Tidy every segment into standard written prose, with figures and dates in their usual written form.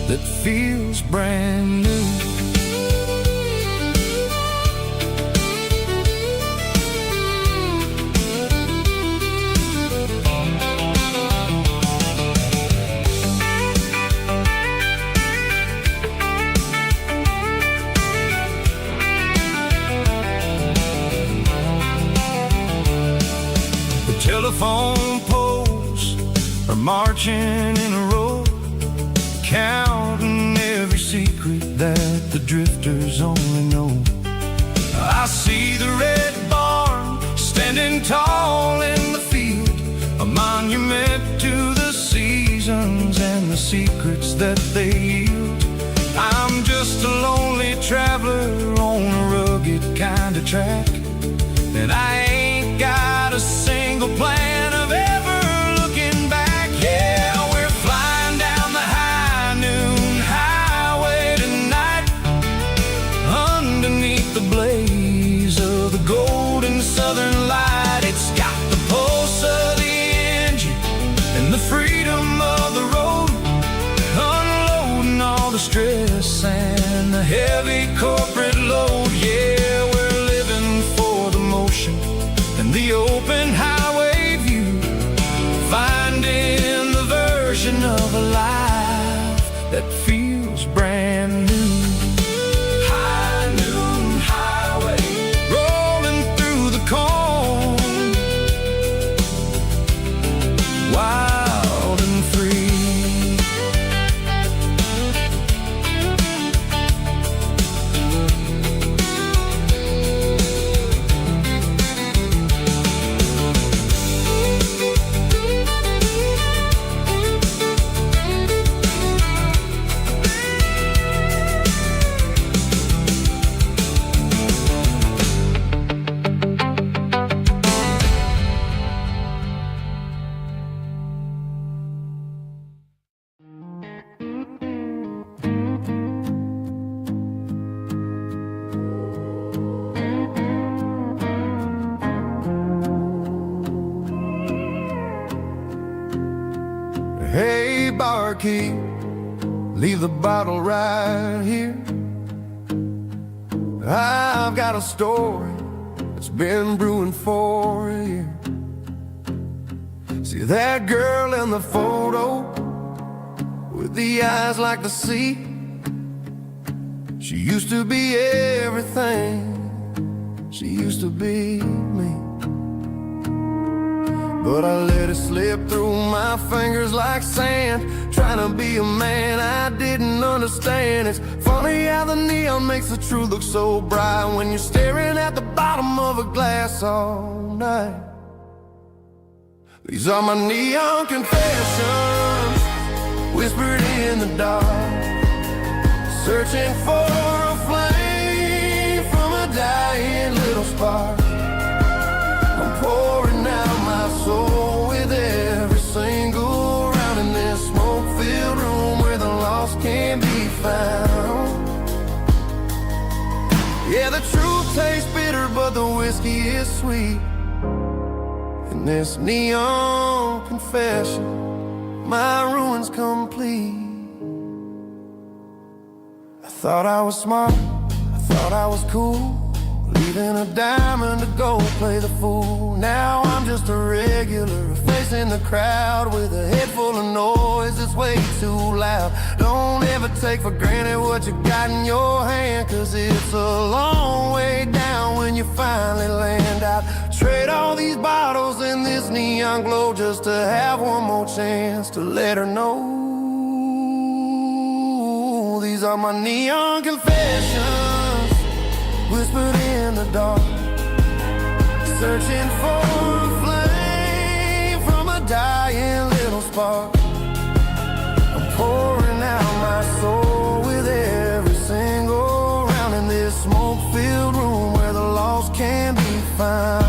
that feels brand new. Telephone poles are marching in a row, counting every secret that the drifters only know. I see the red barn standing tall in the field, a monument to the seasons and the secrets that they yield. I'm just a lonely traveler on a rugged kind of track, and I ain't got a single plan of ever looking back. Yeah, we're flying down the high noon highway tonight, underneath the blaze of the golden southern light. It's got the pulse of the engine and the freedom of the road, unloading all the stress and the heavy corporate load. Yeah, we're living for the motion and the open highway view, finding the version of a life that feels brand new. High noon highway, rolling through the corn, wild and free. Hey, barkeep, leave the bottle right here. I've got a story that's been brewing for a year. See that girl in the photo with the eyes like the sea? She used to be everything, she used to be me. But I let it slip through my fingers like sand, trying to be a man I didn't understand. It's funny how the neon makes the truth look so bright when you're staring at the bottom of a glass all night. These are my neon confessions, whispered in the dark, searching for a flame from a dying little spark. I'm pouring out my soul with every single round in this smoke-filled room where the lost can't be found. Yeah, the truth tastes bitter, but the whiskey is sweet. In this neon confession, my ruin's complete. I thought I was smart, I thought I was cool, leaving a diamond to go play the fool. Now I'm just a regular facing the crowd with a head full of noise that's way too loud. Don't ever take for granted what you got in your hand, cause it's a long way down when you finally land out. Trade all these bottles in this neon glow just to have one more chance to let her know. These are my neon confessions, whispered in the dark, searching for a flame from a dying little spark. I'm pouring out my soul with every single round in this smoke-filled room where the lost can be found.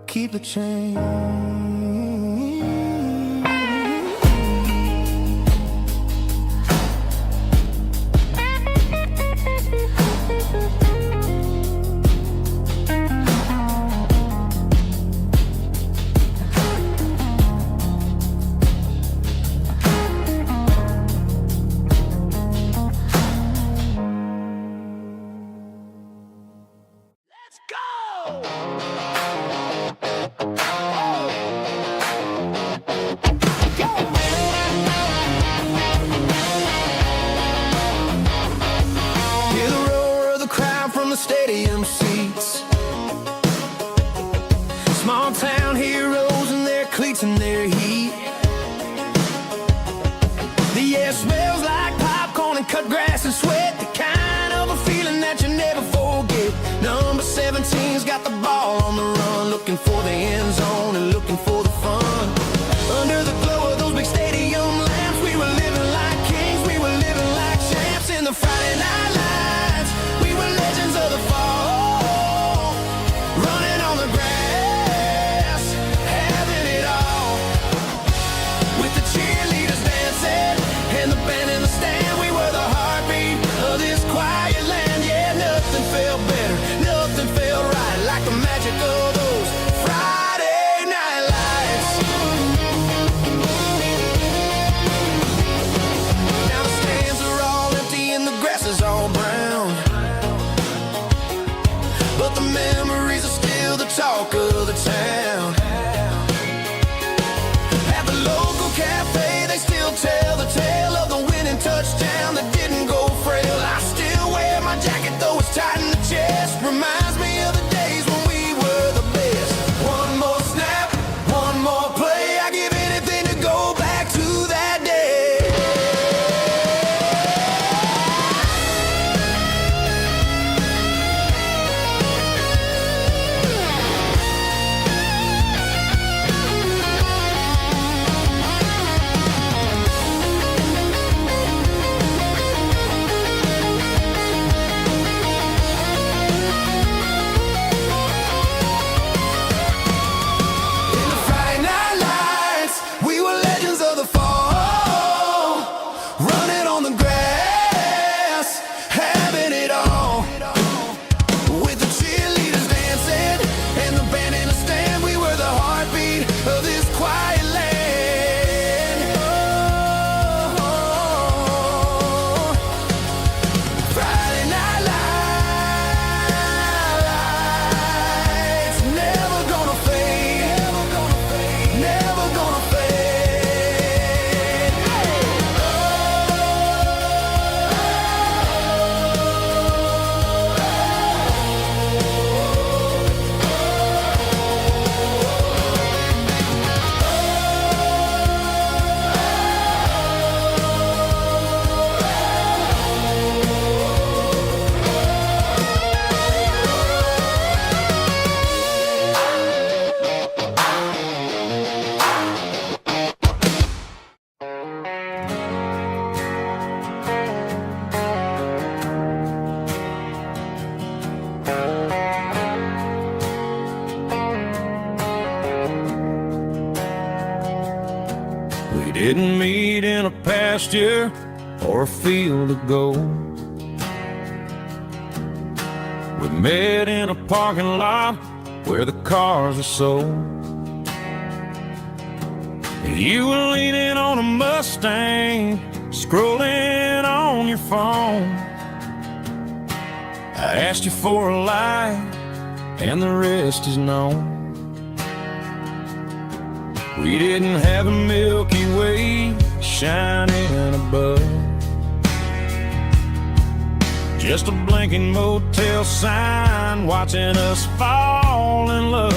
keep the change. Stadium seats, small town heroes in their cleats and their heat. The air smells like popcorn and cut grass and sweat, the kind of a feeling that you never forget. Number 17's got the ball on the run, looking for the end zone and looking for the fun. Under the glow of those big stadium lamps, we were living like kings, we were living like champs in the Friday night lights. We were legends of the fall, running on the grass, having it all. With the cheerleaders dancing and the band in the stand, we were the heartbeat of this quiet land. Yeah, nothing felt better, nothing felt right like the magic of those Friday night lights. Now the stands are all empty and the grass is all brown, but the memories are still the talk of the town. At the local cafe, they still tell the tale of the winning touchdown that didn't go frail. I still wear my jacket though it's tight in the chest, reminds me of the days when we were the best. One more snap, one more play, I give anything to go back to that day. We didn't meet in a pasture or a field of gold. We met in a parking lot where the cars are sold. You were leaning on a Mustang, scrolling on your phone. I asked you for a light, and the rest is known. We didn't have a Milky Way shining above, just a blinking motel sign watching us fall in love.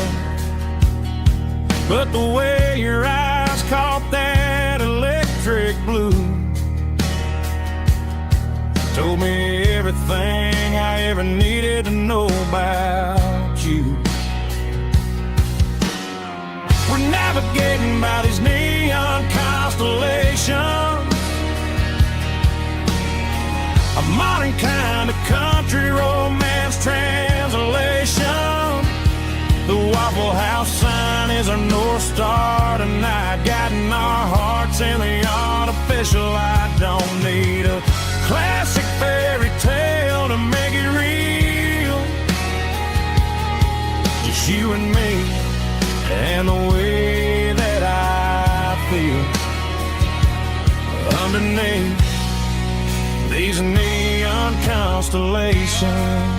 But the way your eyes caught that electric blue told me everything I ever needed to know about you. We're navigating by these neon constellations, a modern kind of country romance translation. The Waffle House sign is our North Star tonight, guiding our hearts in the artificial light. Don't need a classic fairy tale to make it real. Just you and me and the way that I feel underneath these neon constellations.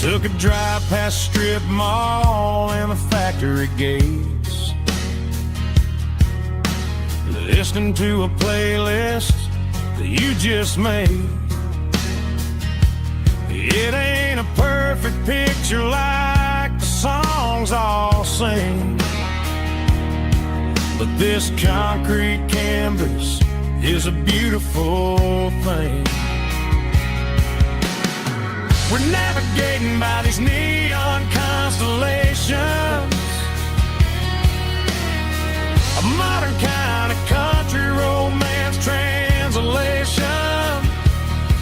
Took a drive past Strip Mall and the factory gates, listening to a playlist that you just made. It ain't a perfect picture like the songs all sing, but this concrete canvas is a beautiful thing. We're navigating by these neon constellations, a modern kind of country romance translation.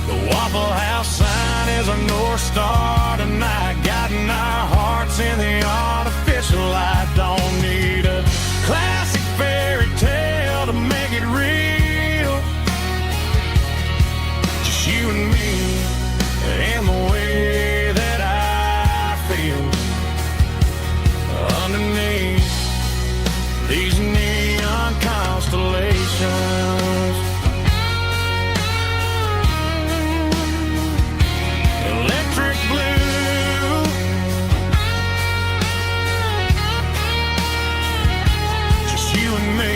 The Waffle House sign is our North Star tonight, guiding our hearts in the artificial light. Don't need a classic fairy tale to make it real. Just you and me and the way that I feel underneath these neon constellations. Electric blue, just you and me.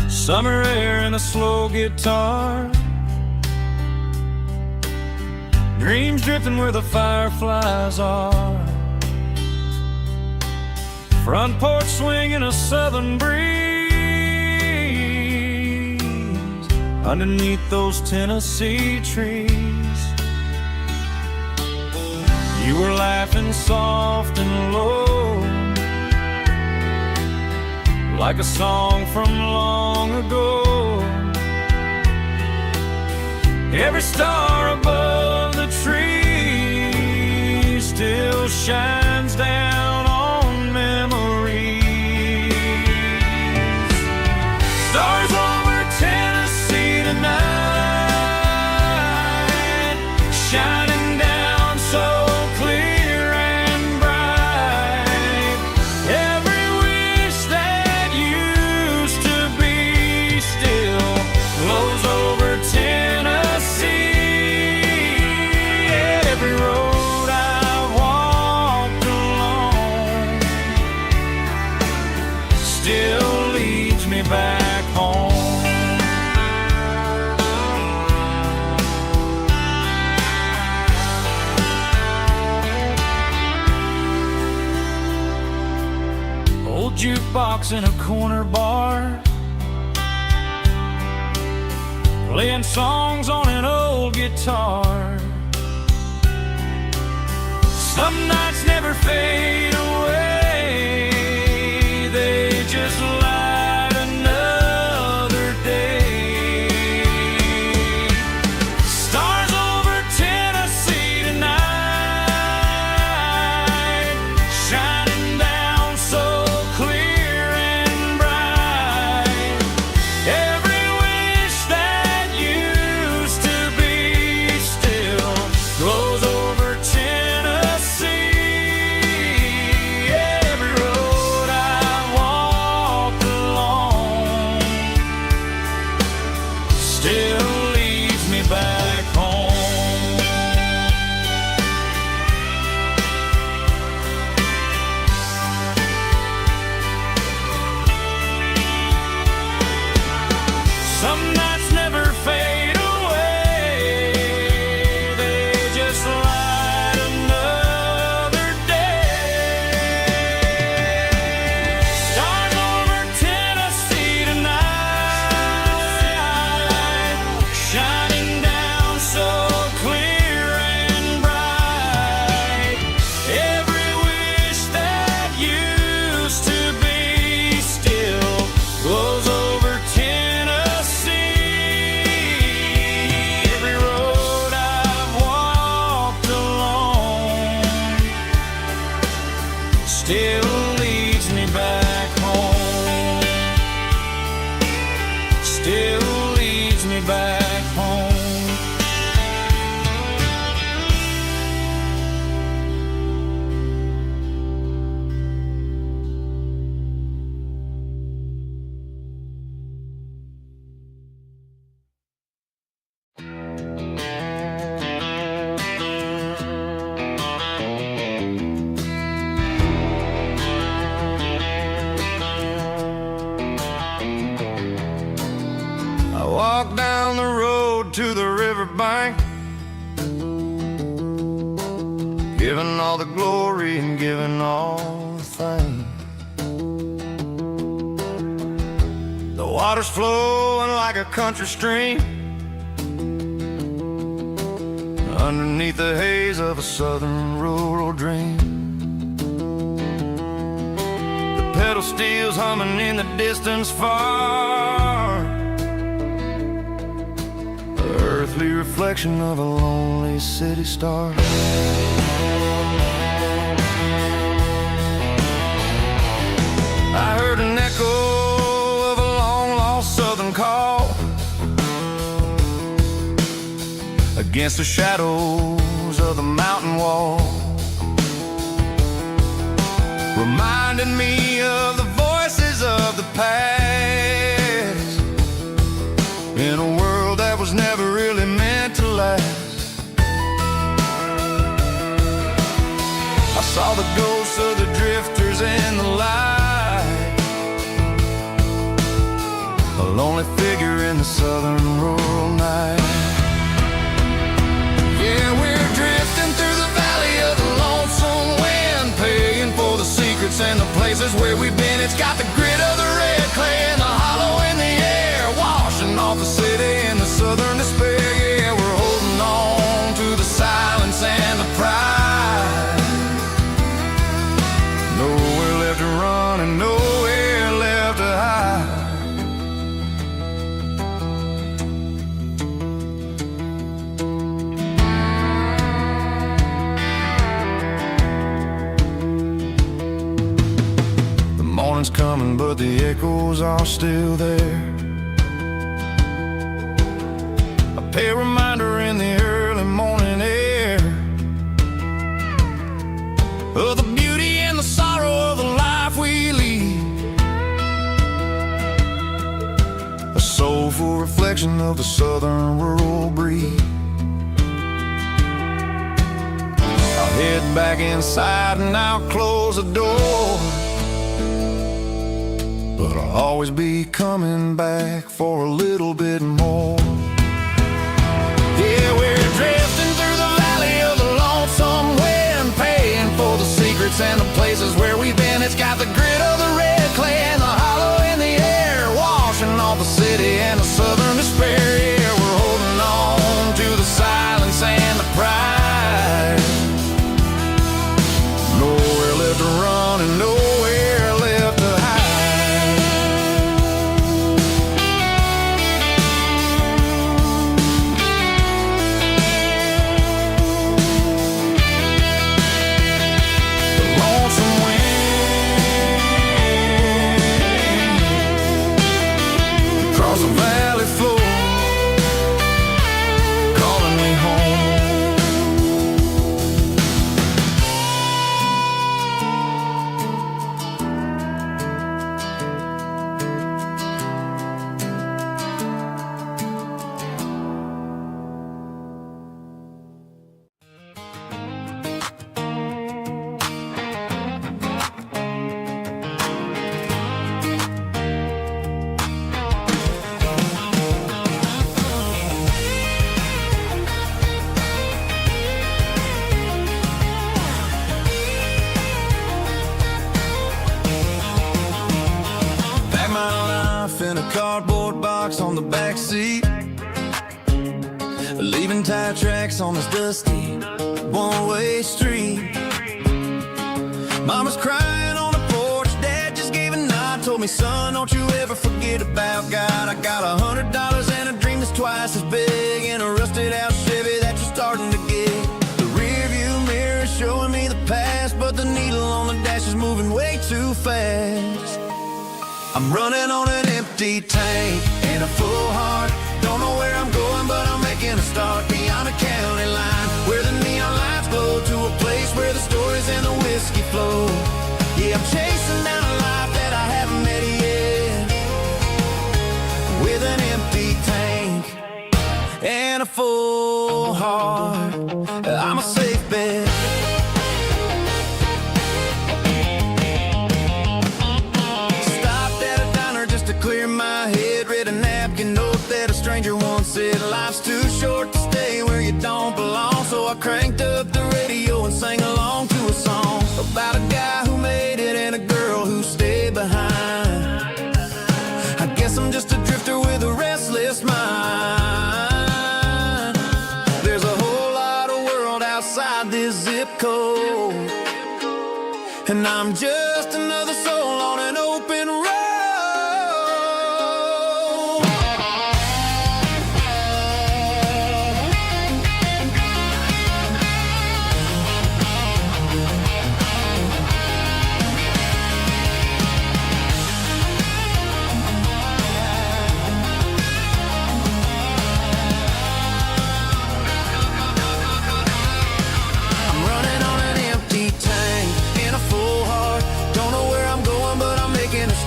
Summer air and a slow guitar, dreams drifting where the fireflies are, front porch swinging a southern breeze underneath those Tennessee trees. You were laughing soft and low, like a song from long ago. Every star above the tree still shines down on memories. Stars over Tennessee tonight, shining down so clear and bright. Every wish that used to be still glows over Tennessee. Every road I've walked along still leads me back home. Old jukebox in a corner bar, playing songs on an old guitar. Some nights never fade away, they just light another day. Stars over Tennessee tonight, shining down so clear and bright. Every wish that used to be still glows over Tennessee. riverbank, giving all the glory and giving all the thanks. The water's flowing like a country stream underneath the haze of a southern rural dream. The pedal steel's humming in the distance far, the earthly reflection of a lonely city star. I heard an echo of a long-lost southern call against the shadows of the mountain wall, reminding me of the voices of the past in a world that was never really meant to last. I saw the ghosts of the drifters in the light, a lonely figure in the southern rural night. Yeah, we're drifting through the valley of the lonesome wind, paying for the secrets and the places where we've been. It's got the grit of the red clay and the hollow in the air, washing off the city and the southern despair. Yeah, we're holding on to the silence and the pride. Nowhere left to run and nowhere left to hide. Morning's coming, but the echoes are still there. A pale reminder in the early morning air of the beauty and the sorrow of the life we lead, a soulful reflection of the southern rural breed. I'll head back inside and I'll close the door, but I'll always be coming back for a little bit more. Yeah, we're drifting through the valley of the lonesome wind, paying for the secrets and the places where we've been. It's got the grit of the red clay and the hollow in the air, washing off the city and the southern despair. Yeah, we're holding on to the silence and the pride. Nowhere left to run and nowhere left to hide. Across the valley floor, calling me home. In a cardboard box on the back seat, leaving tire tracks on this dusty one-way street. Mama's crying on the porch, Dad just gave a nod, told me, son, don't you ever forget about God. I got $100 and a dream that's twice as big, in a rusted out Chevy that you're starting to get. The rear view mirror is showing me the past, but the needle on the dash is moving way too fast. I'm running on an empty tank and a full heart. Don't know where I'm going, but I'm making a start beyond a county line, where the neon lights glow, to a place where the stories and the whiskey flow. Yeah, I'm chasing down a life that I haven't met yet, with an empty tank and a full heart. I'm a safe bet. Clear my head, read a napkin note that a stranger once said, life's too short to stay so I cranked up the radio and sang along to a song about a guy who made it and a girl who stayed behind. I guess I'm just a drifter with a restless mind. There's a whole lot of world outside this zip code, and I'm just another soul on an open road.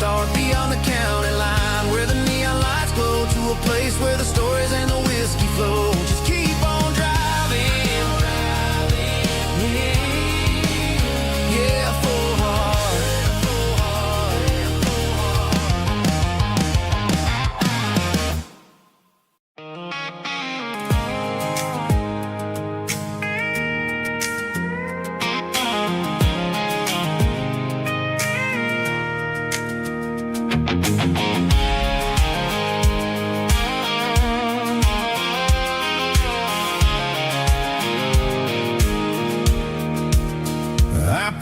Start beyond the county line, where the neon lights glow, to a place where the stories and the whiskey flow. Just keep on driving, yeah, full heart.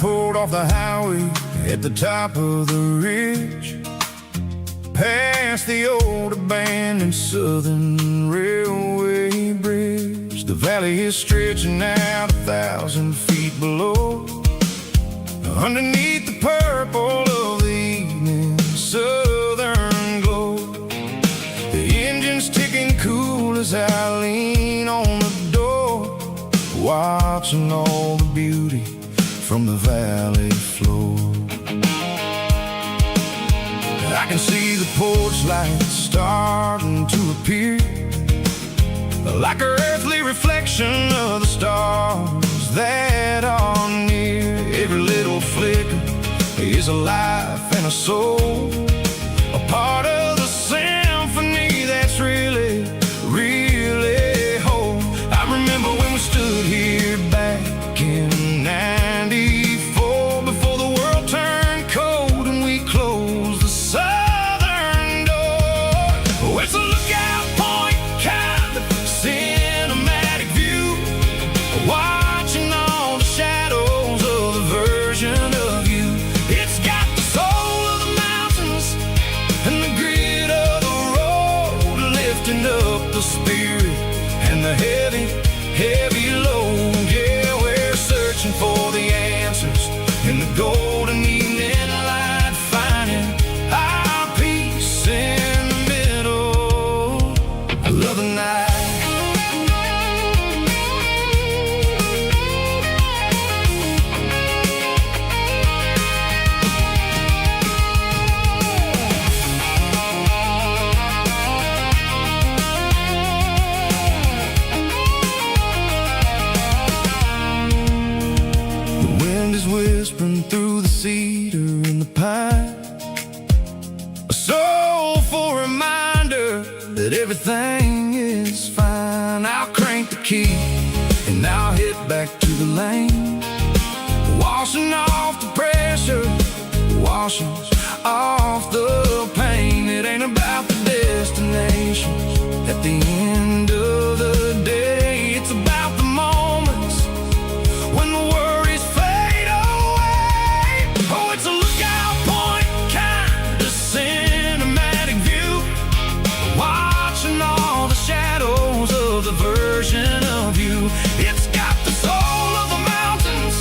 Pulled off the highway at the top of the ridge, past the old abandoned Southern Railway bridge. The valley is stretching out 1,000 feet below, underneath the purple of the evening southern glow. The engine's ticking cool as I lean on the door, watching all the beauty from the valley floor. I can see the porch lights starting to appear, like an earthly reflection of the stars that are near. Every little flicker is a life and a soul, a part of the symphony that's really, really whole. I remember when we stood here back in '94, before the world turned cold and we closed the southern door. Oh, it's a lookout point, kind of cinematic view, watching all the shadows of the version of you. It's got the soul of the mountains and the grit of the road, lifting up the spirit and the heavy, heavy load. Yeah, we're searching for the answers in the golden evening light, finding our peace in the middle of the night. Whispering through the cedar and the pine, a soulful reminder that everything is fine. I'll crank the key and I'll hit back to the lane, washing off the pressure, washing off the pain. It ain't about the destinations at the end of the day, it's about the moments when the worries fade away. Oh, it's a lookout point, kind of cinematic view, watching all the shadows of the version of you. It's got the soul of the mountains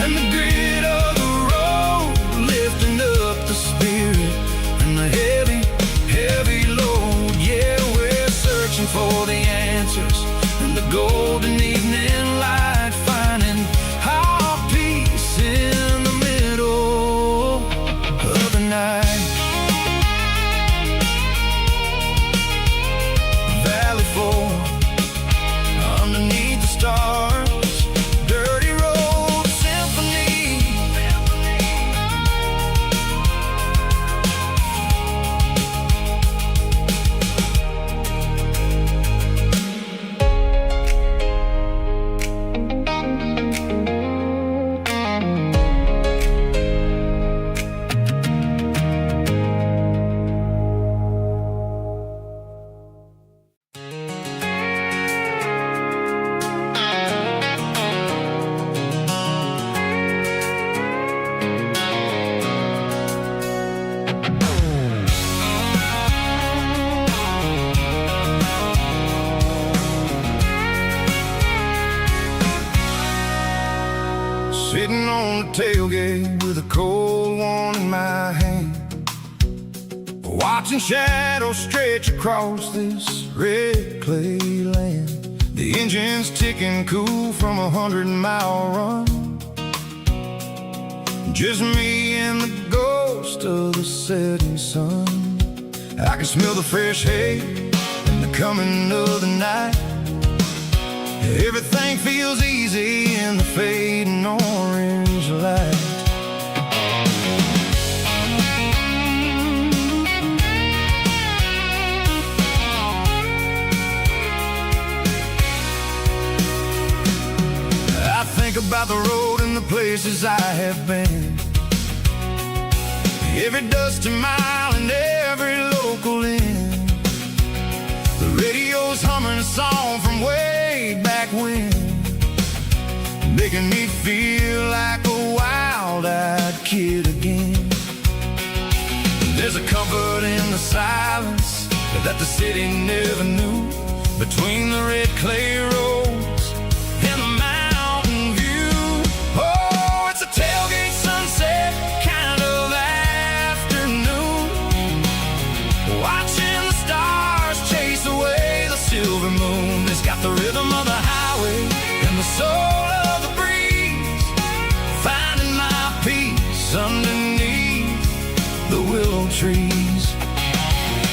and the grit of the road, lifting up the spirit and the heavy, heavy load. Yeah, we're searching for the answers in the golden evening light, finding our peace in the middle of the night. Valley floor, underneath the stars, dirty road symphony. Sitting on the tailgate with a cold one in my hand, watching shadows stretch across this red clay land. The engine's ticking cool from a 100-mile run. Just me and the ghost of the setting sun. I can smell the fresh hay and the coming of the night. Everything feels easy in the fading orange light. I think about the road and the places I have been, every dusty mile and every local inn. The radio's humming a song from way back when, making me feel like a wild-eyed kid again. There's a comfort in the silence that the city never knew, between the red clay roads and the mountain view. Oh, it's a tailgate sunset kind of afternoon, watching the stars chase away the silver moon. It's got the rhythm of the highway and the soul of the breeze, finding my peace underneath the willow trees.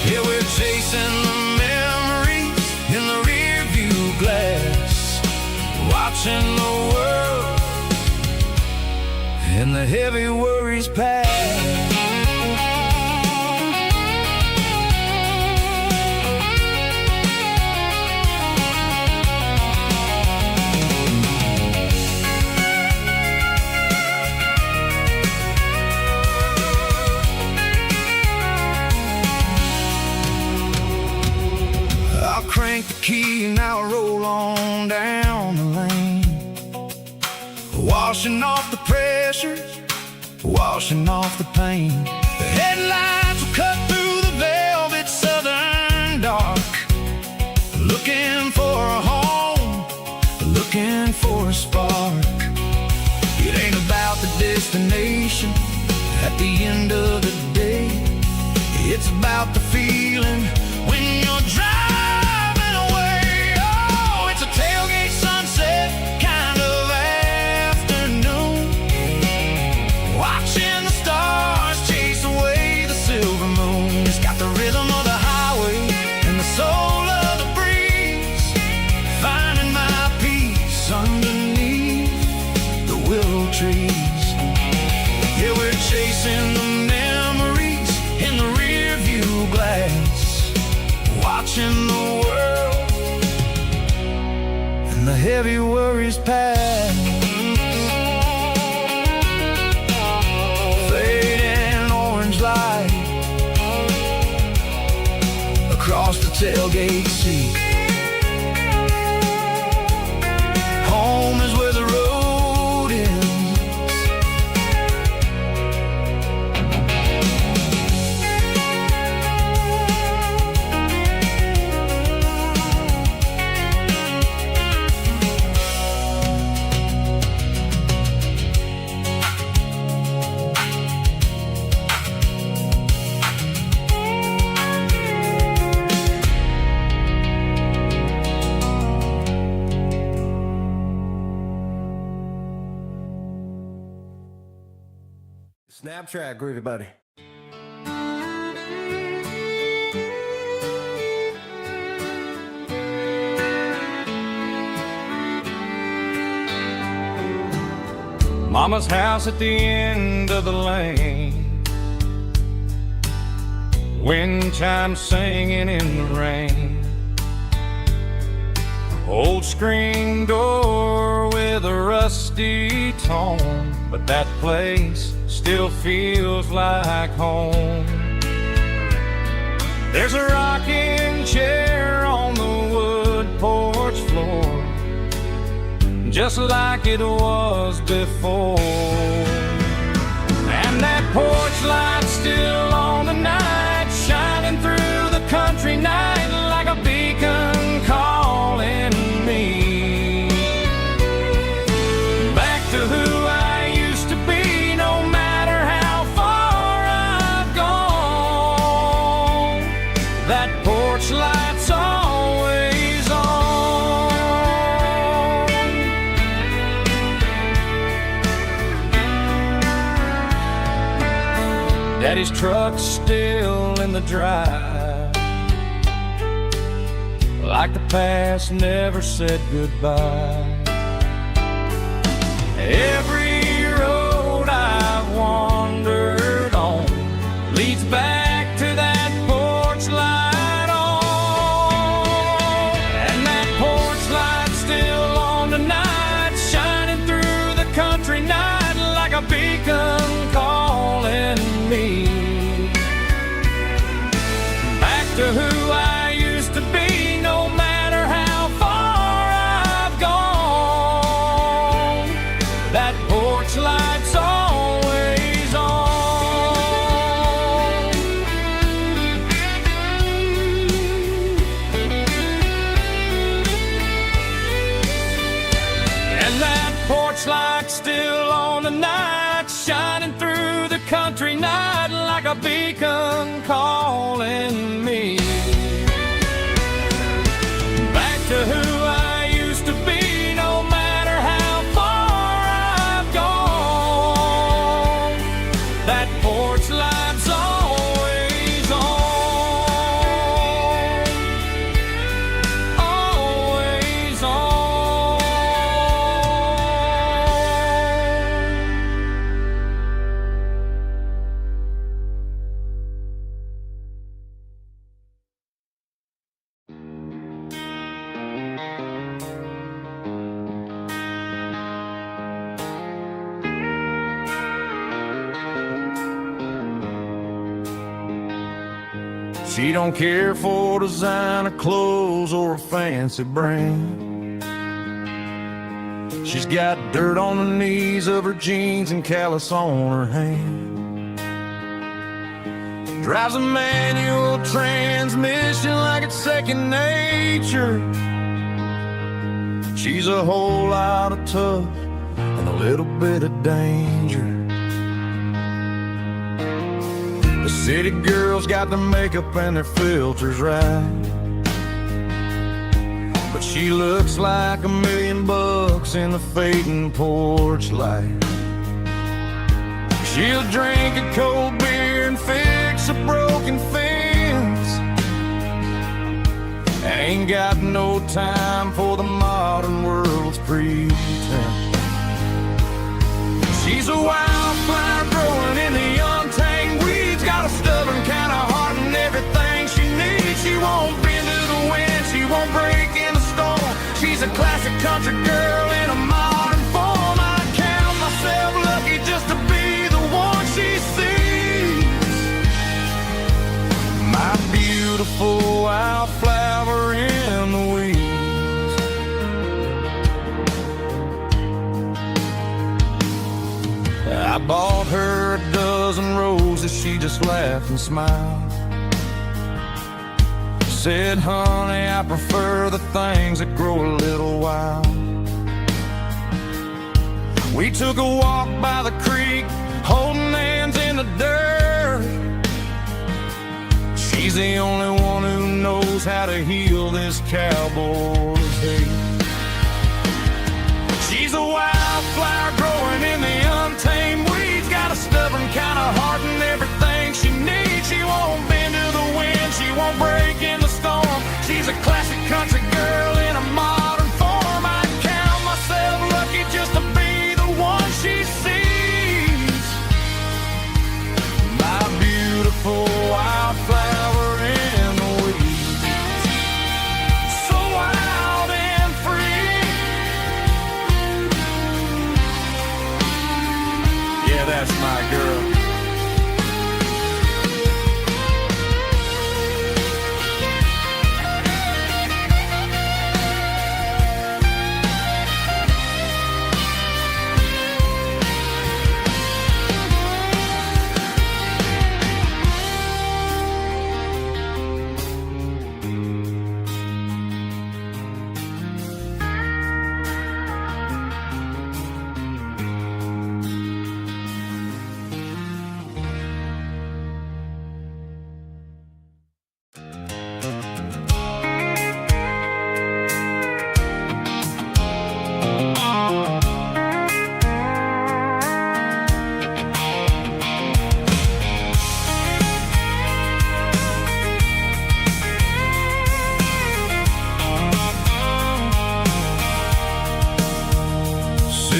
Yeah, we're chasing the memories in the rear view glass, watching the world and the heavy worries pass. Crank the key and I'll roll on down the lane, washing off the pressure, washing off the pain. The headlights will cut through the velvet southern dark, looking for a home, looking for a spark. It ain't about the destination at the end of the day, it's about the feeling when you're driving. Tailgate sunset kind of afternoon, watching the stars chase away the silver moon. It's got the rhythm of the highway and the soul of the breeze, finding my peace underneath the willow trees. Yeah, we're chasing the memories in the rear view glass, watching the world and the heavy worries pass. Fading orange light across the tailgate seat. Home is where the road ends. Snap track, groovy buddy. Mama's house at the end of the lane, wind chimes singing in the rain. Old screen door with a rusty tone, but that place still feels like home. There's a rocking chair on the wood porch floor, just like it was before. And that porch light's still on the night, shining through the country night like a beacon calling me back to who I Daddy's truck's still in the drive, like the past never said goodbye. Every road I've wandered on leads back to that porch light on. And that porch light's still on tonight, shining through the country night like a beacon calling me back to who I used to be, no matter how far I've gone. That porch light's always on. And that porch light's still on tonight, shining through the country night like a beacon calling me back to who I used to be, no matter how far I've gone. That porch light's always on, always on. She don't care for designer clothes or a fancy brand. She's got dirt on the knees of her jeans and callus on her hand. Drives a manual transmission like it's second nature. She's a whole lot of tough and a little bit of danger. The city girls got their makeup and their filters right, but she looks like $1,000,000 in the fading porch light. She'll drink a cold beer and fix a broken fence. Ain't got no time for the modern world's pretense. She's a wildflower growing in the untamed weeds, got a stubborn kind of heart and everything she needs. She won't bend to the wind, she won't break in the storm. She's a classic country girl in a modern form. I count myself lucky just to be the one she sees. My beautiful wildflower in the weeds. I bought her a dozen roses, she just laughed and smiled. Said, honey, I prefer the things that grow a little wild. We took a walk by the creek, holding hands in the dirt. She's the only one who knows how to heal this cowboy's hate. She's a wildflower growing in the untamed weeds, got a stubborn kind of heart and everything she needs. She won't bend to the wind, she won't break in the storm. She's a classic country girl in a modern form. I count myself lucky just to be the one she sees. My beautiful wildflower in the weeds, so wild and free.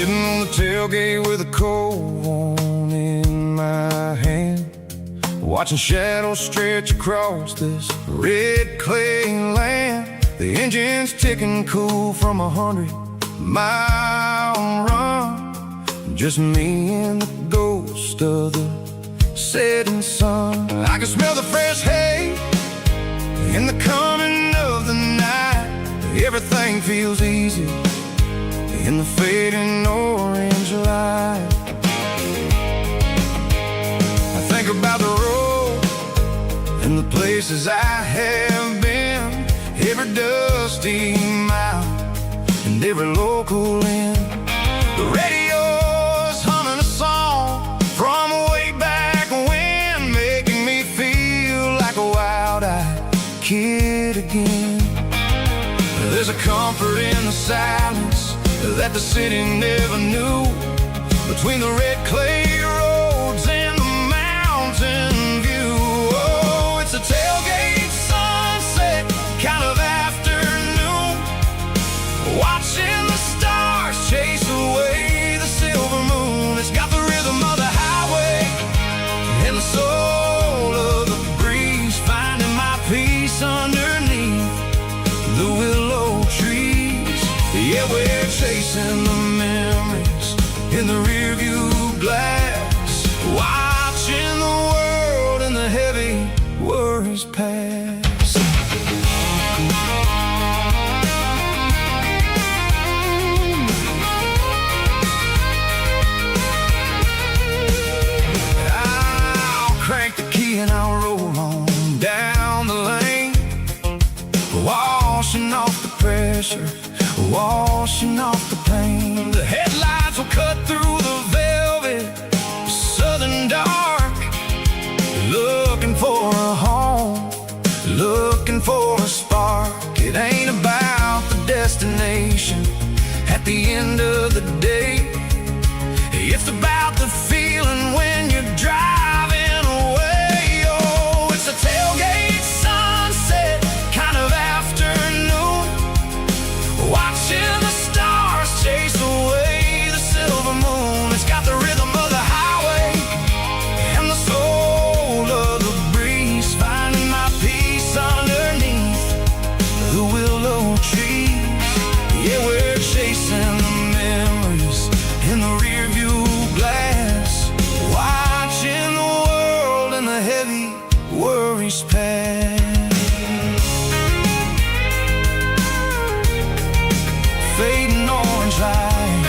Sitting on the tailgate with a cold one in my hand, watching shadows stretch across this red clay land. The engine's ticking cool from 100-mile run. Just me and the ghost of the setting sun. I can smell the fresh hay in the coming of the night. Everything feels easy in the fading orange light. I think about the road and the places I have been, every dusty mile and every local inn. The radio's humming a song from way back when, making me feel like a wild-eyed kid again. There's a comfort in the silence that the city never knew, between the red clay roads and the mountain view. Oh, it's a tailgate sunset kind of afternoon, watching the stars chase away the silver moon. It's got the rhythm of the highway and the soul of the breeze, finding my peace underneath the willow trees. Yeah, we're chasing the memories in the rearview glass, watching the world and the heavy worries pass. I'll crank the key and I'll roll on down the lane, washing off the pressure, washing off the pain. The headlights will cut through the velvet southern dark, looking for a home, looking for a spark. It ain't about the destination at the end of the day, it's about the feeling when you're driving away. Oh, it's a tailgate sunset kind of afternoon, watching the stars chase away the silver moon. It's got the rhythm of the highway and the soul of the breeze, finding my peace underneath the willow trees. Yeah, we're chasing the memories in the rearview glass, watching the world and the heavy worries pass. Fading orange light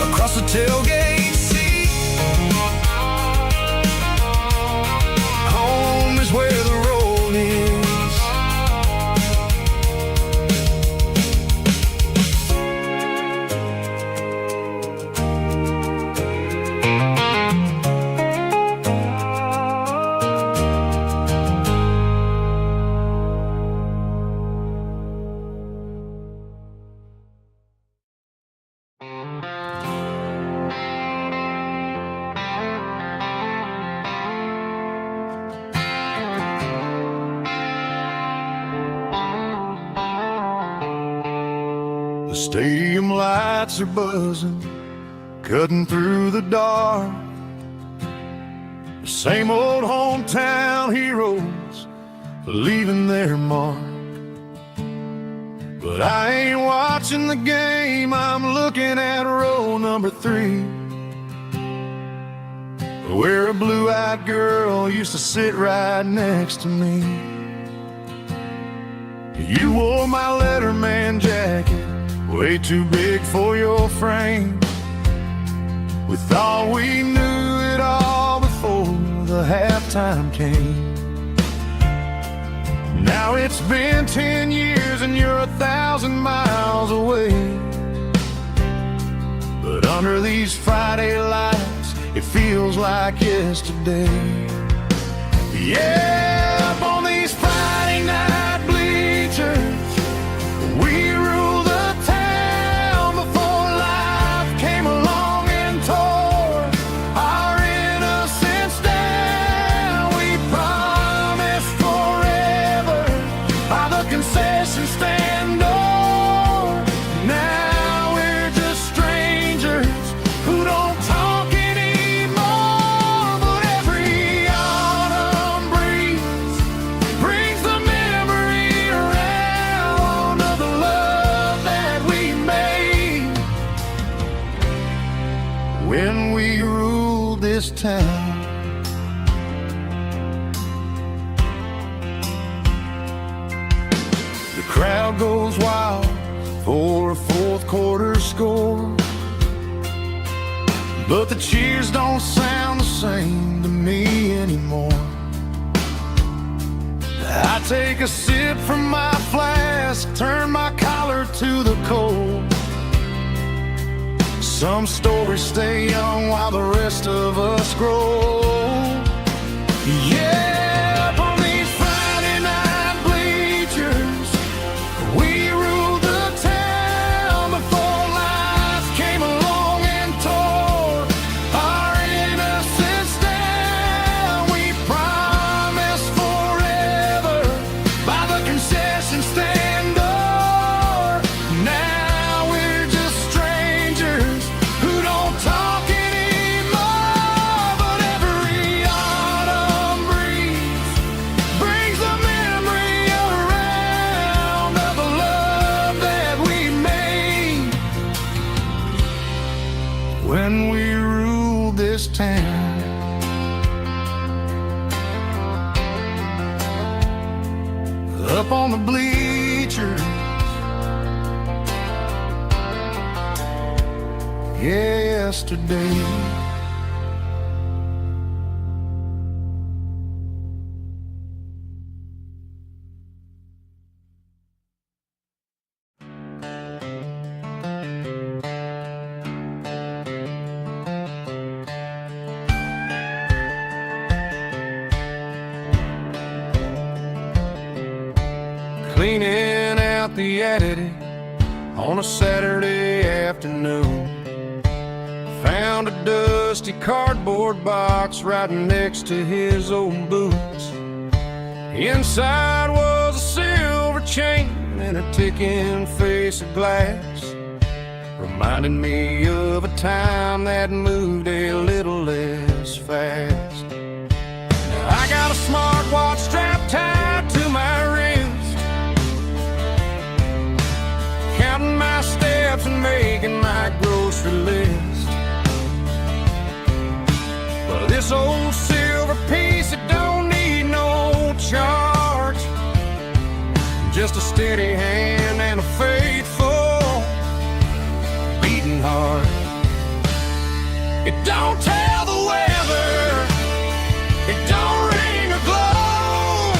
across the tailgate seat. Home is where the road is. The stadium lights are buzzing, cutting through the dark. The same old hometown heroes leaving their mark. But I ain't watching the game, I'm looking at row number 3, where a blue-eyed girl used to sit right next to me. You wore my Letterman jacket, way too big for your frame. We thought we knew it all before the halftime came. Now it's been 10 years and you're 1,000 miles away, but under these Friday lights it feels like yesterday. Yeah, up on these Friday night bleachers, we rule the town before life came along and tore our innocence down. We promised forever by the concession stand door. Now town. The crowd goes wild for a fourth quarter score, but the cheers don't sound the same to me anymore. I take a sip from my flask, turn my collar to the cold. Some stories stay young while the rest of us grow. Yeah, up on these Friday night bleachers, we ruled the town before life came along and tore our innocence down. We promised forever by the concession stand door. Now we're just strangers who don't talk anymore. But every autumn breeze brings the memory around of the love that we made when we ruled this town. Up on the bleachers, yesterday. Cleaning out the attic on a Saturday afternoon, found a dusty cardboard box right next to his old boots. Inside was a silver chain and a ticking face of glass, reminding me of a time that moved a little less fast. Now I got a smartwatch strapped tied to my wrist, counting my steps and making my grocery list. But this old silver piece, it don't need no charge, just a steady hand and a faithful beating heart. It don't tell the weather, it don't ring or glow,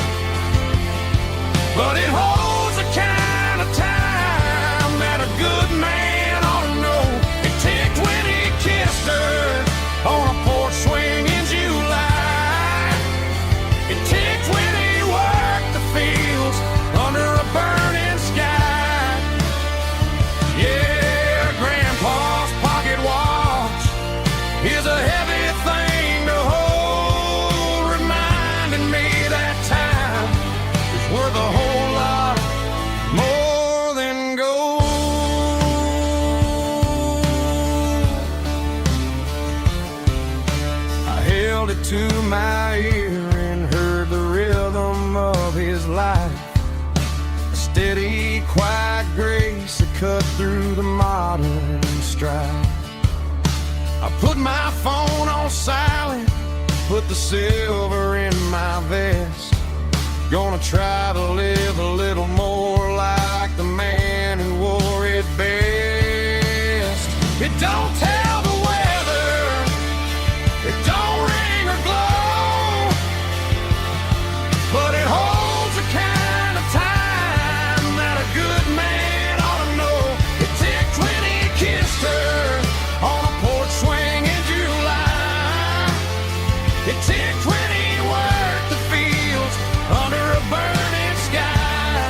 but it holds the kind of time that a good man ought to know. It ticked when he kissed her on a porch swing in July. It ticked when he worked the fields under a burning sky. Yeah, Grandpa's pocket watch is a heavy thing to hold, reminding me that time is worth a whole lot more than gold. I held it to my ear and heard the rhythm of his life, a steady, quiet grace that cut through the modern strife. I put my phone on silent, put the silver in my vest. Gonna try to live a little more like the man who wore it best. It don't tell the weather, it don't ring or glow, but it holds the kind of time that a good man ought to know. It ticked when he kissed her on a porch swing in July. It ticked when he worked the fields under a burning sky.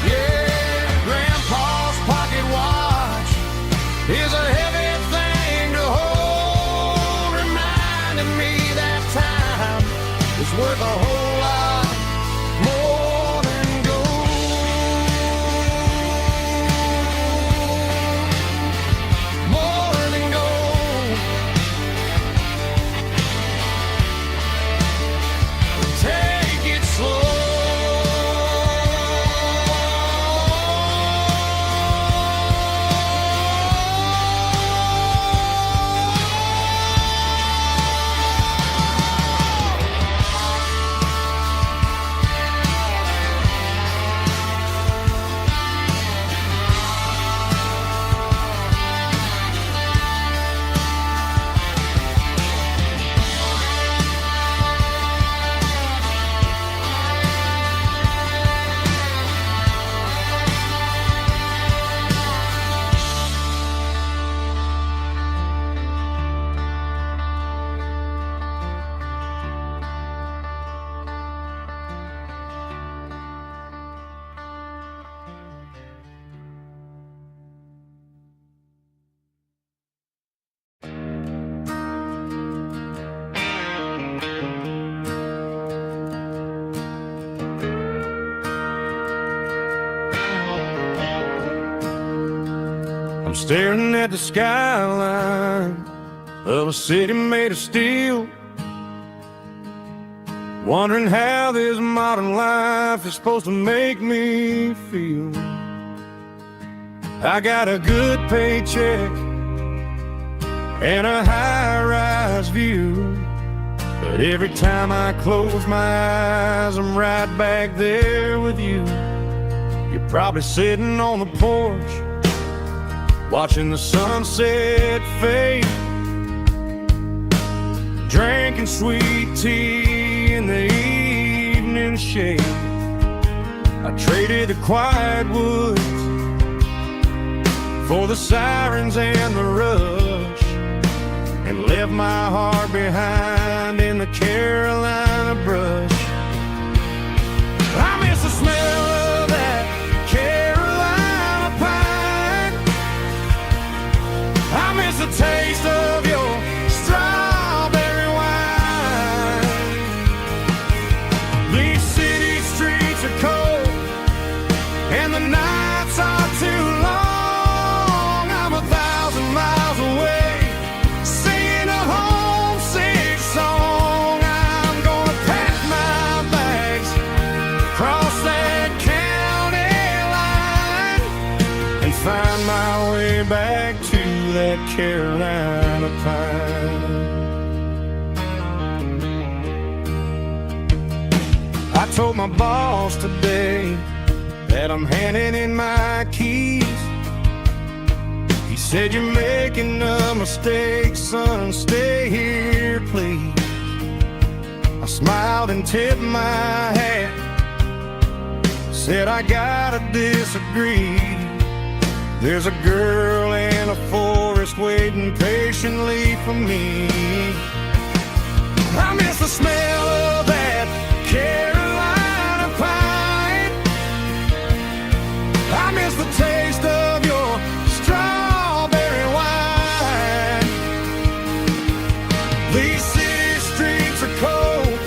Yeah, Grandpa's pocket watch is a I'm staring at the skyline of a city made of steel, wondering how this modern life is supposed to make me feel. I got a good paycheck and a high-rise view, but every time I close my eyes, I'm right back there with you. You're probably sitting on the porch, watching the sunset fade, drinking sweet tea in the evening shade. I traded the quiet woods for the sirens and the rush, and left my heart behind in the Carolina brush. I miss the smell of that Carolina pine. I miss the taste of your strawberry wine. These city streets are cold and the nights are too long. I'm 1,000 miles away, singing a homesick song. I'm gonna pack my bags, cross that county line, and find my way back to that Carolina pine. I told my boss today that I'm handing in my keys. He said, "You're making a mistake, son, stay here, please." I smiled and tipped my hat, said, "I gotta disagree. There's a girl in a forest waiting patiently for me." I miss the smell of that Carolina pine. I miss the taste of your strawberry wine. These city streets are cold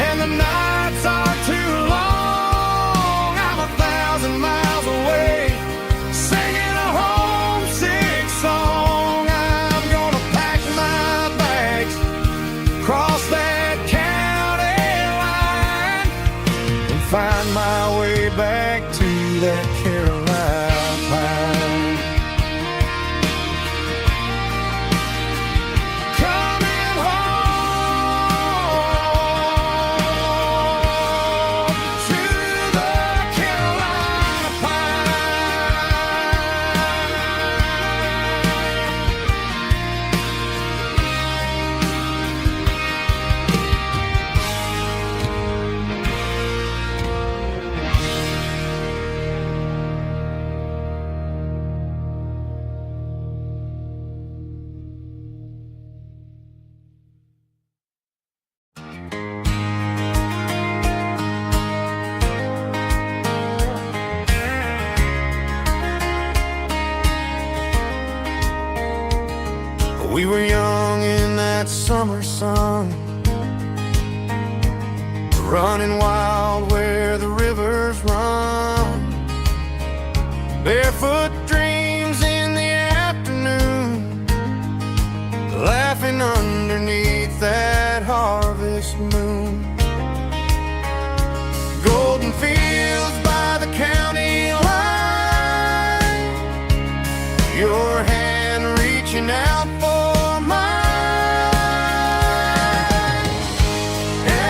and the nights are too long. I'm 1,000 miles away, singing a homesick song. I'm gonna pack my bags, cross that county line, and find my way back to that Carolina pine. Coming home to the Carolina We were young in that summer sun, running wild where the rivers run, barefoot dreams in the afternoon, laughing underneath that harvest moon. Golden fields by the county line, your hand reaching out for mine.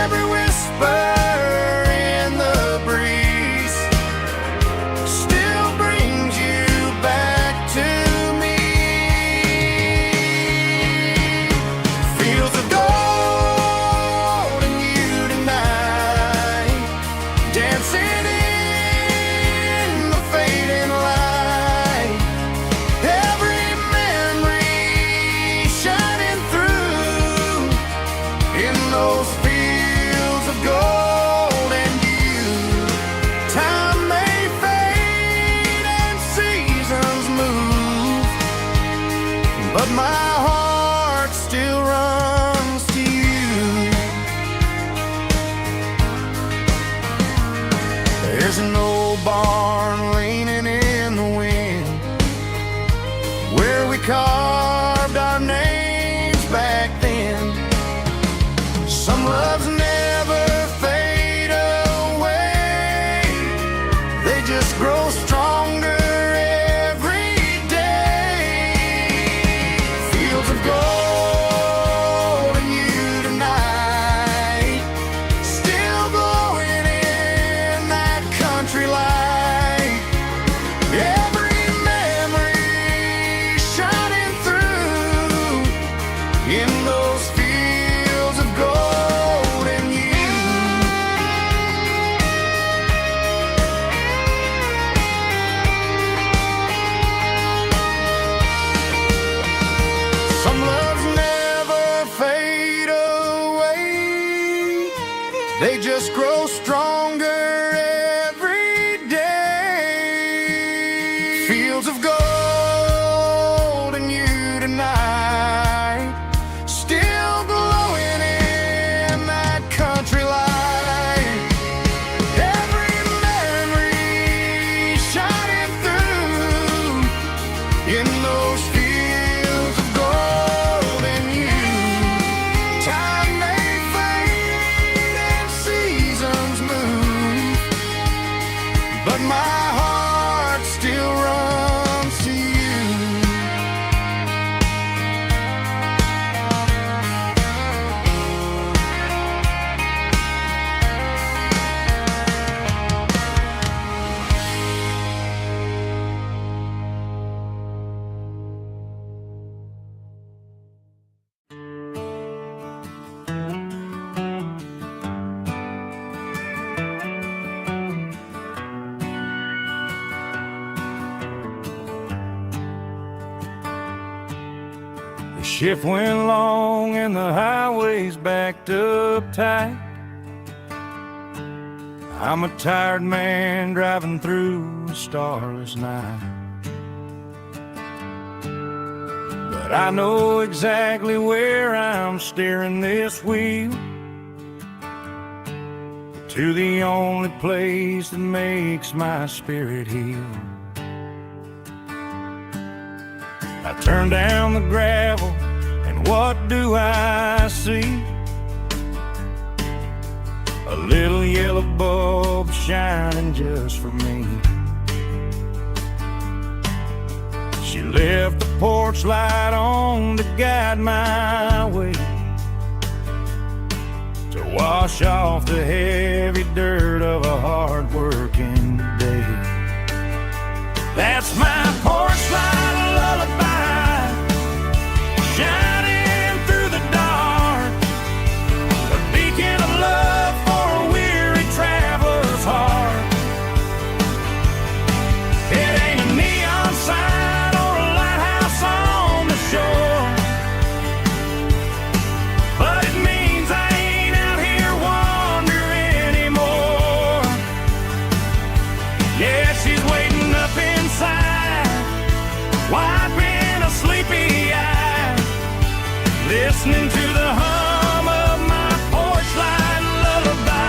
Every whisper in the breeze still brings you just grow stronger every day. Fields of gold in you tonight, still glowing in that country light. Every memory shining through in those fields of gold in you. Some loves never fade away, they just grow stronger every day. Fields of gold in you tonight, still glowing in that country light. Every memory shining through in those fields of gold in you. Time may fade and seasons move, but my heart still runs to you. The shift went long and the highway's backed up tight. I'm a tired man driving through a starless night, but I know exactly where I'm steering this wheel, to the only place that makes my spirit heal. I turn down the gravel, and what do I see? A little yellow bulb shining just for me. She left the porch light on to guide my way, to wash off the heavy dirt of a hard-working day. That's my porch light lullaby, shining through the dark, a beacon of love for a weary traveler's heart. It ain't a neon sign or a lighthouse on the shore, but it means I ain't out here wandering anymore. Yeah, she's waiting up inside, wiping a sleepy eye, listening to the hum of my porch light lullaby.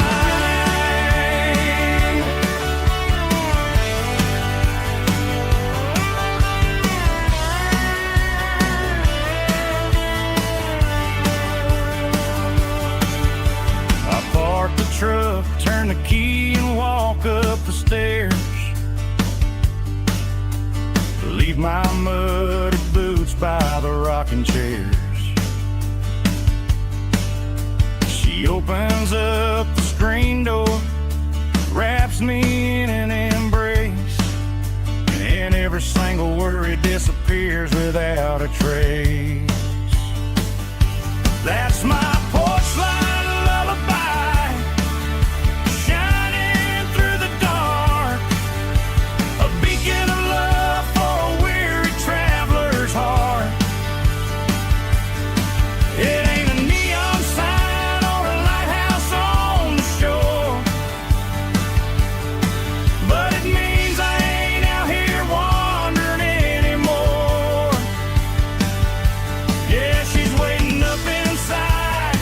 I park the truck, turn the key and walk up the stairs, leave my muddy boots by the rocking chairs. She opens up the screen door, wraps me in an embrace, and every single worry disappears without a trace. That's my porch light lullaby, shining through the dark, a beacon of love for a weary traveler's heart. It ain't a neon sign or a lighthouse on the shore, but it means I ain't out here wandering anymore. Yeah, she's waiting up inside,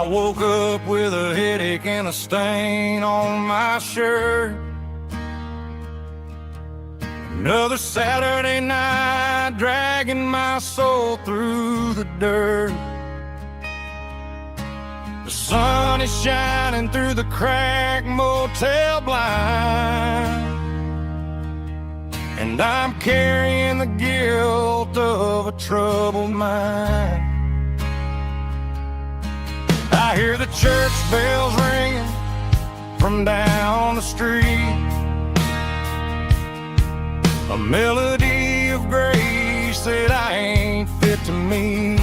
I woke up with a headache and a stain on my shirt. Another Saturday night, dragging my soul through the dirt. The sun is shining through the cracked motel blind, and I'm carrying the guilt of a troubled mind. I hear the church bells ringing from down the street, a melody of grace that I ain't fit to meet.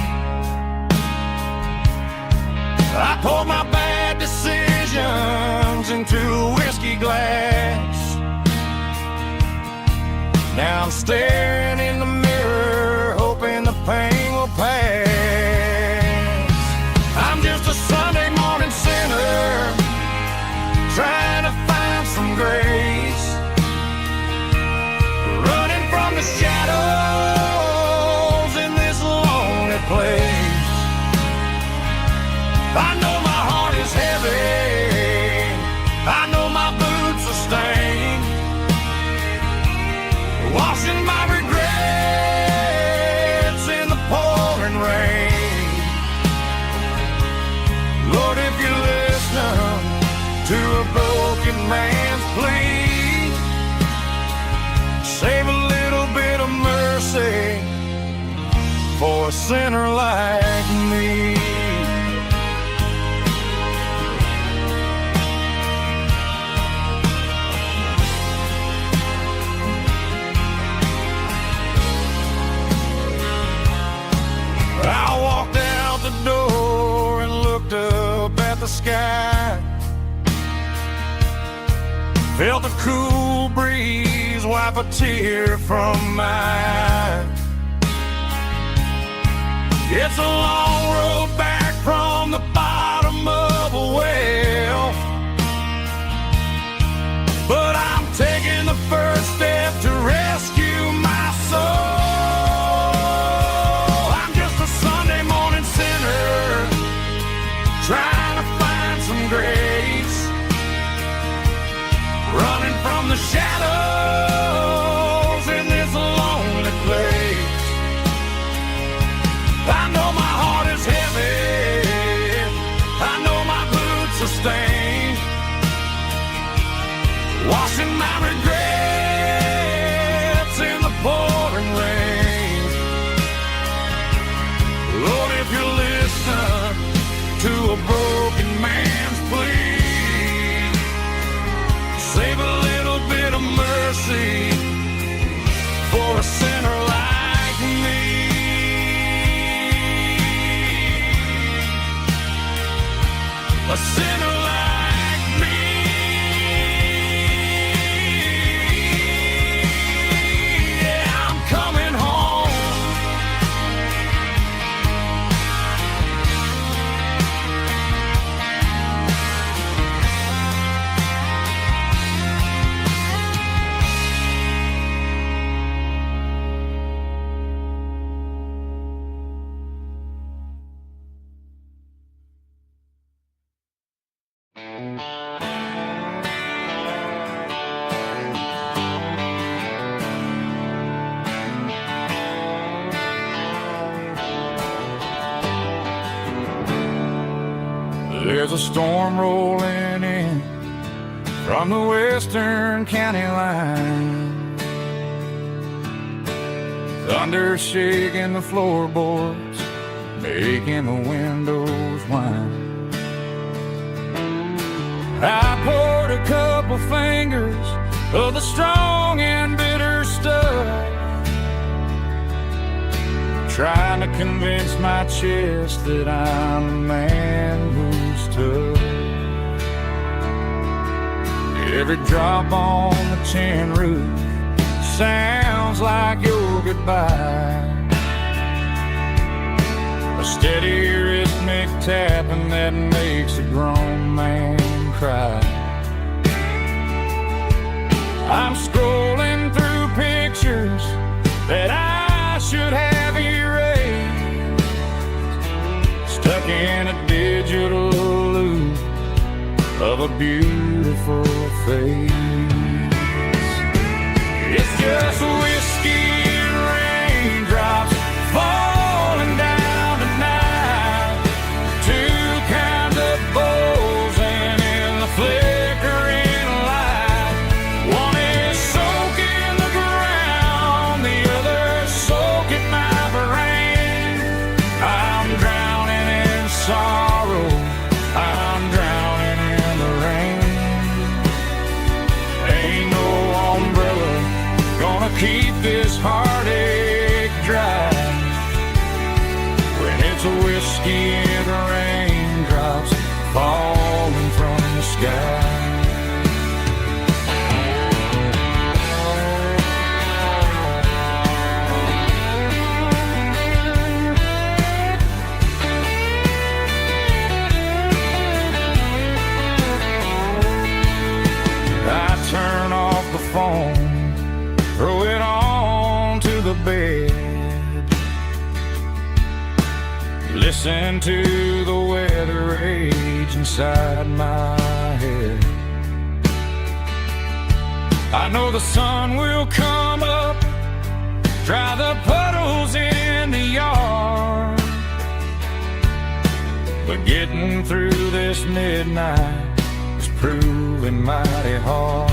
I poured my bad decisions into a whiskey glass. Now I'm staring in the mirror, hoping the pain will pass. I'm just a Sunday morning sinner, trying to find some grace, running from the shadows in this lonely place. I know my heart is heavy, I know my boots are stained, washing my regrets in the pouring rain. Lord, if you're listening to a broken man's plea, save a little bit of mercy for a sinner like me. I walked out the door and looked up at the sky, felt the cool breeze wipe a tear from my eye. It's a long road back from the bottom of a well, but I'm taking the first step to rescue my soul. Trying to find some grace, running from the shadows in this lonely place. I know my heart is heavy, I know my boots are stained, washing my regrets in the pouring rain. Lord, if you're listening to a broken man's plea, save a little bit of mercy for a sinner like me. A sinner like me. Yeah, I'm coming home. There's a storm rolling in from the western county line, thunder shaking the floorboards, making the windows whine. I poured a couple fingers of the strong and bitter stuff, trying to convince my chest that I'm a man who's tough. Every drop on the tin roof sounds like your goodbye, a steady rhythmic tapping that makes a grown man cry. I'm scrolling through pictures that I should have erased, stuck in a digital beautiful face. It's just whiskey and raindrops falling down tonight. Two kinds of bowls and in the flickering light. One is soaking the ground, the other soaking my brain. I'm drowning in sorrow, I'm drowning in the rain. Ain't no umbrella gonna keep this heartache dry when it's a whiskey and raindrops falling from the sky. Turn off the phone, throw it on to the bed, listen to the weather rage inside my head. I know the sun will come up, dry the puddles in the yard, but getting through this midnight is proving mighty hard.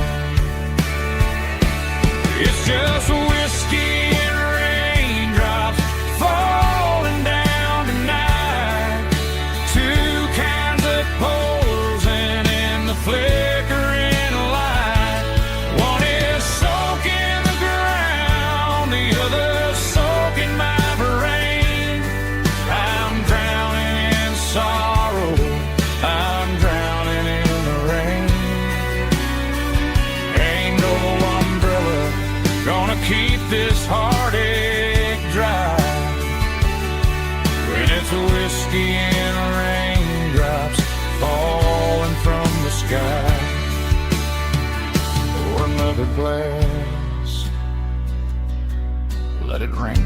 It's just whiskey and raindrops falling down tonight. Two kinds of poles and in the flickering light. One is soaking the ground, the other soaking my brain. I'm drowning in sorrow, I'm drowning in the rain. Ain't no umbrella gonna keep this heartache dry when it's a whiskey and raindrops falling from the sky. Pour another glass, let it rain.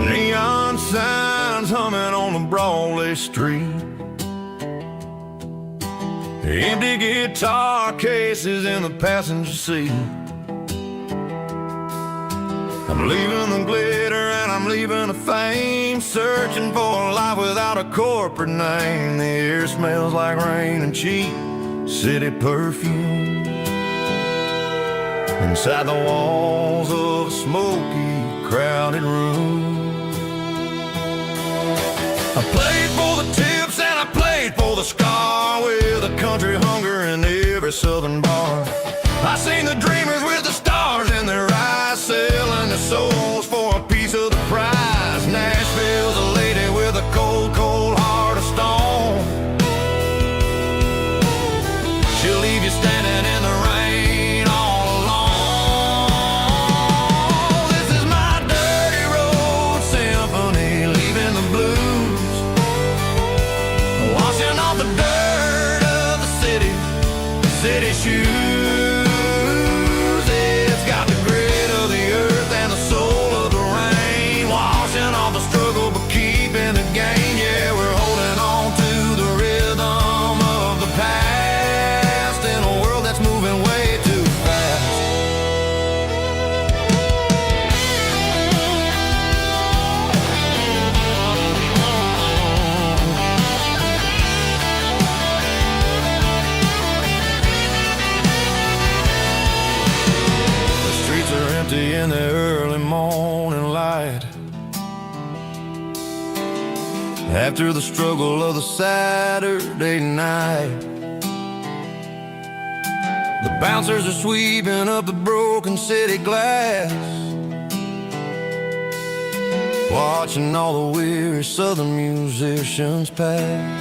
Neon signs humming on the Broadway street, empty guitar cases in the passenger seat. I'm leaving the glitter and I'm leaving the fame, searching for a life without a corporate name. The air smells like rain and cheap city perfume inside the walls of a smoky, crowded room. I played for the tips and I played for the scar, with a country hunger in every southern bar. I seen the dreamers with the stars in their eyes, selling their souls for a piece of the prize. Nashville's a lady with a cold, cold heart of stone. She'll leave you standing in the rain all alone. This is my dirty road symphony, leaving the blues, washing off the dirt of the city shoes. It's got the grit of the earth and the soul of the rain, washing off the struggle but keeping the gain. Yeah, we're holding on to the rhythm of the past in a world that's moving way too fast. in the early morning light. After the struggle of the Saturday night, the bouncers are sweeping up the broken city glass, watching all the weary southern musicians pass.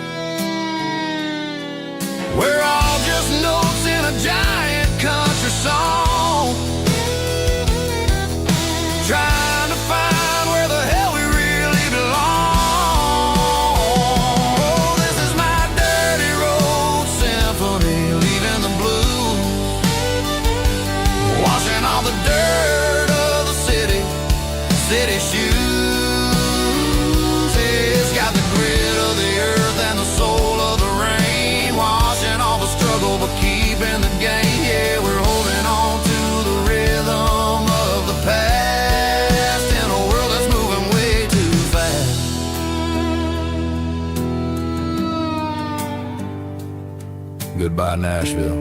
We're all just notes in a giant country song, trying to find where the hell we really belong. Oh, this is my dirty road symphony, leaving the blues, washing all the dirt of the city shoes. It's got the grit of the earth and the soul of the rain, washing all the struggle but keeping the game. Yeah, we're holding on to the rhythm of the past in a world that's moving way too fast. Goodbye, Nashville.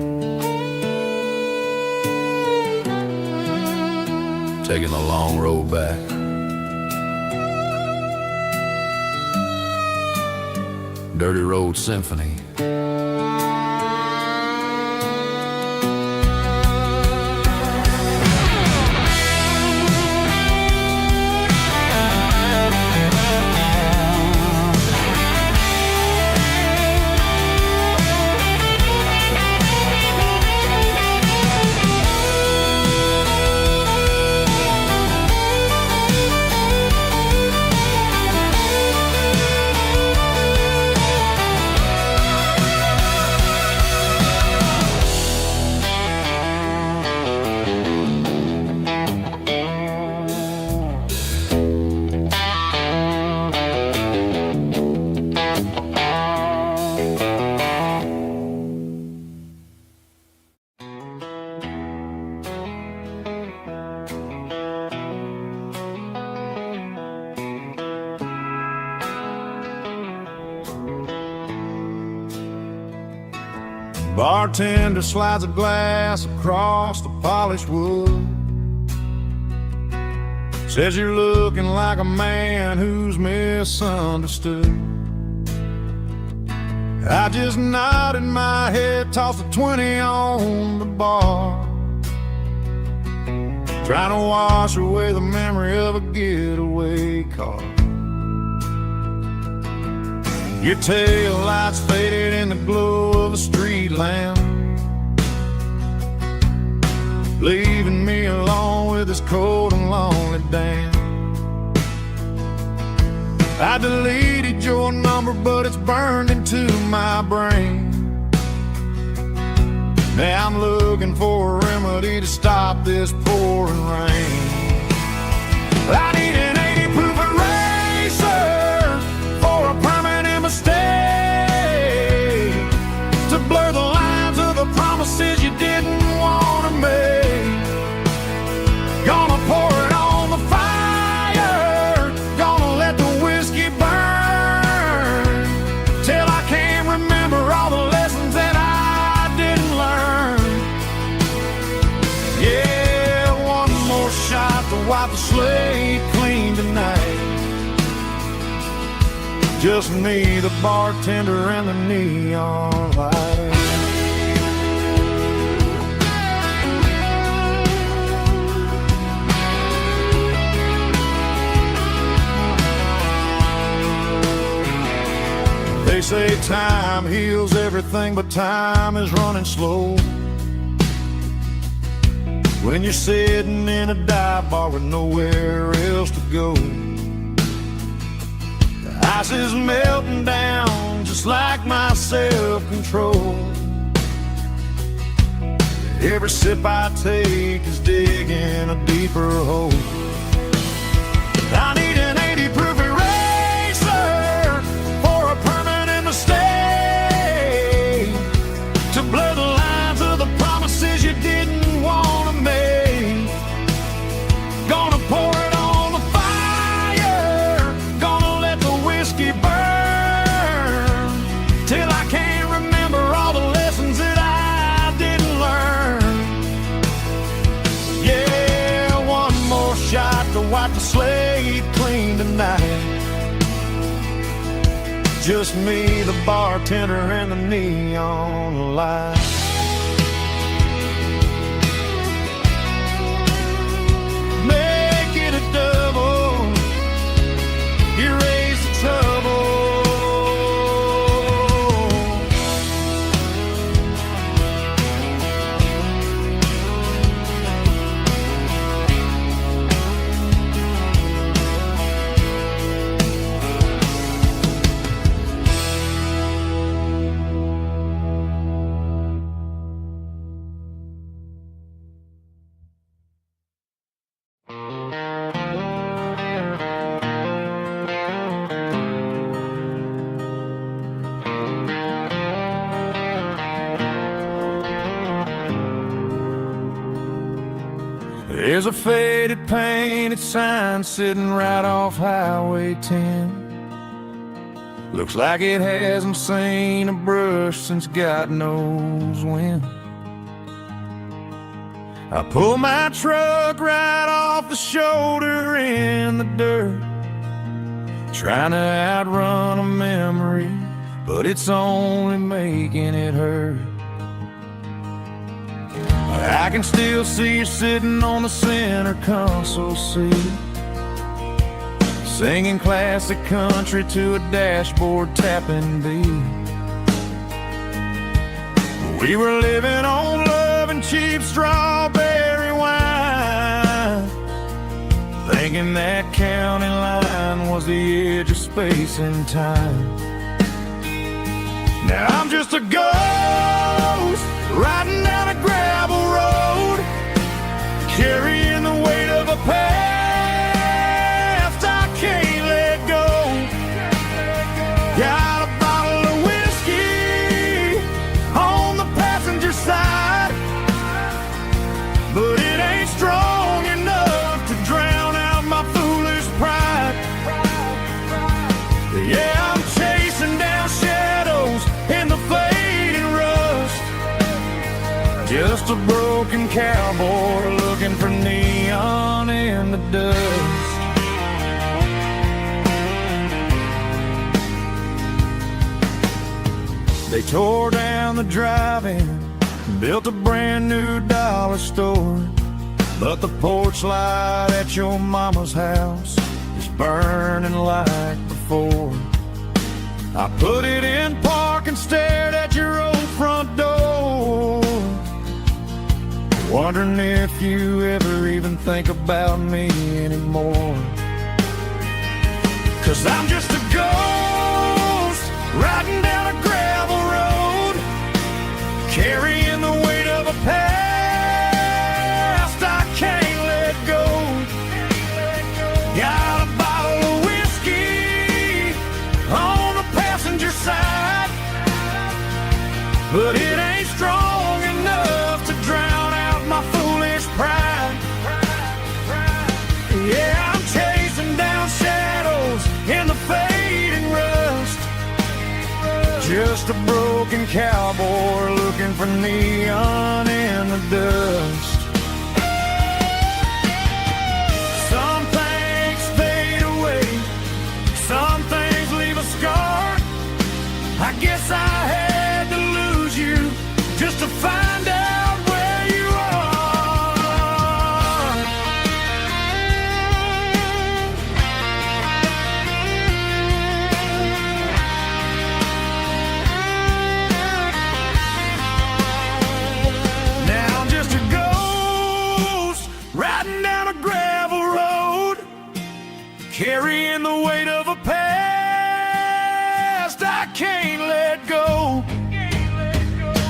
Taking the long road back. Dirty Road Symphony. Bartender slides a glass across the polished wood, says you're looking like a man who's misunderstood. I just nodded my head, tossed a 20 on the bar, trying to wash away the memory of a getaway car. Your tail lights faded in the glow of a street lamp, leaving me alone with this cold and lonely damn. I deleted your number, but it's burned into my brain. Now I'm looking for a remedy to stop this pouring rain. I need an 80-proof eraser for a permanent mistake, to blur the lines of the promises you didn't want to make. Gonna pour it on the fire, gonna let the whiskey burn, till I can't remember all the lessons that I didn't learn. Yeah, one more shot to wipe the slate clean tonight. Just me, the bartender, and the neon light. They say time heals everything, but time is running slow when you're sitting in a dive bar with nowhere else to go. The ice is melting down just like my self-control. Every sip I take is digging a deeper hole. I need an 80-proof eraser for a permanent mistake, to blur the lines of the promises you didn't want to make. Gonna pour it on the fire, gonna let the whiskey burn, till I can't remember all the lessons that I didn't learn. Yeah, one more the slate clean tonight. Just me, the bartender, and the neon light. Make it a double, erase the trouble. There's a faded painted sign sitting right off Highway 10. Looks like it hasn't seen a brush since God knows when. I pull my truck right off the shoulder in the dirt, trying to outrun a memory, but it's only making it hurt. I can still see you sitting on the center console seat, singing classic country to a dashboard tapping beat. We were living on love and cheap strawberry wine, thinking that county line was the edge of space and time. Now I'm just a ghost riding down a gravel road, carrying the weight of a past I can't let go. Got a bottle of whiskey on the passenger side, but it ain't strong enough to drown out my foolish pride. Yeah, I'm chasing down shadows in the fading rust, just a broken cowboy looking for neon in the dust. They tore down the drive-in, built a brand new dollar store, but the porch light at your mama's house is burning like before. I put it in park and stared at your old front door, wondering if you ever even think about me anymore. 'Cause I'm just a ghost riding down a gravel road, carrying the weight of a past I can't let go. Got a bottle of whiskey on the passenger side, but it ain't strong enough to drown out my foolish pride. Yeah, I'm chasing down shadows in the fading rust, just a broken cowboy looking for neon in the dust. Some things fade away, some things leave a scar. I guess I had to lose you just to find out where you are. Now I'm just a ghost riding down a gravel road, carrying the weight of a past I can't let go.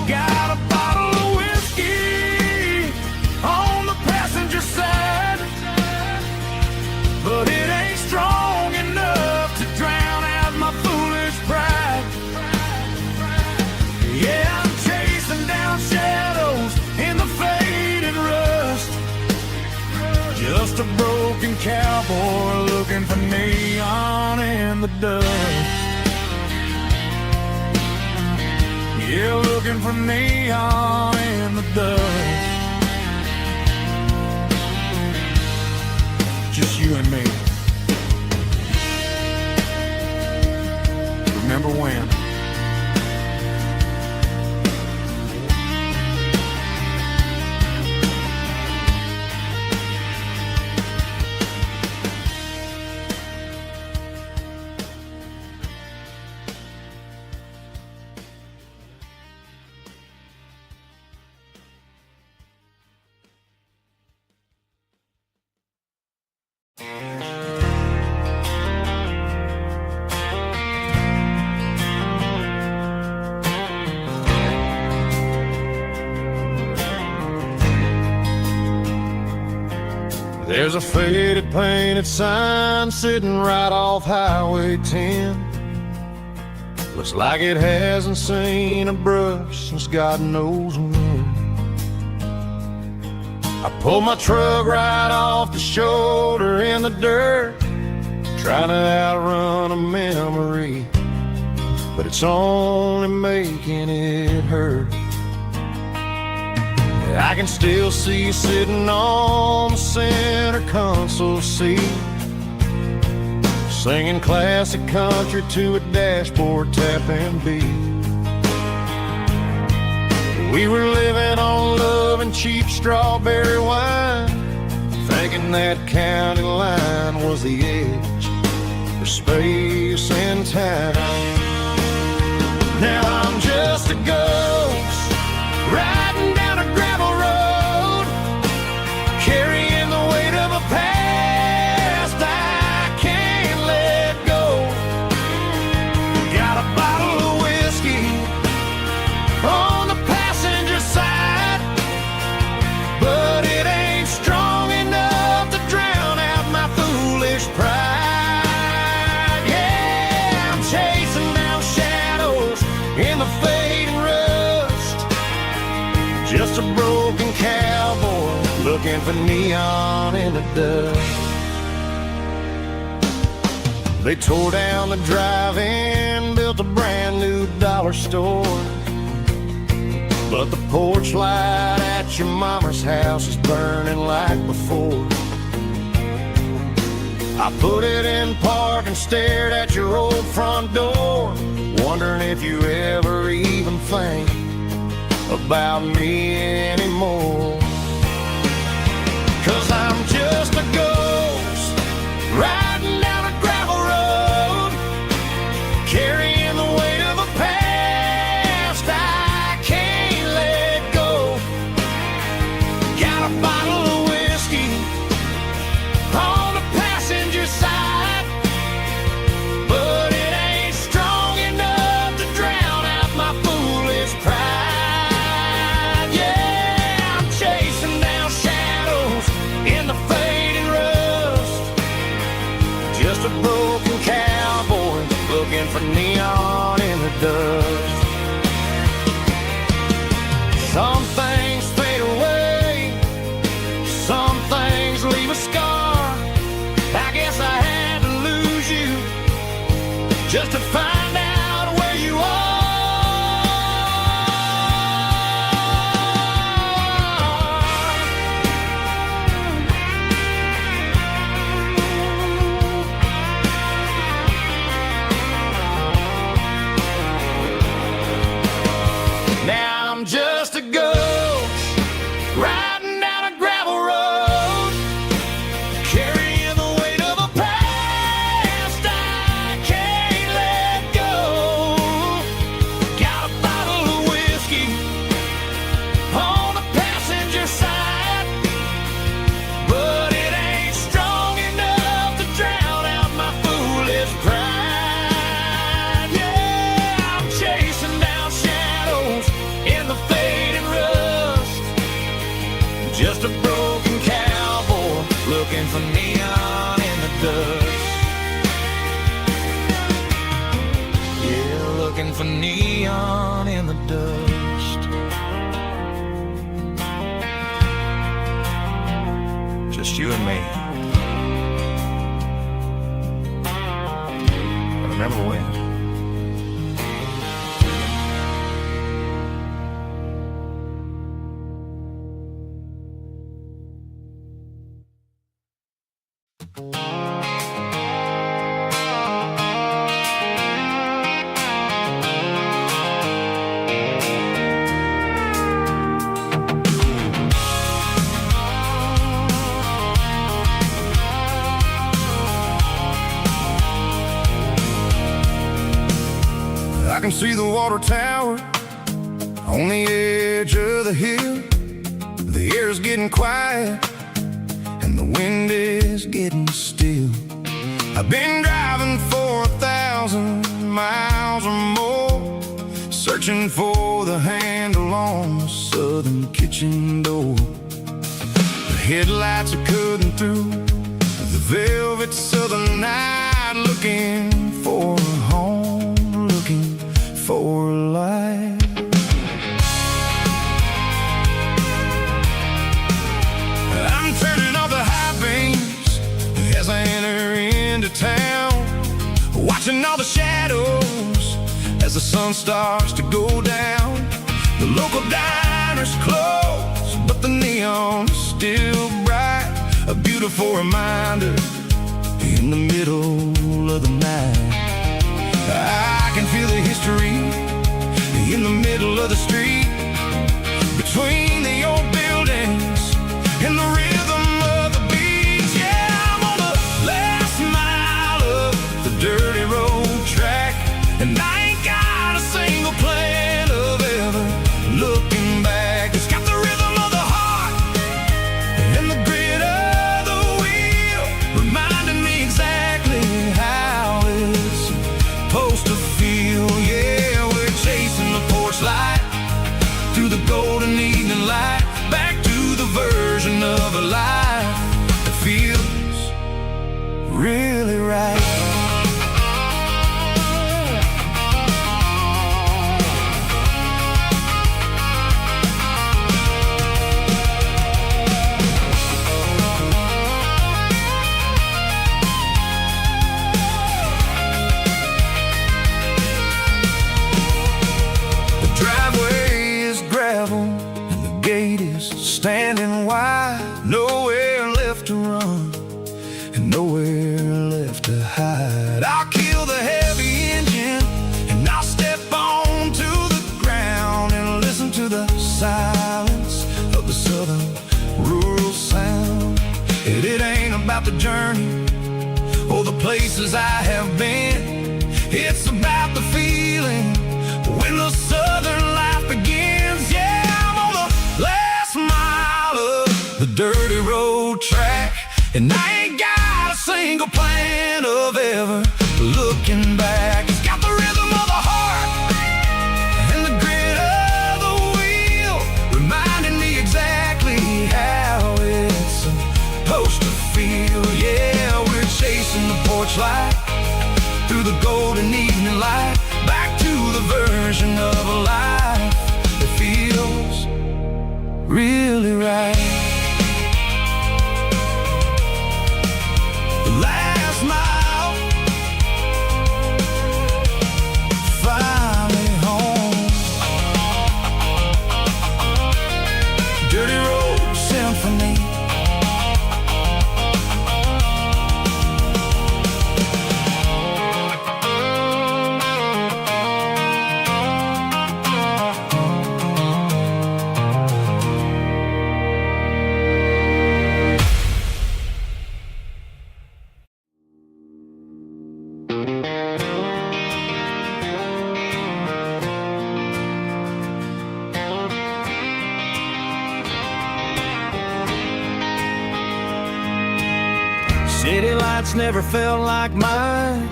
Got a bottle of whiskey on the passenger side, but it ain't strong enough to drown out my foolish pride. Yeah, I'm chasing down shadows in the fading rust, just a broken cowboy looking for neon in the dust. Yeah, looking for neon in the dust. Just you and me. There's a faded painted sign sitting right off Highway 10. Looks like it hasn't seen a brush since God knows when. I pulled my truck right off the shoulder in the dirt, trying to outrun a memory, but it's only making it hurt. I can still see you sitting on the center console seat, singing classic country to a dashboard tapping beat. We were living on love and cheap strawberry wine, thinking that county line was the edge for space and time. Now I'm just a ghost riding down a gravel road, carrying the weight of a past I can't let go. Got a bottle of whiskey on the passenger side, but it ain't strong enough to drown out my foolish pride. Yeah, I'm chasing down shadows in the fading rust, just a broken cowboy looking for neon in the dust. They tore down the drive-in, built a brand new dollar store, but the porch light at your mama's house is burning like before. I put it in park and stared at your old front door, wondering if you ever even think about me anymore. 'Cause I'm just a ghost riding down a gravel road, carrying the weight of a past I can't let go. Got a bottle of whiskey on the passenger side, but it ain't strong enough to drown out my foolish pride. Yeah, I'm chasing down shadows in the fading rust, just a broken cowboy looking for neon in the dust. Some things fade away, some things leave a scar. I guess I had to lose you just to find out where you are. Now I'm just a ghost riding down a gravel road, carrying the weight of a past I can't let go. Got a bottle of whiskey on the passenger side, but it ain't strong enough to drown out my foolish pride. Yeah, I'm chasing down shadows in the fading rust, just a broken cowboy looking for neon in the dust. Yeah, looking for neon in the dust. Just you and me. I remember when. I can see the water tower on the edge of the hill. The air's getting quiet and the wind is getting still. I've been driving for 1,000 miles or more, searching for the handle on the southern kitchen door. But Headlights are cutting through the velvet southern night, looking for a home, looking for a life. I'm turning off the high beams as I enter into town, watching all the shadows as the sun starts to go down. The local diner's closed, but the neon's still bright, a beautiful reminder in the middle of the night. I can feel the history in the middle of the street, between the old buildings and the rhythm of the beats. Yeah, I'm on the last mile of the dirty road track, and I ain't got a single plan of ever looking back. It's got the rhythm of the heart and the grit of the wheel, reminding me exactly how it's supposed to feel. Yeah, we're chasing the porch light through the golden evening light, back to the version of a life that feels really right. Standing wide, nowhere left to run and nowhere left to hide. I'll kill the heavy engine and I'll step onto the ground and listen to the silence of the southern rural sound. It ain't about the journey or the places I have been, it's about the feeling when the southern life begins. Yeah, I'm on the last mile of the dirty road track, and I ain't got a single plan of ever looking back. It's got the rhythm of the heart and the grit of the wheel, reminding me exactly how it's supposed to feel. Yeah, we're chasing the porch light through the golden evening light, back to the version of a life that feels really right. The last mile, finally home. Dirty Road Symphony. City lights never felt like mine.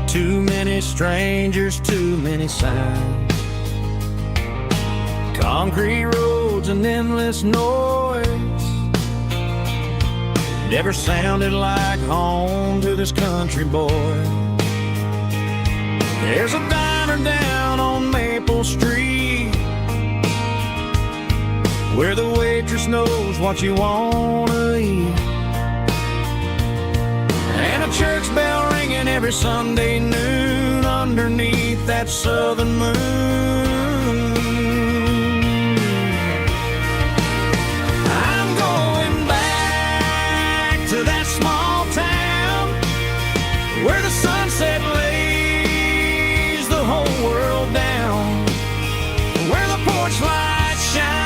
Too many strangers, too many signs. Concrete roads and endless noise never sounded like home to this country boy. There's a diner down on Maple Street where the waitress knows what you wanna eat, and a church bell ringing every Sunday noon underneath that southern moon. I'm going back to that small town where the sunset lays the whole world down, where the porch lights shine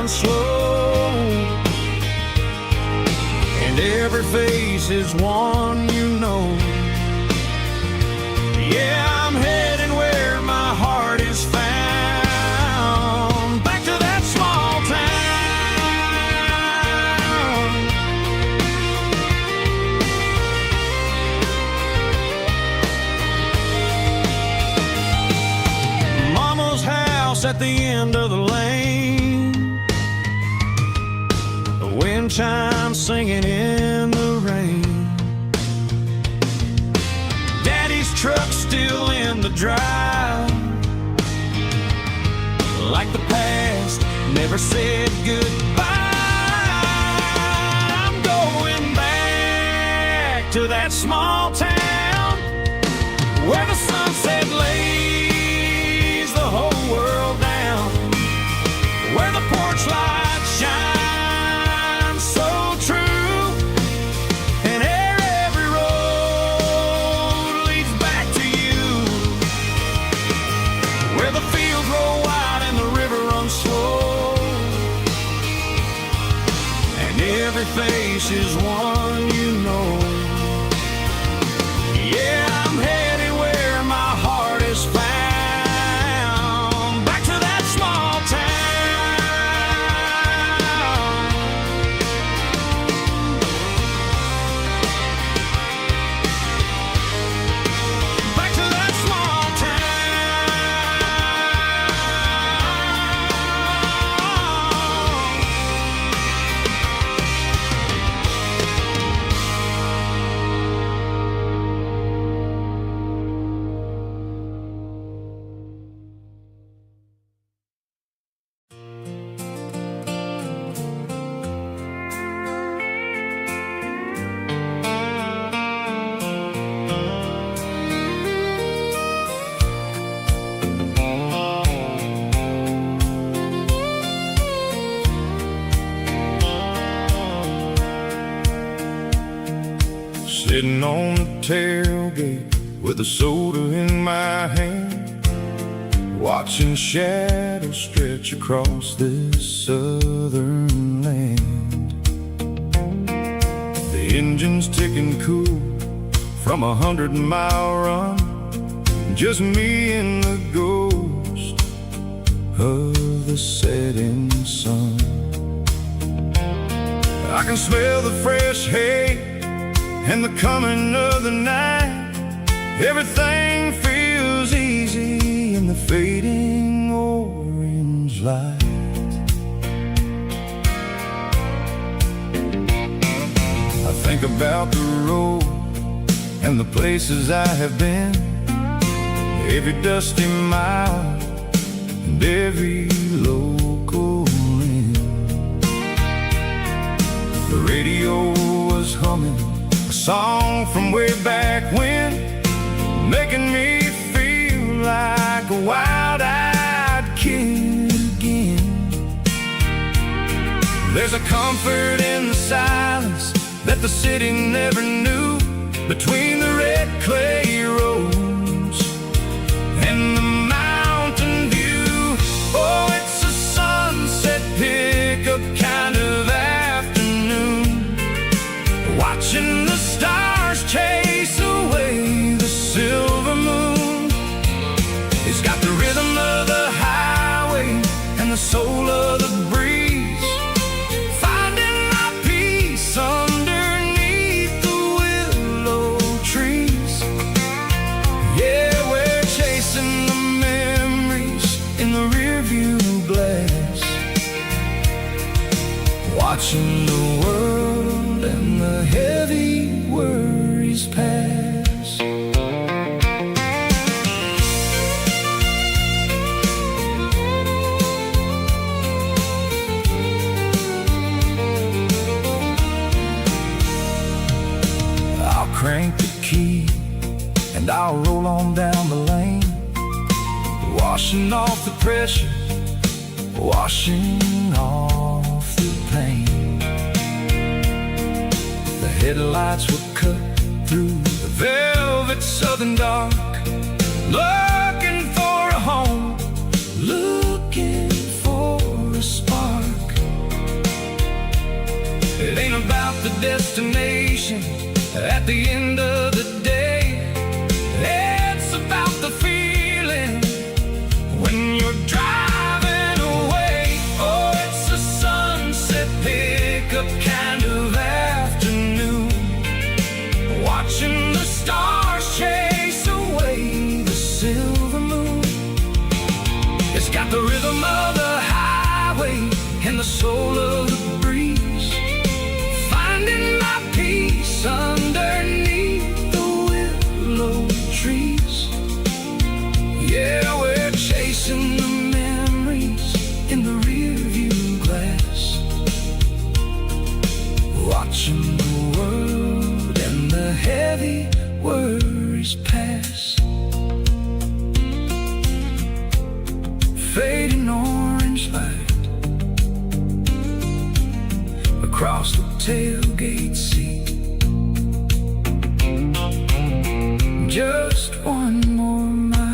slow, and every face is one you know. Yeah, I'm heading where my heart is found, back to that small town at the end of the lane, the wind chimes singing in the rain. Daddy's truck's still in the drive, like the past never said goodbye. I'm going back to that small town where the sunset lays the whole world down, where the porch lights shine so true, and every road leads back to you, where the fields roll wide and the river runs slow, and every face is one you know. Yeah, I'm headed where my heart is found, back to that small town. Back to that small Sitting on the tailgate with a soda in my hand, watching shadows stretch across this southern land. The engine's ticking cool from 100-mile run, just me and the ghost of the setting sun. I can smell the fresh hay and the coming of the night. Everything feels easy in the fading orange light. I think about the road and the places I have been, every dusty mile and every local inn. The radio was humming a song from way back when, making me feel like a wild-eyed kid again. There's a comfort in the silence that the city never knew, between the red clay roads and the mountain view. Oh, it's a sunset pickup kind of afternoon, watching the stars chase away the silver moon. It's got the rhythm of the highway and the soul of the breeze, finding my peace underneath the willow trees. Yeah, we're chasing the memories in the rearview glass, watching the world and the heavy worries pass. I'll crank the key and I'll roll on down the lane, washing off the pressure, washing off the pain. The headlights will cut through the velvet southern dark, looking for a home, looking for a spark. It ain't about the destination at the end of the day, it's about the feeling when you're driving away. Oh, it's a sunset pickup kind of afternoon, watching the stars chase away the silver moon. It's got the rhythm across the tailgate seat. Just one more mile.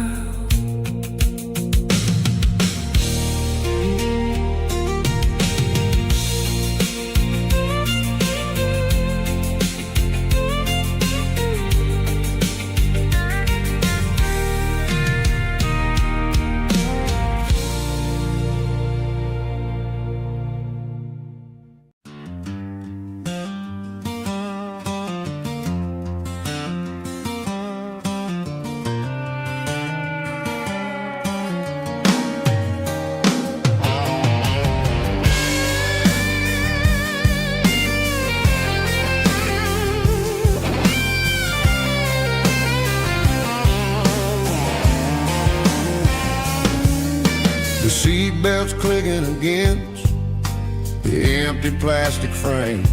Seatbelts clicking against the empty plastic frame,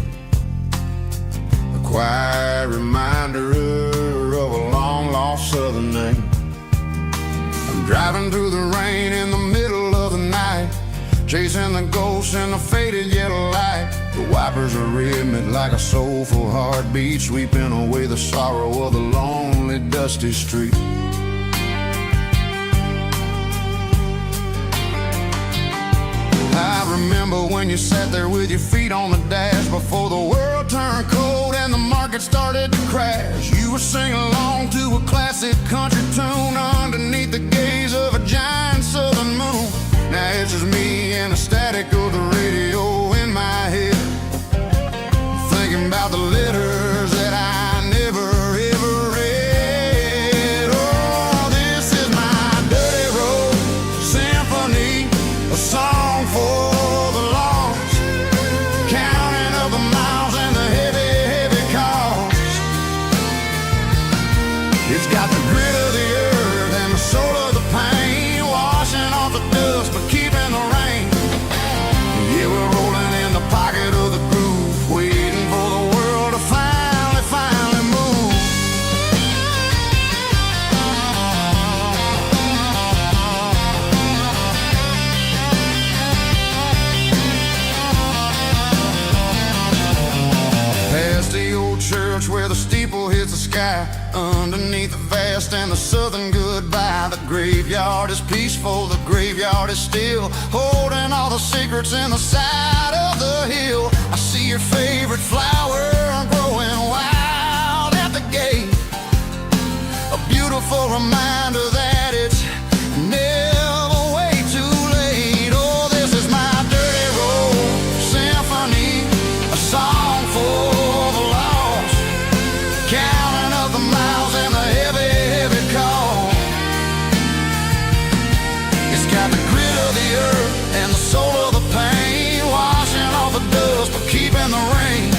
a quiet reminder of a long-lost southern name. I'm driving through the rain in the middle of the night, chasing the ghosts in the faded yellow light. The wipers are rhythmic like a soulful heartbeat, sweeping away the sorrow of the lonely, dusty street. I remember when you sat there with your feet on the dash before the world turned cold and the market started to crash. You were singing along to a classic country tune underneath the gaze of a giant southern moon. Now it's just me and the static of the radio in my head, thinking about the letters that I never ever read. Oh, this is my dirty road symphony, a song for the lost, counting up the miles and the heavy, heavy cost. It's got the grit of the earth and the soul of the pain, washing off the dust but keeping the rain. Yeah, we're rolling in the pocket of the groove, waiting for the world to finally move. Past the old church where the steeple hits the sky, underneath the vast and the southern goodbye. The graveyard is peaceful, the graveyard is still, holding all the secrets in the side of the hill. I see your favorite flower growing wild at the gate, a beautiful reminder that it's never way too late. Oh, this is my dirty road symphony, a song for the lost, counting up the miles and the heavy, heavy call. It's got the grit of the earth and the soul of the pain, washing off the dust but keeping the rain.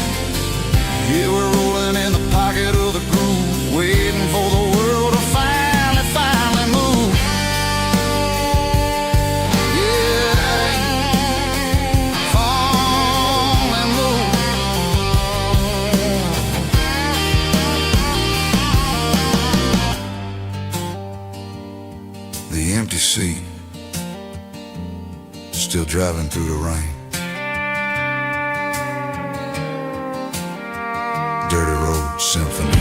Yeah, we're rolling in the pocket of the groove, waiting for the world to finally move. Yeah, finally move. The empty seat, still driving through the rain. Dirty Road Symphony.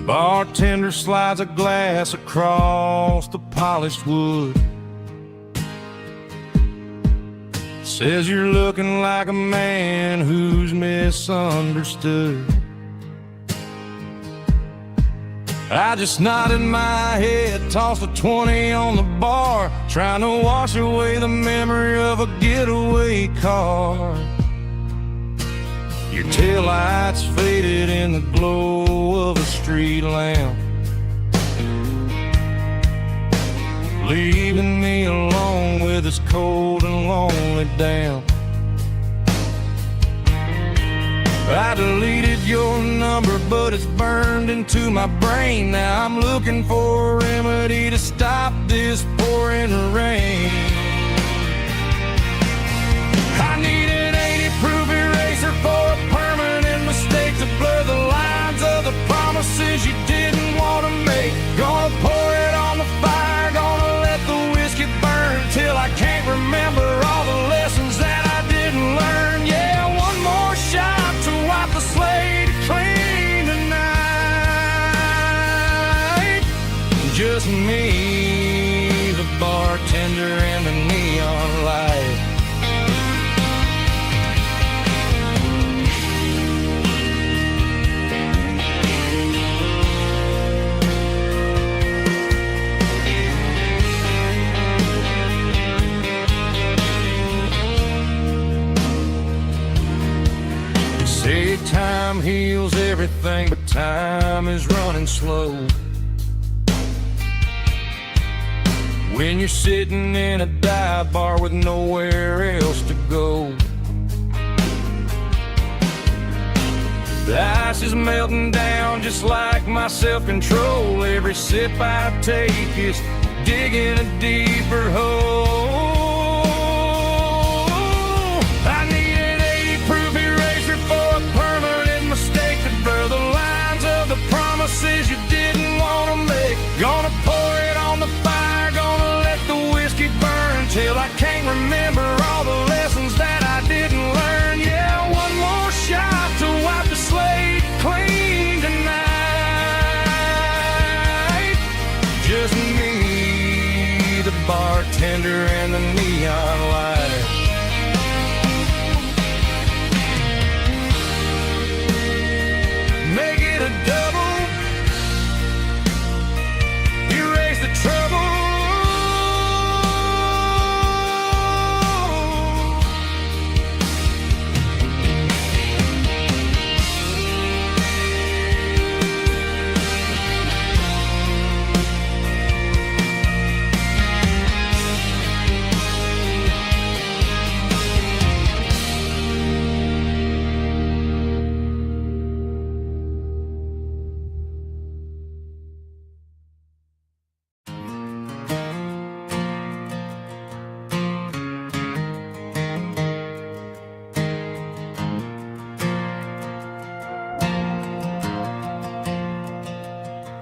Bartender slides a glass across the polished wood. Says you're looking like a man who's misunderstood. I just nodded my head, tossed a 20 on the bar, trying to wash away the memory of a getaway car. Your taillights faded in the glow of a street lamp, leaving me alone with this cold and lonely damp. I deleted your number, but it's burned into my brain. Now I'm looking for a remedy to stop this pouring rain. I need an 80-proof eraser for a permanent mistake, to blur the lines of the promises you didn't want to make. Gonna pour it on the fire, gonna let the whiskey burn till I can't remember all the lessons that I didn't learn. Yeah, one more shot to wipe the slate clean tonight. Just me, the bartender, and the neon light. Say time heals everything, but time is running slow. When you're sitting in a dive bar with nowhere else to go, the ice is melting down just like my self-control. Every sip I take is digging a deeper hole. I need an 80-proof eraser for a permanent mistake, to blur the lines of the promises you didn't want to make. Gonna pour it on the fire, gonna let the whiskey burn till I can't remember all the lessons that I didn't learn. Yeah, one more shot to wipe the slate clean tonight. Just me, the bartender, and the neon light. Make it a double, erase the trouble.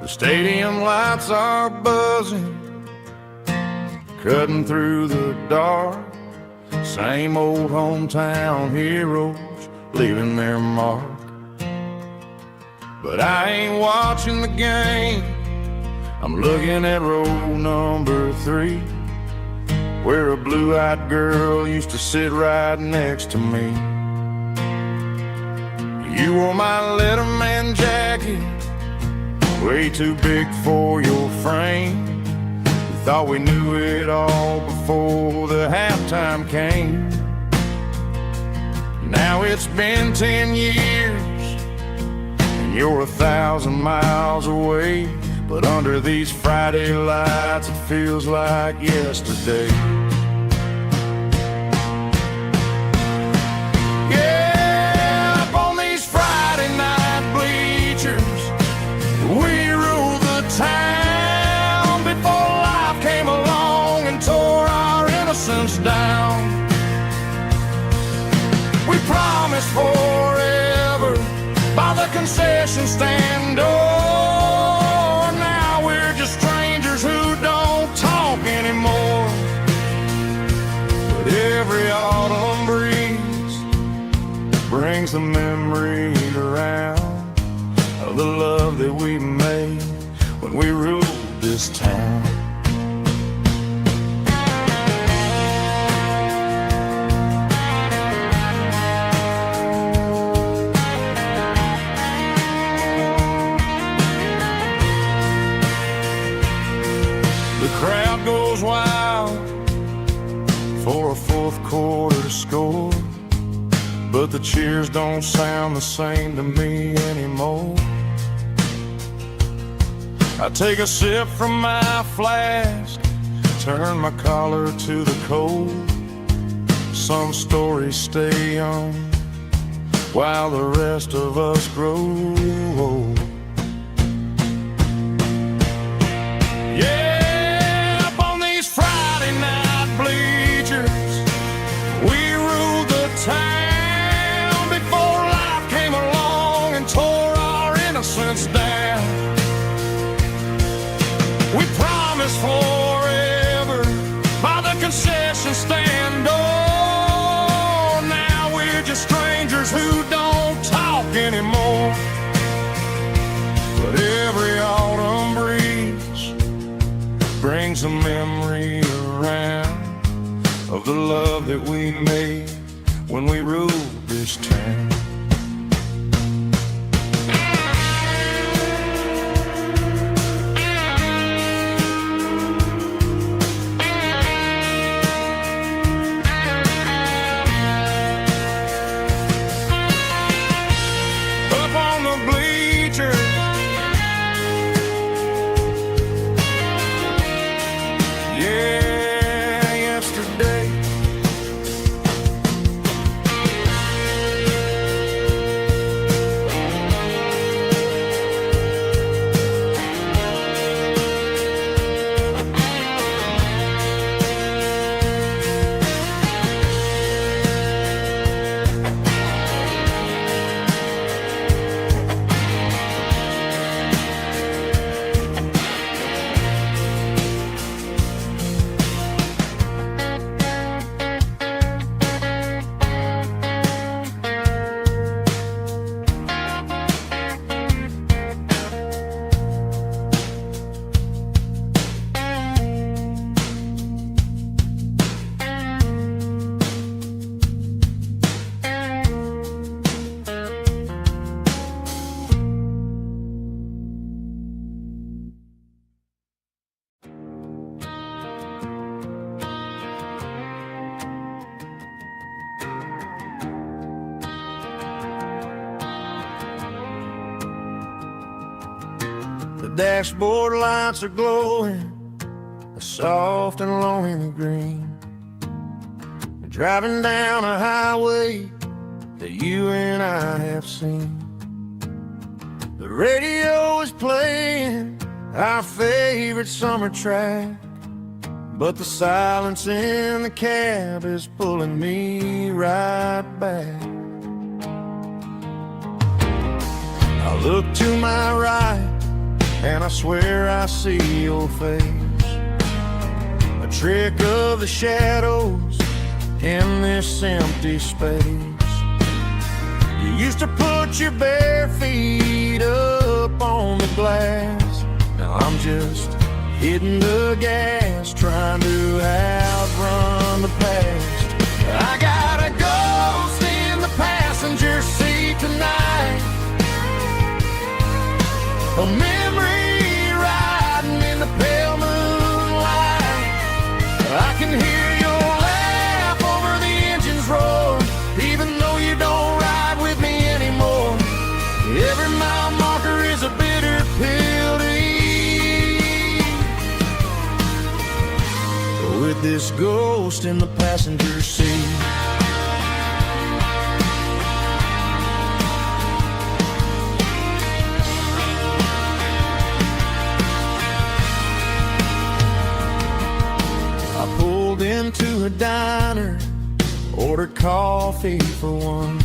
The stadium lights are buzzing, cutting through the dark. Same old hometown heroes leaving their mark. But I ain't watching the game, I'm looking at row number 3, where a blue-eyed girl used to sit right next to me. You wore my Letterman jacket, way too big for your frame. We thought we knew it all before the halftime came. Now it's been 10 years, and you're 1,000 miles away. But under these Friday lights, it feels like yesterday. Yeah, up on these Friday night bleachers, we rule the town before life came along and tore our innocence down. We promised forever by the concession stand door. Now we're just strangers who don't talk anymore. But every autumn breeze brings the memories around of the love that we made when we ruled this town. The crowd goes wild for a fourth quarter score, but the cheers don't sound the same to me anymore. I take a sip from my flask, turn my collar to the cold. Some stories stay young while the rest of us grow old. Yeah, up on these Friday night bleachers, we ruled the town before life came along and tore our innocence down. We promised forever by the concession stand door. Now we're just strangers who don't talk anymore. But every autumn breeze brings a memory around of the love that we made when we ruled this town. The dashboard lights are glowing, a soft and lonely green. Driving down a highway that you and I have seen. The radio is playing our favorite summer track, but the silence in the cab is pulling me right back. I look to my right and I swear I see your face, a trick of the shadows in this empty space. You used to put your bare feet up on the glass. Now I'm just hitting the gas, trying to outrun the past. I got a ghost in the passenger seat tonight, a memory riding in the pale moonlight. I can hear your laugh over the engine's roar, even though you don't ride with me anymore. Every mile marker is a bitter pill to eat, with this ghost in the passenger seat. Into a diner, ordered coffee for one,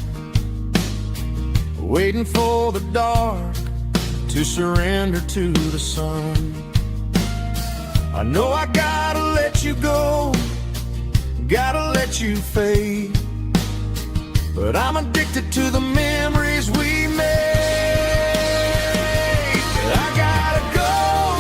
waiting for the dark to surrender to the sun. I know I gotta let you go, gotta let you fade, but I'm addicted to the memories we made. I gotta go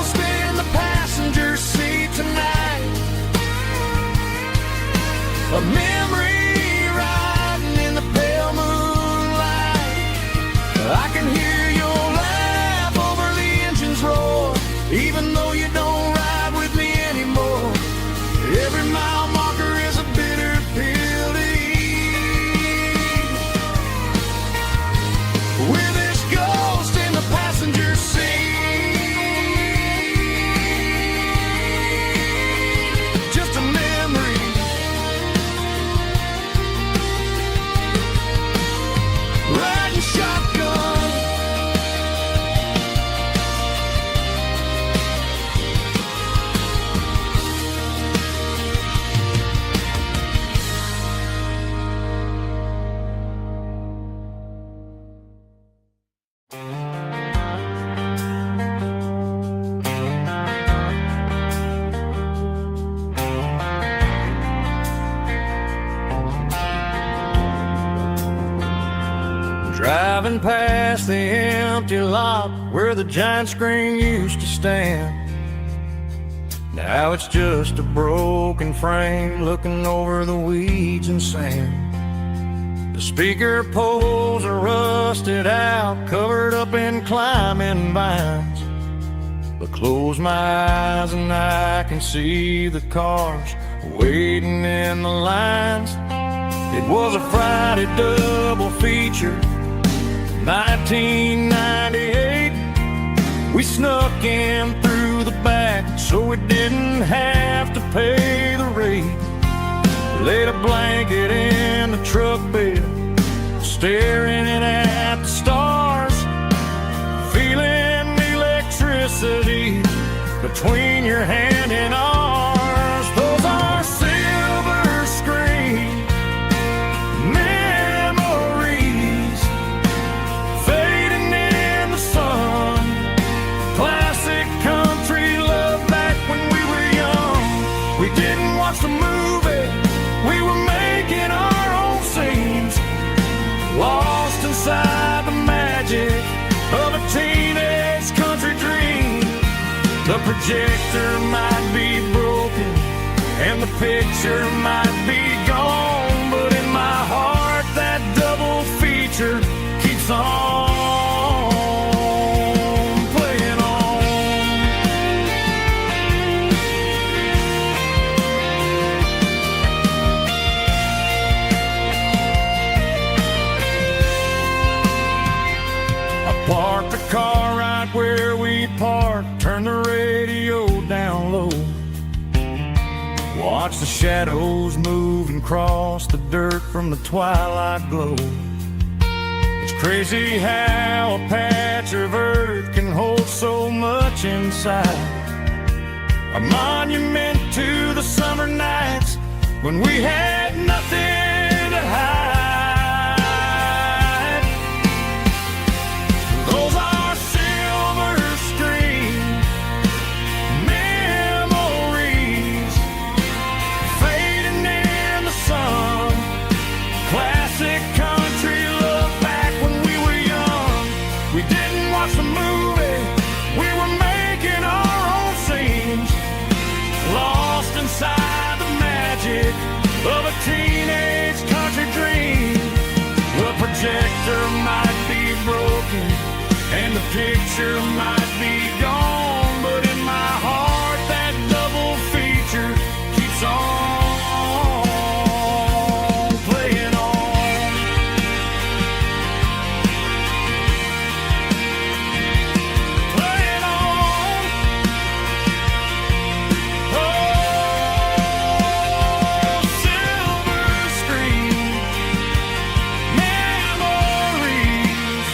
Driving past the empty lot where the giant screen used to stand. Now it's just a broken frame looking over the weeds and sand. The speaker poles are rusted out, covered up in climbing vines. But close my eyes and I can see the cars waiting in the lines. It was a Friday double feature, 1998. We snuck in through the back so we didn't have to pay the rate. Laid a blanket in the truck bed, staring at the stars, feeling the electricity between your hand and ours. Those are silver screen memories fading in the sun. Classic country love back when we were young. We didn't watch the movie, we were making our own scenes, lost inside the magic of a teenage country dream. The projector might be broken and the picture might be gone, but in my heart that double feature keeps on playing on. I parked the car right where we parked, turned the radio down low, watch the shadows move and cross the dirt from the twilight glow. It's crazy how a patch of earth can hold so much inside. A monument to the summer nights when we had nothing to hide. Those are silver screen memories fading in the sun. Classic country love back when we were young. We didn't watch the movie, we were making our own scenes, lost inside the magic of a teenage country dream. The projector might be broken and the picture might be gone, but in my heart that double feature keeps on playing on. Playing on. Oh, silver screen memories.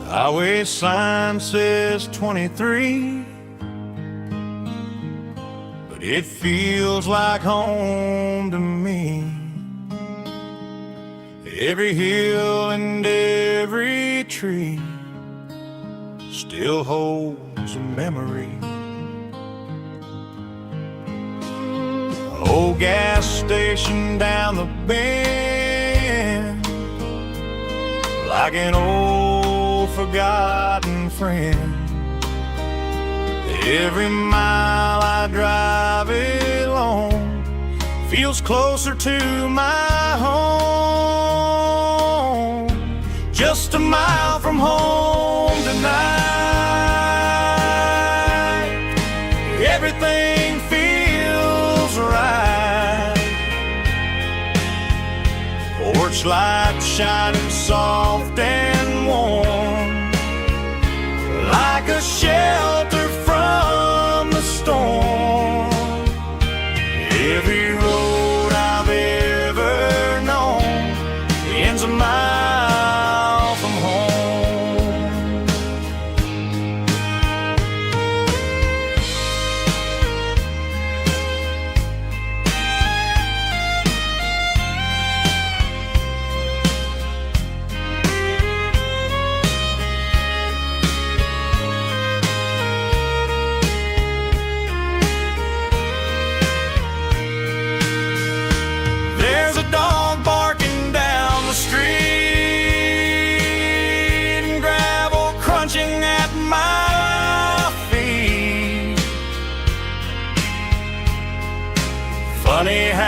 Highway sign says 23, but it feels like home to me. Every hill and every tree still holds a memory. Old gas station down the bend, like an old forgotten friend. Every mile I drive it along feels closer to my home. Just a mile from home tonight, everything feels right. Porch light shining soft and warm, like a shelter from the storm.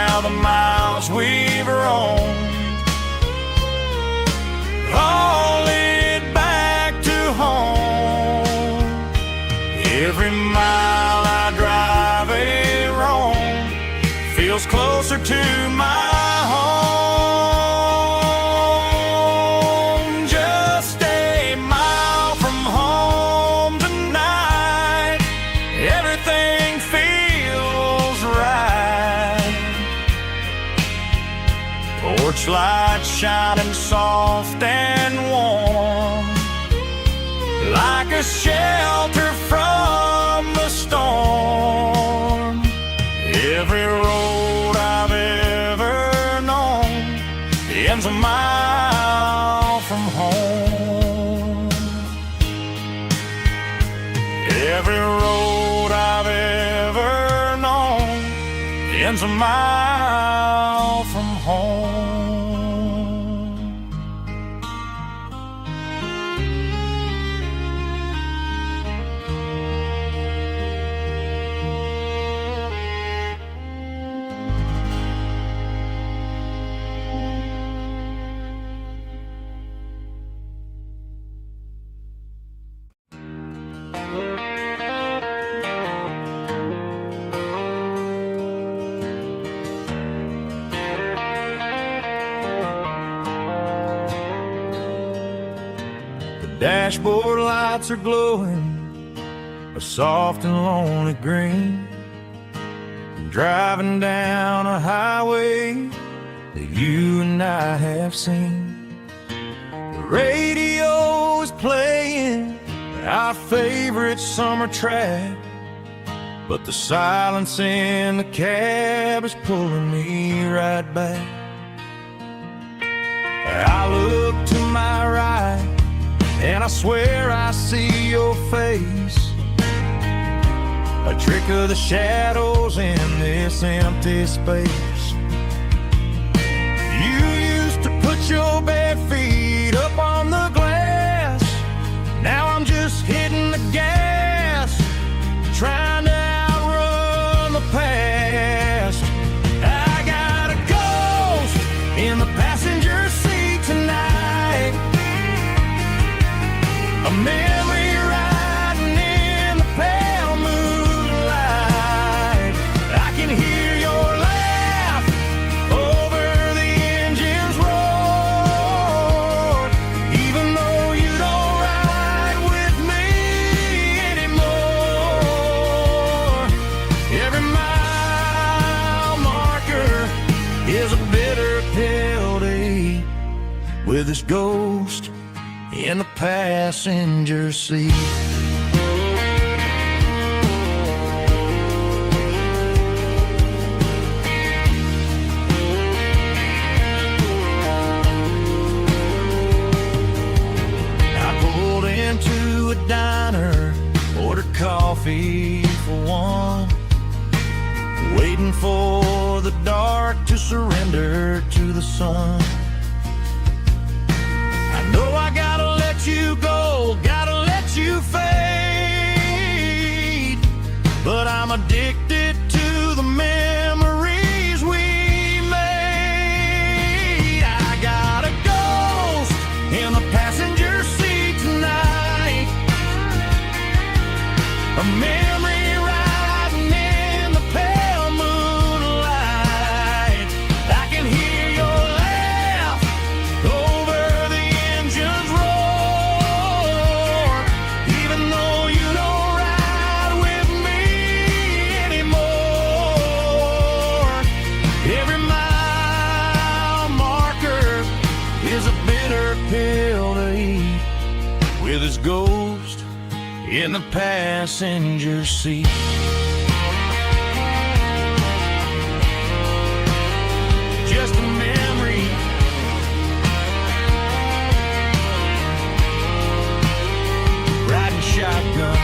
now the miles we've roamed all lead back to home. Every mile I drive a roam feels closer to my home. Just a mile from home tonight, everything feels right. Porch light shining soft and warm, like a shelter from the storm. Every road I've ever known ends a mile from home. Every road I've ever known ends a mile from home. Dashboard lights are glowing a soft and lonely green. I'm driving down a highway that you and I have seen. The radio is playing our favorite summer track, but the silence in the cab is pulling me right back. I look to my right and I swear I see your face, a trick of the shadows in this empty space. You used to put your bare feet up on the glass. Now I'm just hitting the gas, trying to outrun the past. I got a ghost in the passenger seat tonight, a memory riding in the pale moonlight. I can hear your laugh over the engine's roar, even though you don't ride with me anymore. Every mile marker is a bitter pill to eat, with this ghost in the passenger seat. I pulled into a diner, ordered coffee for one, waiting for the dark to surrender to the sun. I know I gotta let you go, gotta let you fade, but I'm addicted to the memories we made. I got a ghost in the passenger seat tonight, a memory riding in the pale moonlight. I can hear your laugh over the engine's roar, even though you don't ride with me anymore. Every mile marker is a bitter pill to eat, with his ghost in the passenger seat. Just a memory, riding shotgun.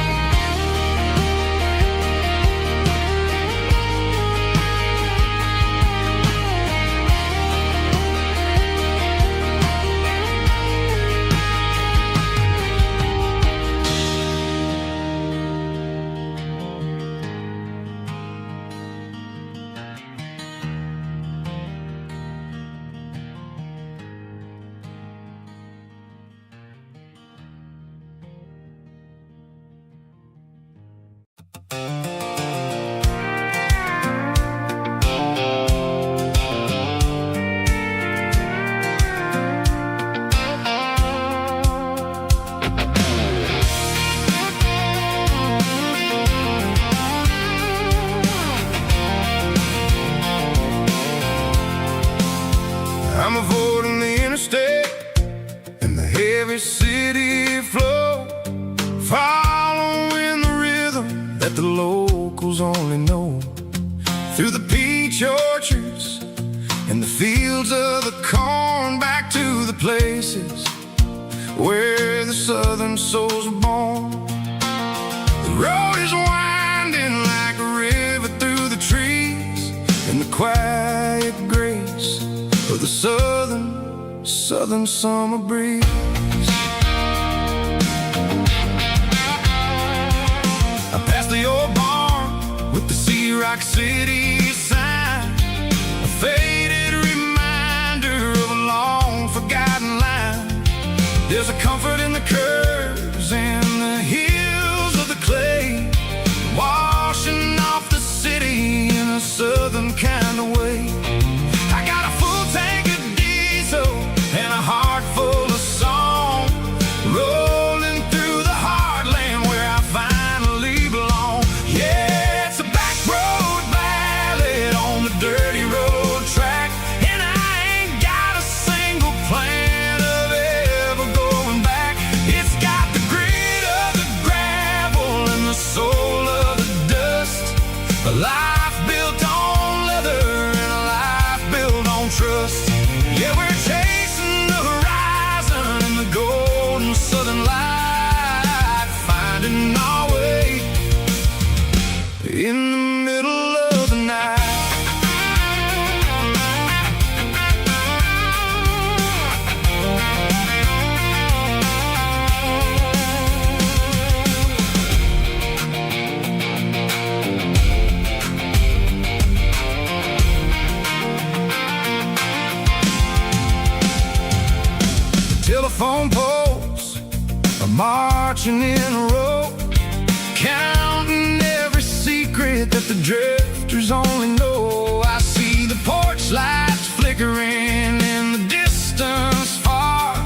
I'm avoiding the interstate and the heavy city flow, following the rhythm that the locals only know. Through the peach orchards and the fields of the corn, back to the places where the southern souls were born. The road is winding like a river through the trees, in the quiet grace of the southern summer breeze. I passed the old barn with the Sea Rock City sign, a faded reminder of a long forgotten line. There's a comfort in the curves and the hills of the clay, washing off the city in a southern kind of way. I got a full tank of diesel and a heart full of song, rolling through the heartland where I finally belong. Yeah, it's a back road ballad on the dirty road track, and I ain't got a single plan of ever going back. It's got the grit of the gravel and the soul of the dust, a life built on leather and a life built on trust. Yeah, we're chasing the horizon in the golden southern light, finding our way in the middle of the night. Telephone poles are marching in a row, counting every secret that the drifters only know. I see the porch lights flickering in the distance far,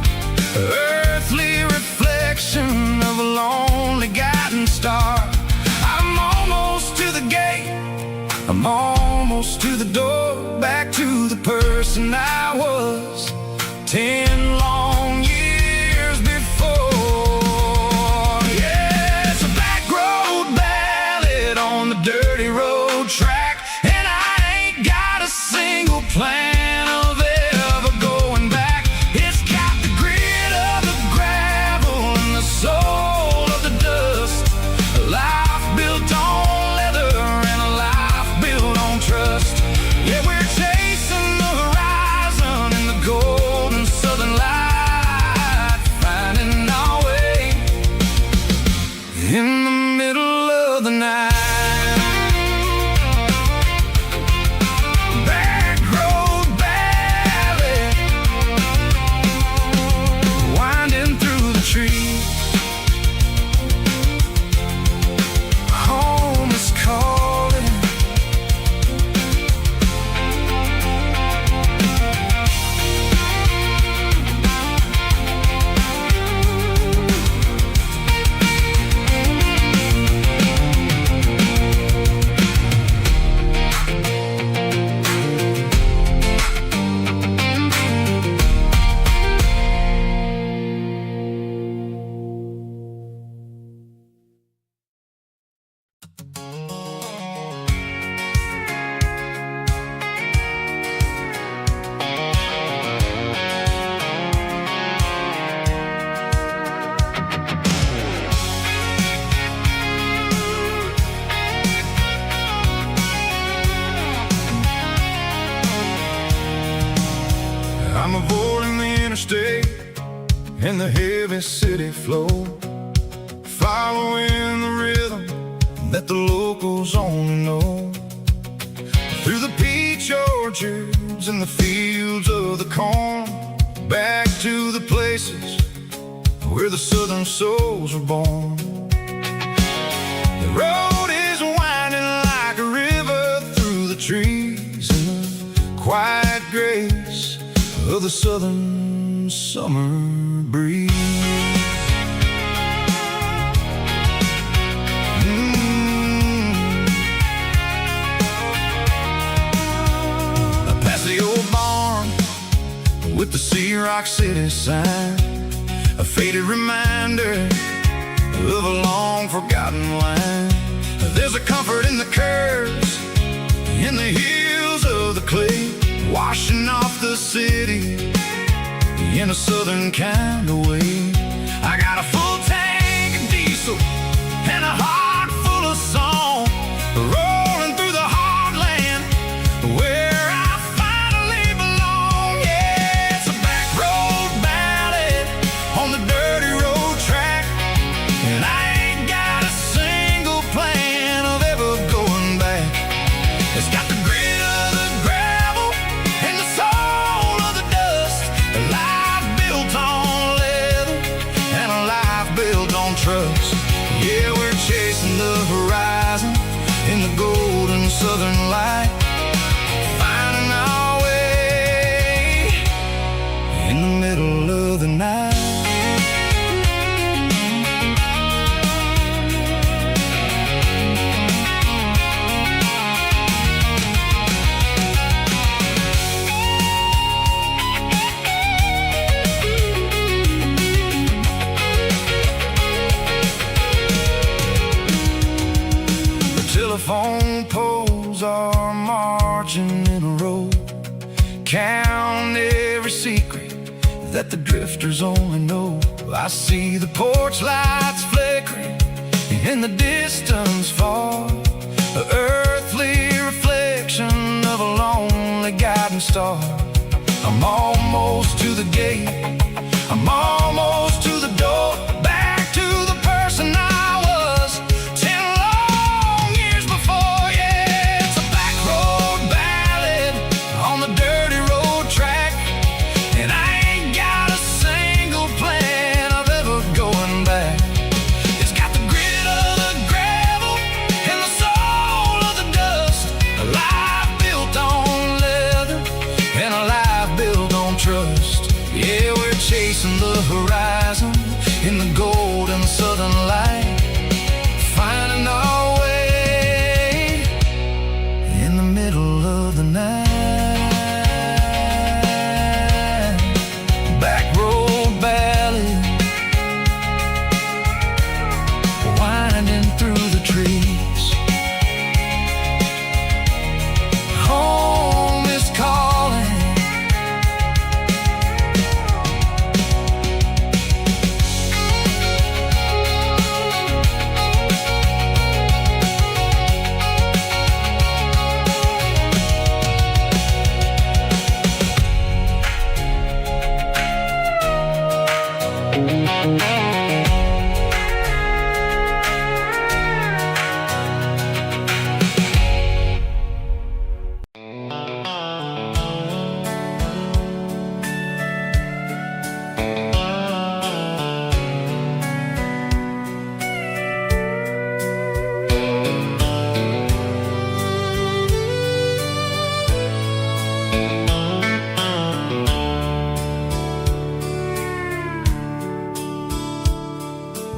earthly reflection of a lonely guiding star. I'm almost to the gate, I'm almost to the door, back to the person I was 10 long years before. Yeah, it's a back road ballad on the dirty road track, and I ain't got a single plan of ever going back. It's got the grit of the gravel and the soul of the dust, a life built on leather and a life built on trust. Yeah, we're chasing the horizon in the golden southern light, finding our way in the middle of the night. Back road ballad, winding through the trees. Home is calling. I'm avoiding the interstate and the heavy city flow, following the rhythm that the locals only know. Through the peach orchards and the fields of the corn, back to the places where the southern souls were born. The road is winding like a river through the trees in the quiet grace of the southern summer breeze. I passed the old barn Rock City sign, a faded reminder of a long forgotten line. There's a comfort in the curves, in the hills of the clay, washing off the city in a southern kind of way. I got a full tank of diesel and a heart full of song, rolling through the heartland where I finally belong. Yeah, it's a back road ballad on the dirty road track, and I ain't got a single plan of ever going back. It's got the grit of the gravel and the soul of the dust, a life built on leather and a life built on trust. Yeah, we're chasing the horizon in the golden southern light, finding our way in the middle of the night. Telephone poles are marching in a row, count every secret that the drifters only know. I see the porch lights flickering in the distance far, the earthly reflection of a lonely guiding star. I'm almost to the gate, I'm almost to the door, back to the person I was 10 long years before. Yeah, it's a back road ballad on the dirty road track, and I ain't got a single plan of ever going back. It's got the grit of the gravel and the soul of the dust, a life built on leather and a life built on trust. Yeah, we're chasing the horizon in the golden southern light, finding our way in the middle of the night. Back road ballad, winding through the trees. Home is calling.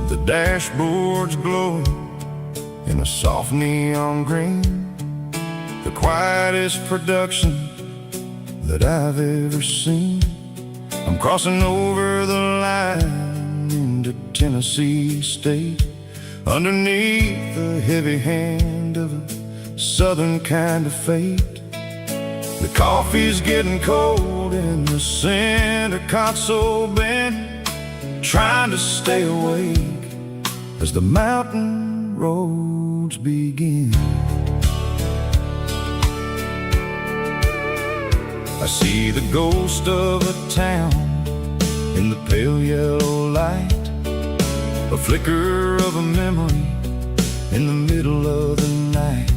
The dashboard's glowing in a soft neon green, the quietest production that I've ever seen. I'm crossing over the line into Tennessee State, underneath the heavy hand of a southern kind of fate. The coffee's getting cold in the center console bin, trying to stay awake as the mountain roads begin. I see the ghost of a town in the pale yellow light, a flicker of a memory in the middle of the night.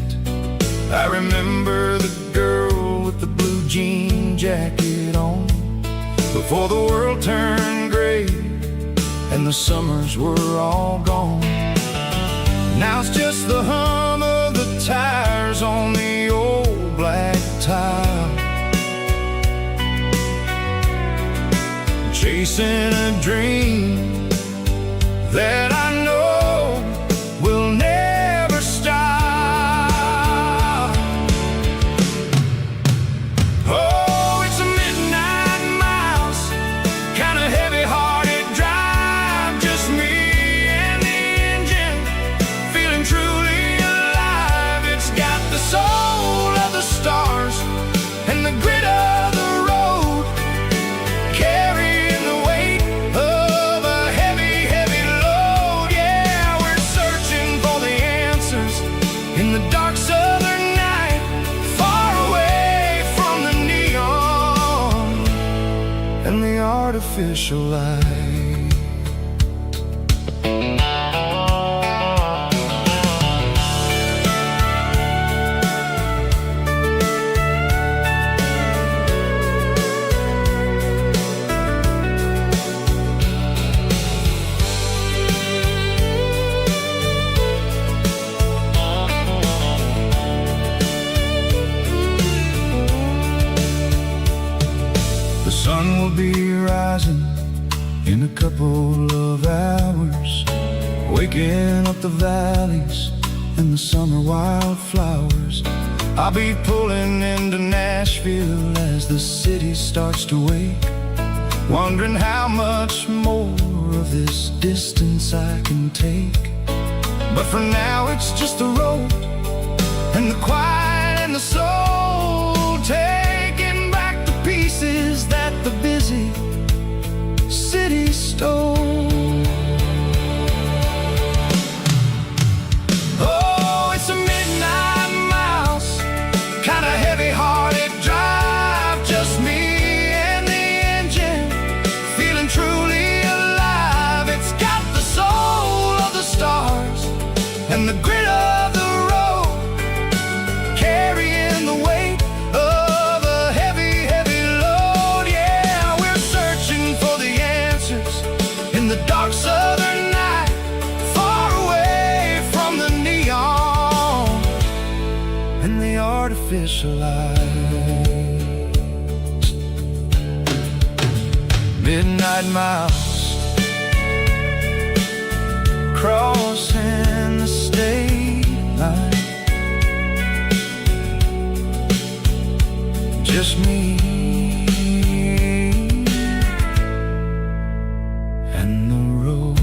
I remember the girl with the blue jean jacket on, before the world turned gray and the summers were all gone. Now it's just the hum of the tires on the old black tile, chasing a dream that I know will never stop. Oh, it's a midnight miles grit of the road, carrying the weight of a heavy, heavy load. Yeah, we're searching for the answers in the dark southern night, far away from the neon and the artificial light. The sun will be rising in a couple of hours, waking up the valleys and the summer wildflowers. I'll be pulling into Nashville as the city starts to wake, wondering how much more of this distance I can take. But for now it's just the road and the quiet and the soul, taking back the pieces that the busy city stole. Oh, it's a midnight mouse, kinda heavy-hearted drive, just me and the engine, feeling truly alive. It's got the soul of the stars and the grit of the road, carrying the weight of a heavy, heavy load. Yeah, we're searching for the answers in the dark southern night, far away from the neon and the artificial lights. Midnight mouse, crossing the state line, just me and the road.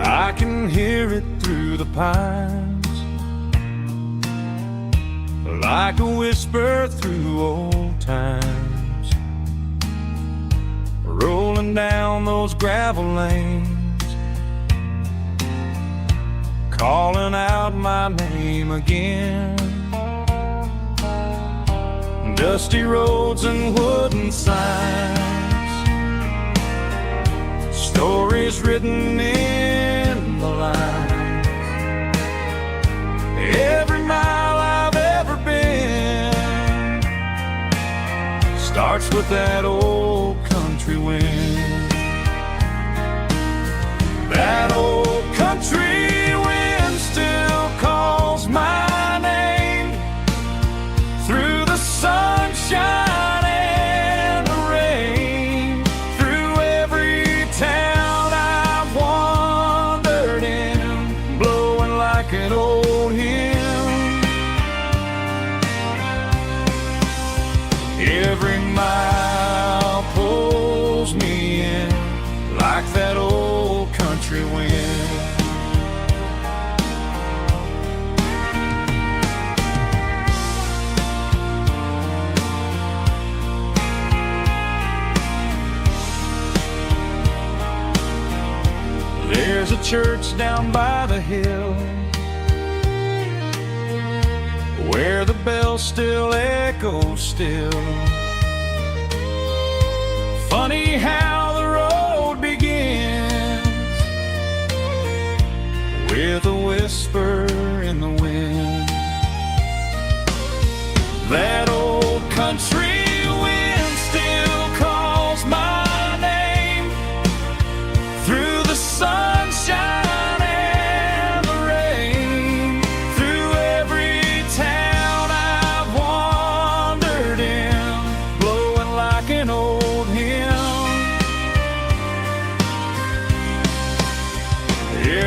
I can hear it through the pines, like a whisper through old times, rolling down those gravel lanes, calling out my name again. Dusty roads and wooden signs, stories written in the lines. Every mile I've ever been starts with that old country wind. That old country wind still calls my name through the sunshine and the rain, through every town I've wandered in, blowing like an old hymn. Every mile pulls me in like that old country wind. There's a church down by the hill where the bells still echo still. Funny how the road begins with a whisper in the wind. That old country wind still calls my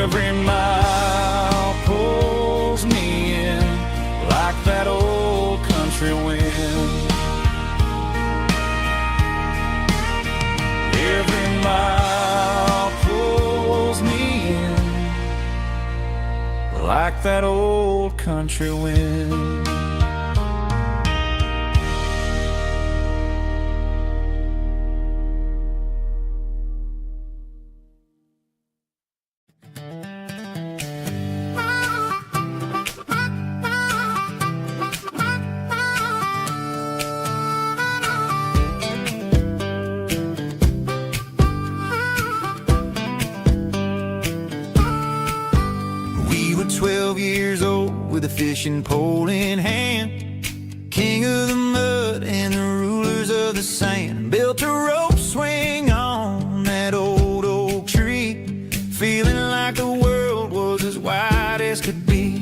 Every mile pulls me in like that old country wind. Every mile pulls me in like that old country wind. We were 12 years old with a fishing pole in hand, king of the mud and the rulers of the sand. Built a rope swing on that old oak tree, feeling like the world was as wide as could be.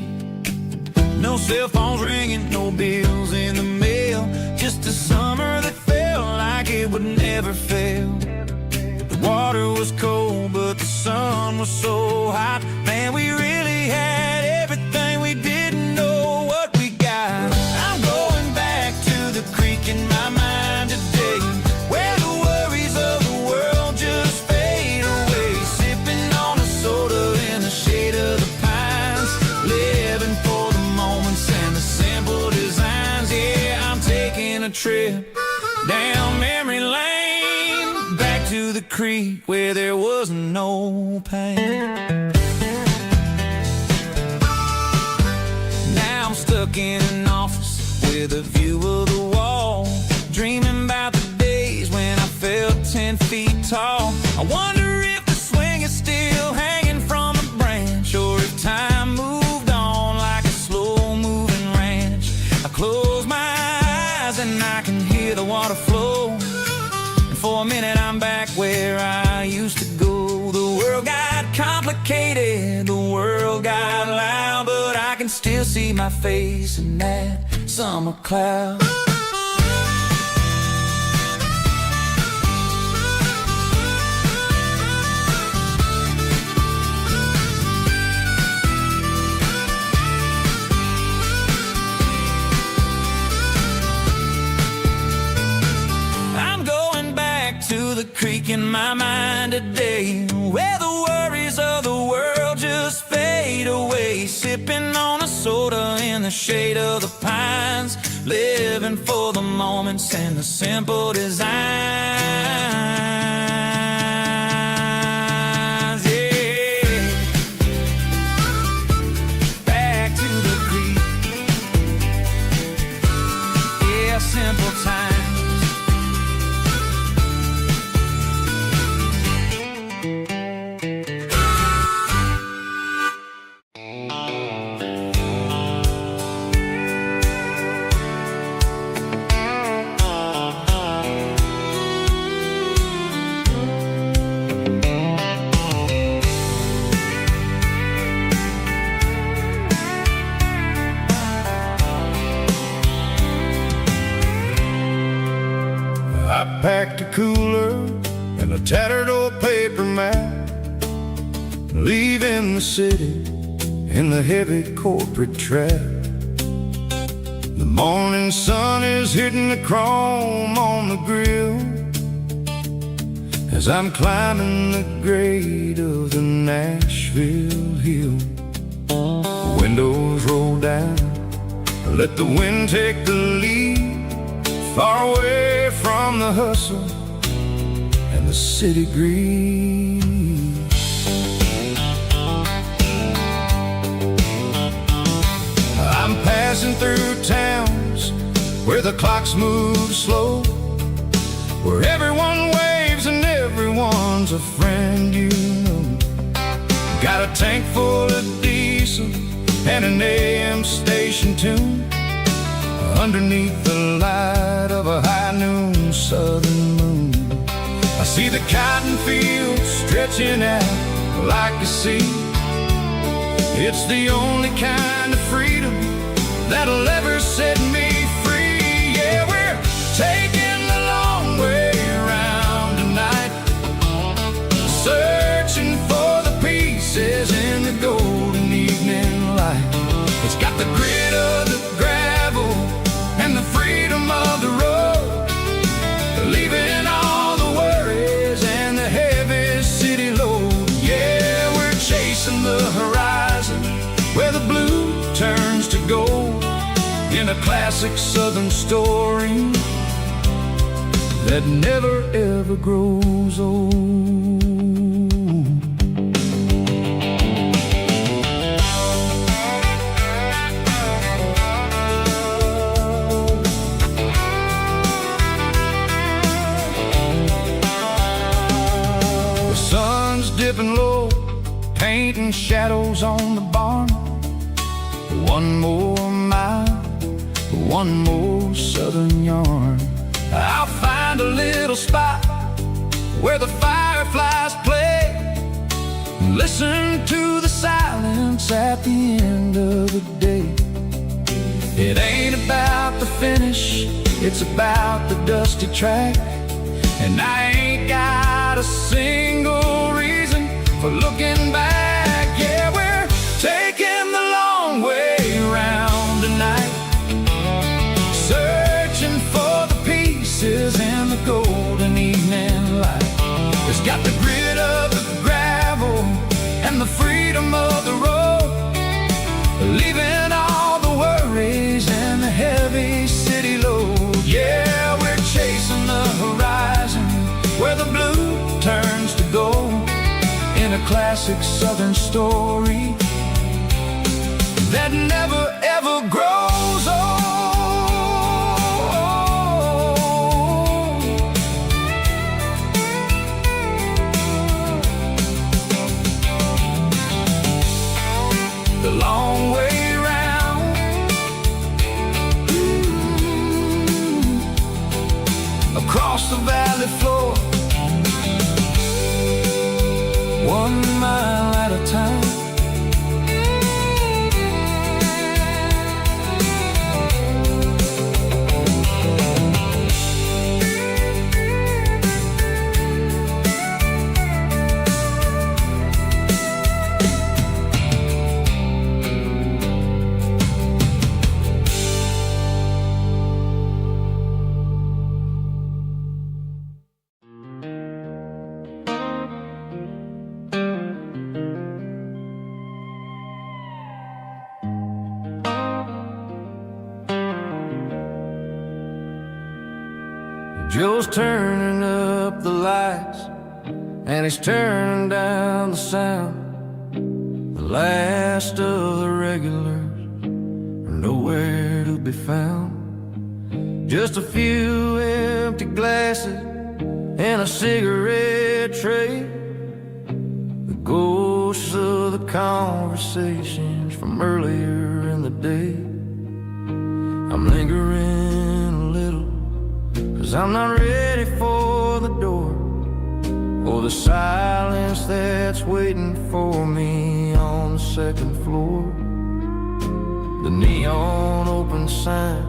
No cell phones ringing, no bills in the mail, just a summer that felt like it would never fail. The water was cold, but the sun was so hot. Man, we really had everything, we didn't know what we got. I'm going back to the creek in my mind today, where the worries of the world just fade away. Sipping on a soda in the shade of the pines, living for the moments and the simple designs. Yeah, I'm taking a trip down memory lane, back to the creek where there was no pain. Now I'm stuck in an office with a view of the wall, dreaming about the days when I felt 10 feet tall. I wonder if the swing is still hanging from a branch, or if time moved on like a slow-moving ranch. I close my eyes and I can hear the water flow, and for a minute I'm back where I used to go. The world got complicated, the world got loud, but I can still see my face in that summer cloud. I'm going back to the creek in my mind today, where the worries of the world just fade away. Sipping on a soda in the shade of the pines, living for the moments and the simple designs. Yeah, back to the creek. Yeah, simple times. I packed a cooler and a tattered old paper map, leaving the city in the heavy corporate trap. The morning sun is hitting the chrome on the grill as I'm climbing the grade of the Nashville hill. Windows roll down, let the wind take the lead, far away from the hustle and the city greed. I'm passing through towns where the clocks move slow, where everyone waves and everyone's a friend you know. Got a tank full of diesel and an AM station tune, underneath the light of a high noon southern moon. I see the cotton fields stretching out like a sea. It's the only kind of freedom that'll ever set me free. Yeah, we're taking the long way around tonight, searching for the pieces in classic Southern story that never ever grows old. The sun's dipping low, painting shadows on the barn. One more mile, one more Southern yarn. I'll find a little spot where the fireflies play, and listen to the silence at the end of the day. It ain't about the finish, it's about the dusty track. And I ain't got a single reason for looking back. Yeah, we're taking the long way round tonight, searching for the pieces in the golden evening light. It's got the grit of the gravel and the freedom of the road, leaving all the worries and the heavy city load. Yeah, we're chasing the horizon where the blue turns to gold, in a classic Southern story that never ever grows old. The long way round, across the valley floor, 1 mile at a time. Joe's turning up the lights, and he's turning down the sound. The last of the regulars are nowhere to be found. Just a few empty glasses and a cigarette tray, the ghosts of the conversations from earlier in the day. I'm lingering a little, 'cause I'm not ready for the door, or the silence that's waiting for me on the second floor. The neon open sign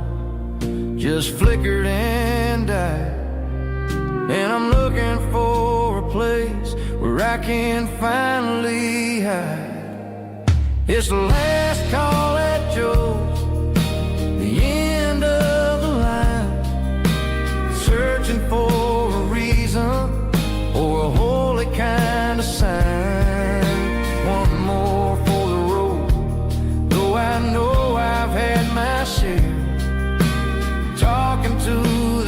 just flickered and died, and I'm looking for a place where I can finally hide. It's the last call at Joe's, the end of the line, searching for a reason or a holy kind of sign. One more for the road, though I know I've had my share, talking to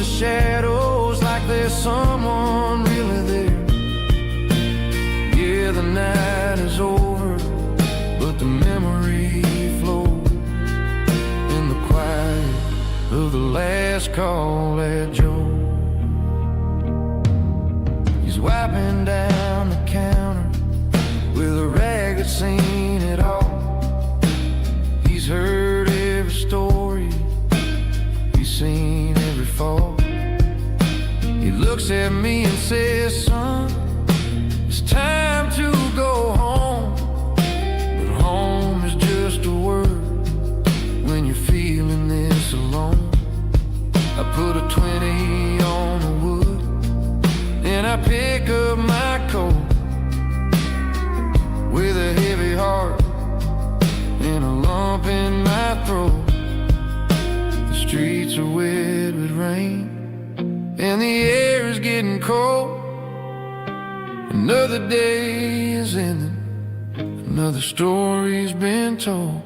the shadows like there's someone really there. Yeah, the night is over, but the memory flows in the quiet of the last call at Joe. He's wiping down the counter with a rag that's seen it all. He's heard every story, he's seen every fall. He looks at me and says, son, it's time to go home. But home is just a word when you're feeling this alone. I put a 20 on the wood, and I pick up my coat with a heavy heart and a lump in my throat. The streets are wet with rain, and the air is getting cold. Another day is ending, another story's been told.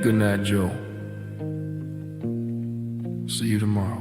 Good night, Joe. See you tomorrow.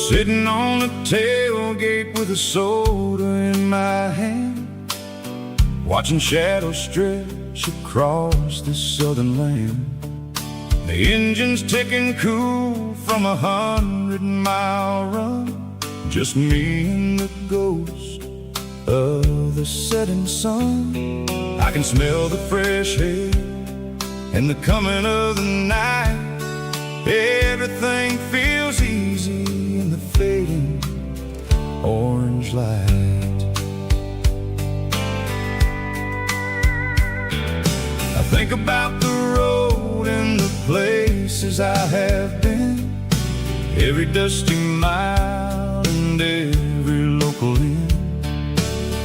Sitting on the tailgate with a soda in my hand, watching shadows stretch across this southern land. The engine's ticking cool from 100-mile run, just me and the ghost of the setting sun. I can smell the fresh air and the coming of the night. Everything feels easy in the fading orange light. I think about the road and the places I have been, every dusty mile and every local inn.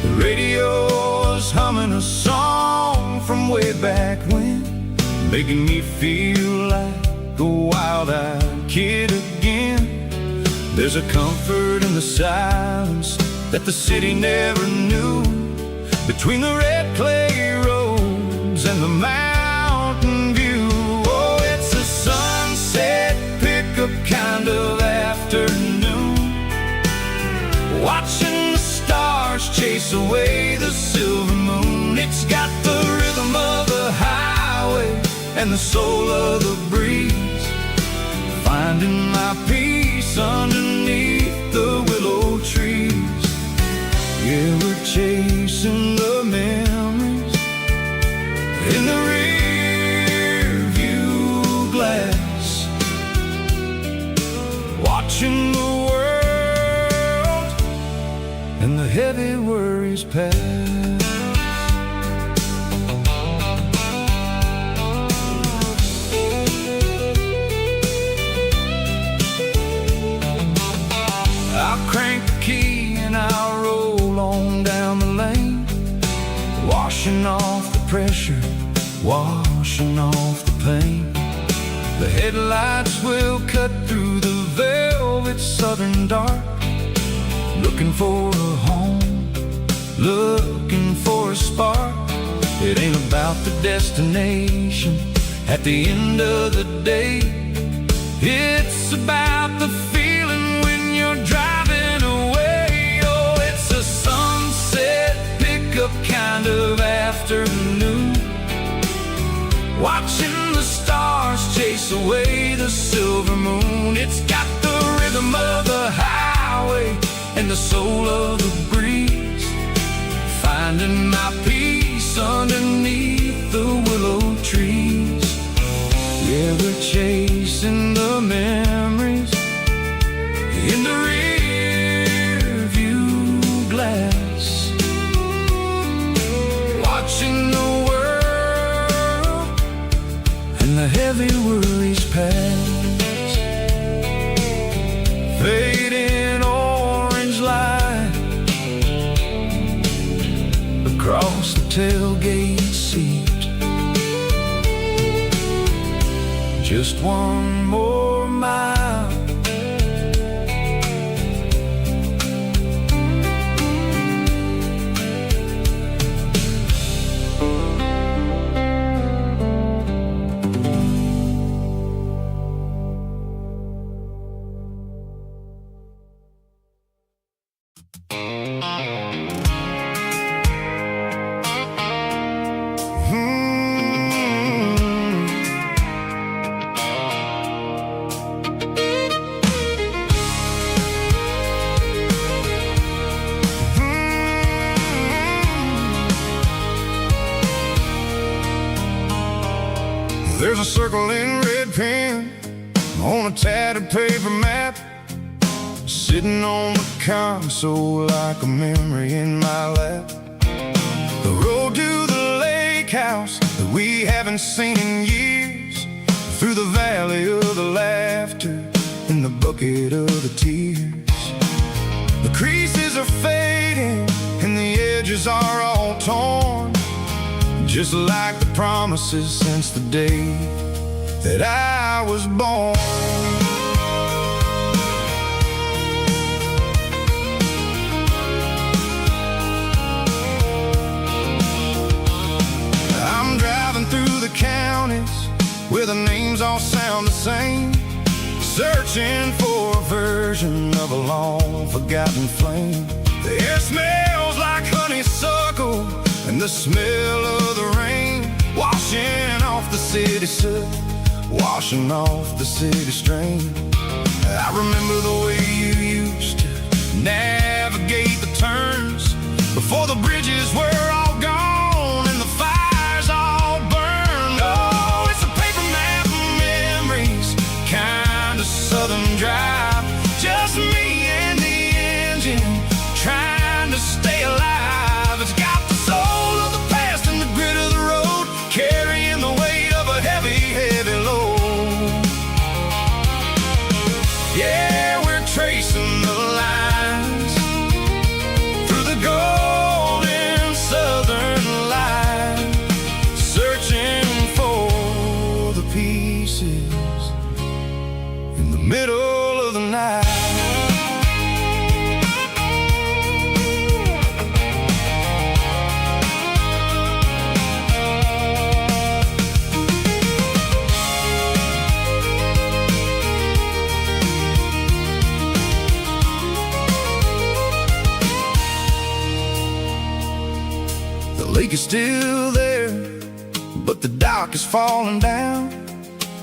The radio is humming a song from way back when, making me feel like a wild-eyed kid again. There's a comfort in the silence that the city never knew, between the red clay roads and the mountain view. Oh, it's a sunset pickup kind of afternoon, watching the stars chase away the silver moon. It's got the rhythm of the highway and the soul of the breeze, finding my peace underneath the willow trees. Yeah, we're chasing the memories in the rear view glass, watching the world and the heavy worries pass. I'll crank the key and I'll roll on down the lane, washing off the pressure, washing off the pain. The headlights will cut through the velvet southern dark, looking for a home, looking for a spark. It ain't about the destination at the end of the day, it's about the feeling when you're driving away. Oh, it's a sunset pickup kind of afternoon, watching the stars chase away the silver moon. It's got the rhythm of the highway and the soul of the breeze, finding my peace underneath the willow trees. Yeah, we're chasing the memories in the rear view glass, watching the world and the heavy worries pass. Fading orange light across the tailgate seat, just one more mile. There's a circle in red pen on a tattered paper map, sitting on the console like a memory in my lap. The road to the lake house that we haven't seen in years, through the valley of the laughter and the bucket of the tears. The creases are fading and the edges are all torn, just like the promises since the day that I was born. I'm driving through the counties where the names all sound the same, searching for a version of a long forgotten flame. The air smells like honeysuckle and the smell of the rain, washing off the city soot, washing off the city strain. I remember the way you used to navigate the turns before the bridges were all gone and the fires all burned. Oh, it's a paper map of memories, kind of southern drive, just me and the engine trying to stay alive. It's got the soul of the past and the grit of the road, carrying the weight of a heavy, heavy load. Yeah, we're tracing the lines through the golden southern light, searching for the pieces in the middle of the night. The lake is still there, but the dock is falling down,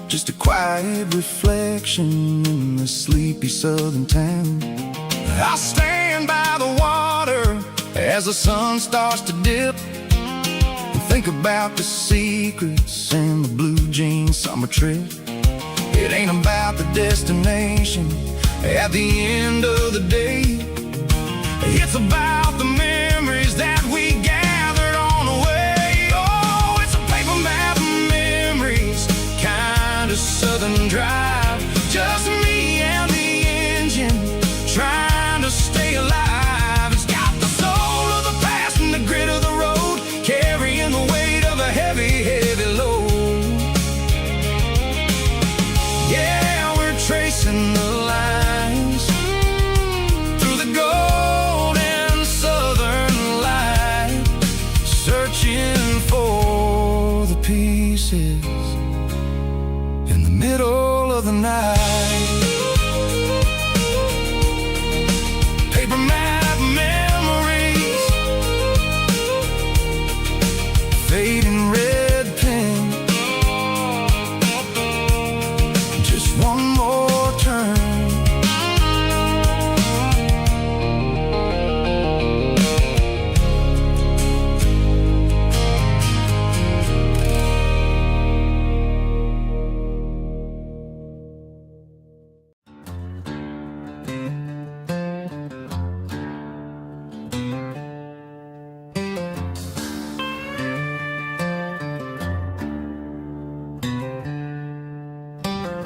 just a quiet reflection in the sleepy southern town. I stand by the water as the sun starts to dip and think about the secrets and the blue jean summer trip. It ain't about the destination at the end of the day, it's about the memories that we gathered on the way. Oh, it's a paper map of memories, kind of southern drive, just me and the engine trying to stay alive. It's got the soul of the past and the grit of the road, carrying the weight of a heavy, heavy load. Yeah, we're tracing the lines through the golden southern light, searching for the pieces in the middle of the night. Paper map memories, fading red pen, just one more turn.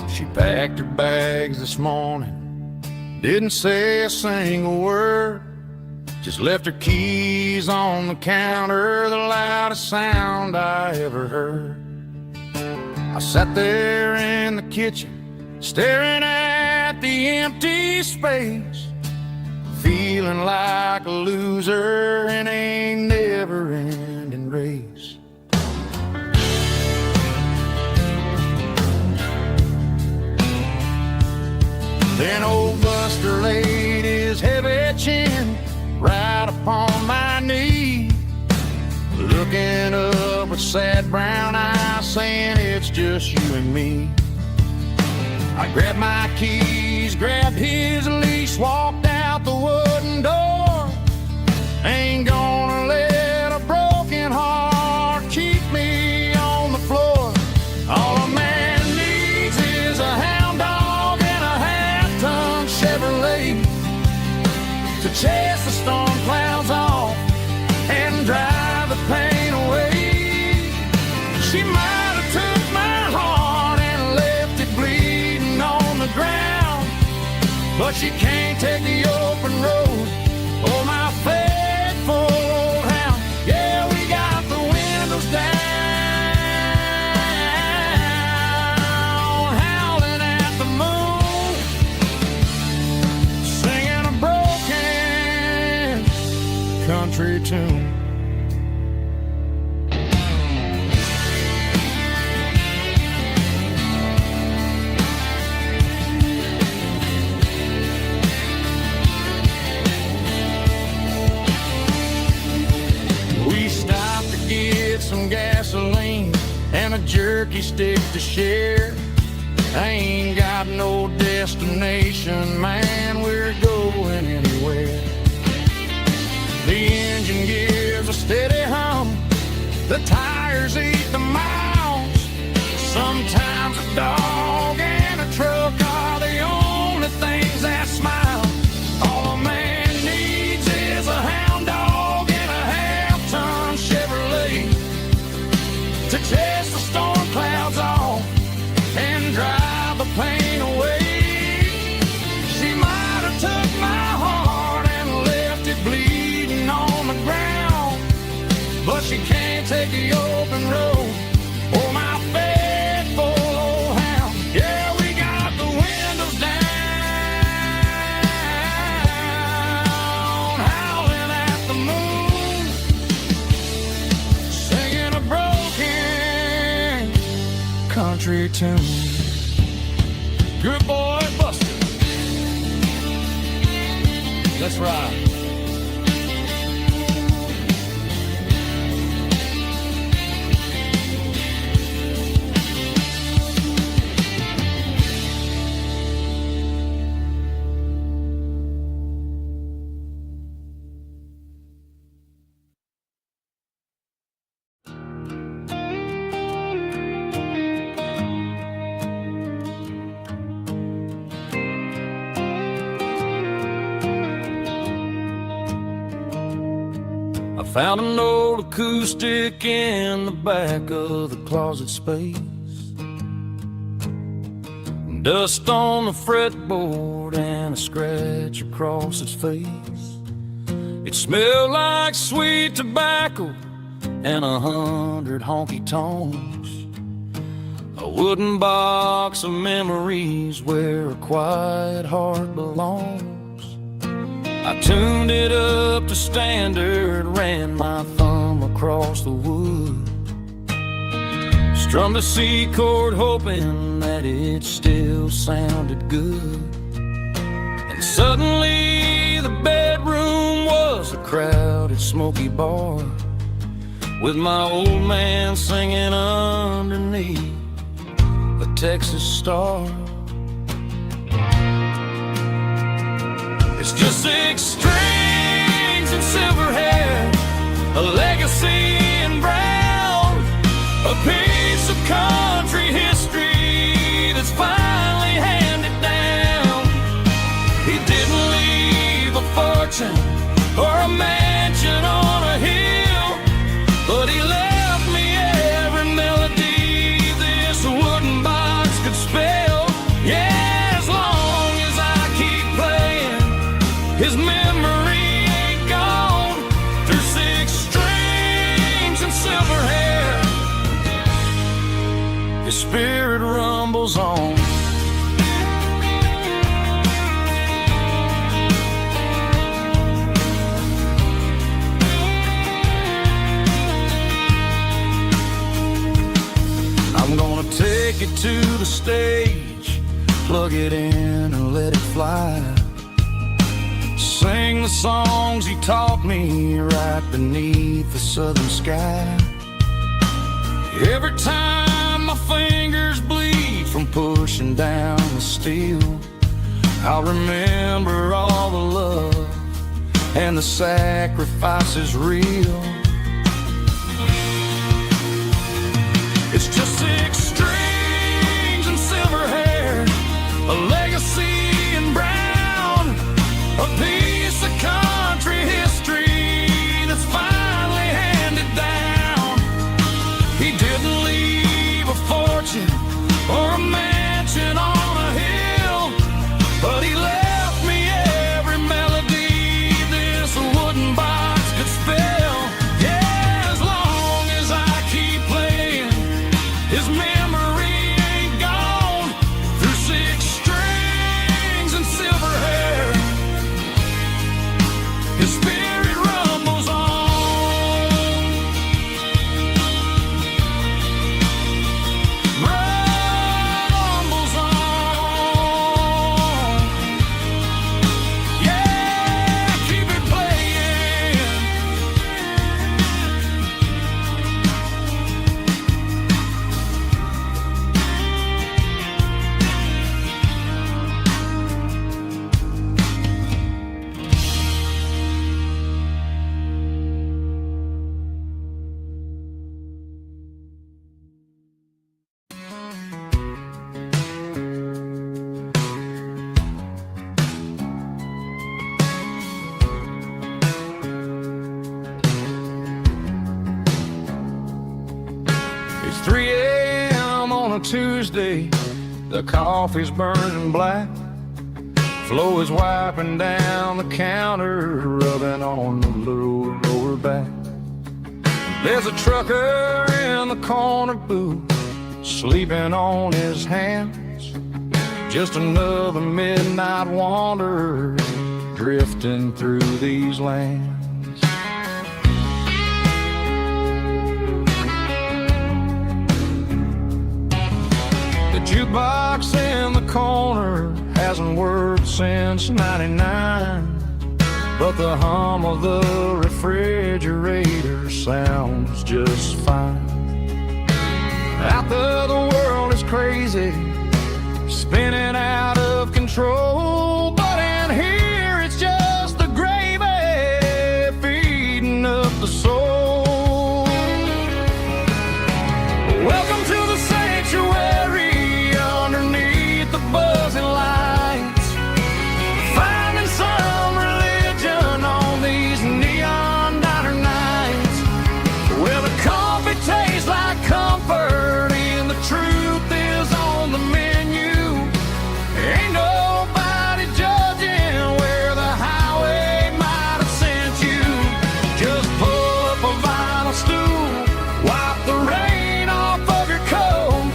She packed her bags this morning, didn't say a single word, just left her keys on the counter, the loudest sound I ever heard. I sat there in the kitchen, staring at the empty space, feeling like a loser in a never-ending race. Then old Buster laid his heavy chin right upon my knee, looking up with sad brown eyes, saying it's just you and me. I grabbed my keys, grabbed his leash, walked out the wooden door. Ain't gonna let a broken heart keep me on the floor. All a man needs is a hound dog and a half-ton Chevrolet to chase the storm clouds off and drive the pain away. but she can't take the open road. Oh, my faithful old hound, yeah, we got the windows down, howling at the moon, singing a broken country tune. Some gasoline and a jerky stick to share. I ain't got no destination, man, we're going anywhere. The engine gives a steady hum, the tires eat the miles. Sometimes a dog and a truck are the only things that smile. All a man needs is a hound dog and a half-ton Chevrolet to chase the storm clouds off and drive the pain away. She might have took my heart and left it bleeding on the ground, but she can't take the open road. Oh, my faithful old hound, yeah, we got the windows down, howling at the moon, singing a broken country tune. Good boy, Buster. That's right. Found an old acoustic in the back of the closet space. Dust on the fretboard and a scratch across its face. It smelled like sweet tobacco and 100 honky-tonks. A wooden box of memories where a quiet heart belongs. I tuned it up to standard, ran my thumb across the wood, strummed a C chord hoping that it still sounded good. And suddenly the bedroom was a crowded smoky bar, with my old man singing underneath the Texas star. It's just 6 strings and silver hair, a legacy in brown, a piece of country history that's finally handed down. He didn't leave a fortune or a mansion on a hill, but he left me every melody this wooden box could spell. Yeah. His memory ain't gone through 6 strings and silver hair. His spirit rumbles on. I'm gonna take it to the stage, plug it in and let it fly. Sing the songs he taught me right beneath the southern sky. Every time my fingers bleed from pushing down the steel, I'll remember all the love and the sacrifices real. It's just 6 strings and silver hair, a legacy in brown, a piece of country history that's finally handed down. He didn't leave a fortune or a mansion on a hill, but he left memory ain't gone. Through 6 strings and silver hair, his spirit rumbles on. Rumbles on. Yeah, keep it playing. It's 3 a.m. on a Tuesday. The coffee's burning black. Flo is wiping down the counter, rubbing on the lower back. There's a trucker in the corner booth, sleeping on his hands. Just another midnight wanderer, drifting through these lands. The jukebox in the corner hasn't worked since '99, but the hum of the refrigerator sounds just fine. Out there the world is crazy, spinning out of control, but in here it's just the gravy feeding up the soul. Welcome to the sanctuary underneath the buzzing lights, finding some religion on these neon diner nights, where the coffee tastes like comfort and the truth is on the menu. Ain't nobody judging where the highway might have sent you. Just pull up a vinyl stool, wipe the rain off of your coat.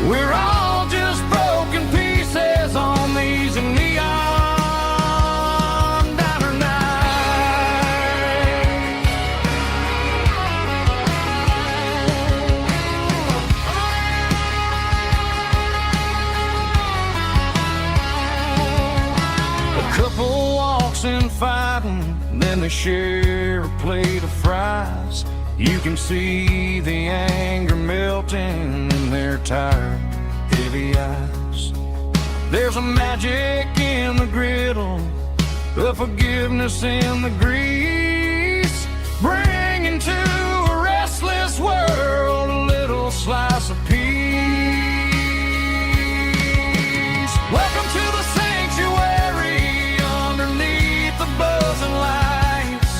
We're all just broken pieces on these neon diner nights. A couple walks in fighting, then they share a plate of fries. You can see the anger melting in their tired, heavy eyes. There's a magic in the griddle, a forgiveness in the grease, bringing to a restless world a little slice of peace. Welcome to the sanctuary underneath the buzzing lights,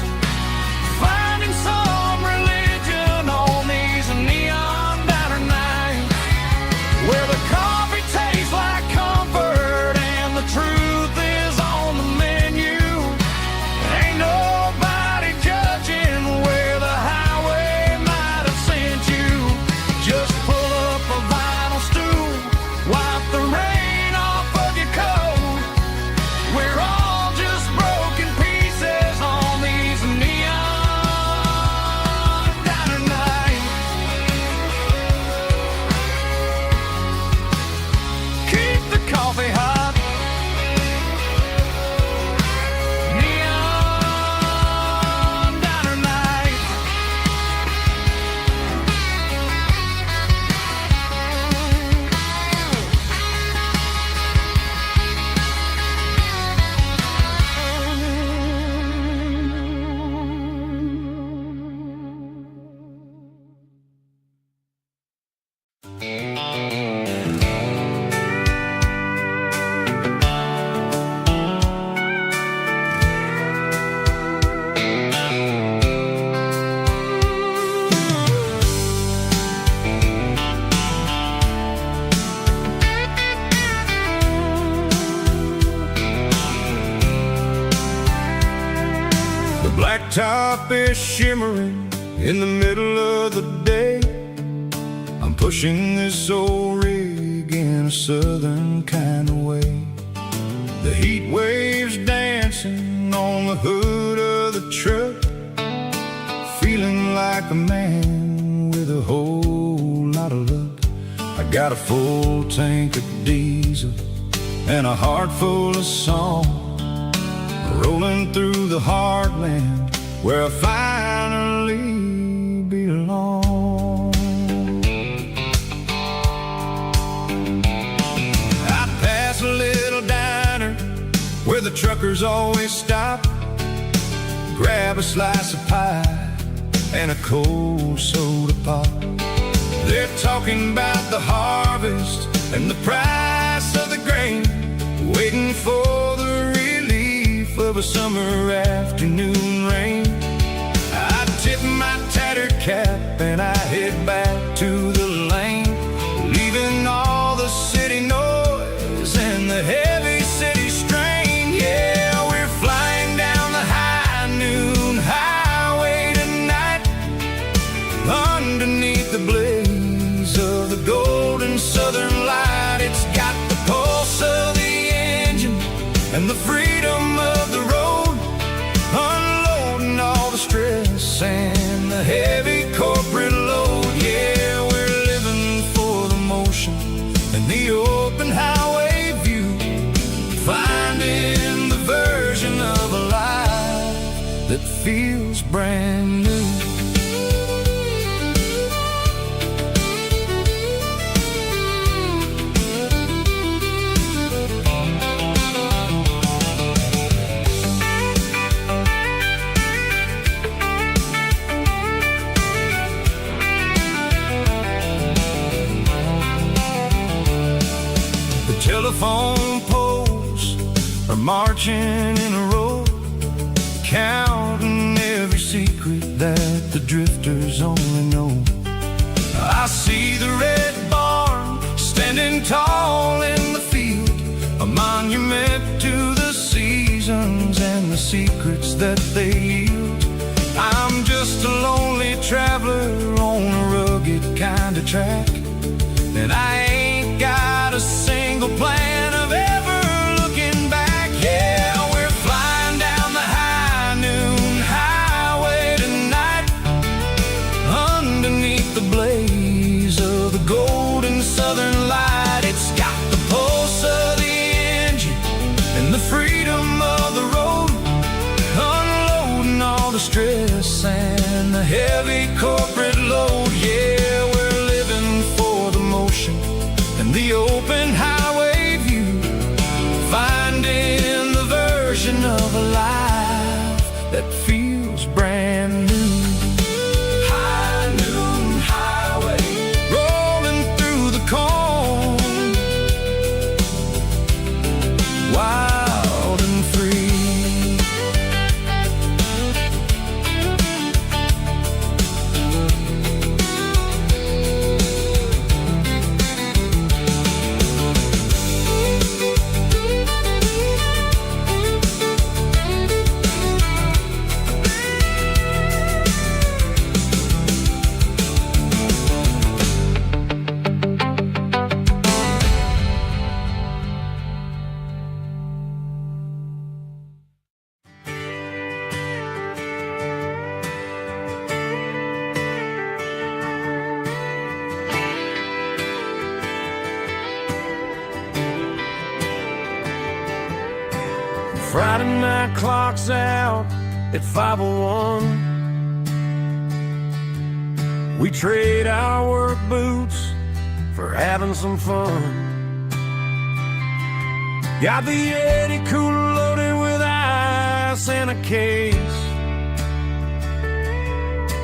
finding some religion on these neon diner nights, where the coffee tastes like comfort and the truth is on the menu. Ain't nobody judging where the highway might have sent you. Just pull up a vinyl stool, wipe the rain off of your coat. We're all just broken pieces on these neon diner nights. Keep the coffee hot. Neon diner nights. The blacktop is shimmering in the middle of the day. I'm pushing this old rig in a southern kind of way. The heat waves dancing on the hood of the truck, feeling like a man with a whole lot of luck. I got a full tank of diesel and a heart full of song, rolling through the heartland where I finally belong. I pass a little diner where the truckers always stop, grab a slice of pie and a cold soda pop. They're talking about the harvest and the price of the grain, waiting for the relief of a summer afternoon rain. I tip my tattered cap and I head back to the lane, leaving all the city noise and the heavy city strain. Yeah, we're flying down the high noon highway tonight, underneath the blaze of the golden southern light. It's got the pulse of the engine and the freedom of the road, unloading all the stress and the heavy corporate load. Yeah, we're living for the motion and the open highway view, finding the version of a life that feels brand new. Telephone poles are marching in a row, counting every secret that the drifters only know. I see the red barn standing tall in the field, a monument to the seasons and the secrets that they yield. I'm just a lonely traveler on a rugged kind of track, and I ain't got a single plan of ever looking back. Yeah, we're flying down the high noon highway tonight, underneath the blaze of the golden southern light. It's got the pulse of the engine and the freedom of the road, unloading all the stress and the heavy corporate load. Yeah, we're living for the motion and the open highway view, finding the version of a life that feels brand new. High noon highway, rolling through the corn, wild and free. Friday night clock's out at 5:01. We trade our work boots for having some fun. Got the Yeti cooler loaded with ice and a case,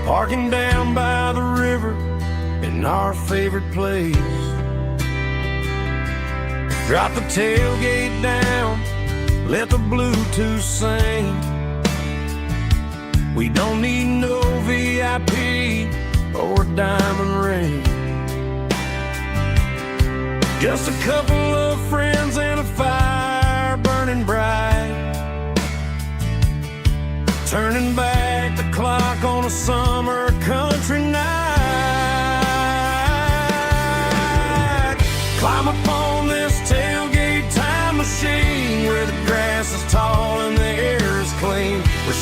parking down by the river in our favorite place. Drop the tailgate down, let the Bluetooth sing. We don't need no VIP or a diamond ring. Just a couple of friends and a fire burning bright, turning back the clock on a summer country night.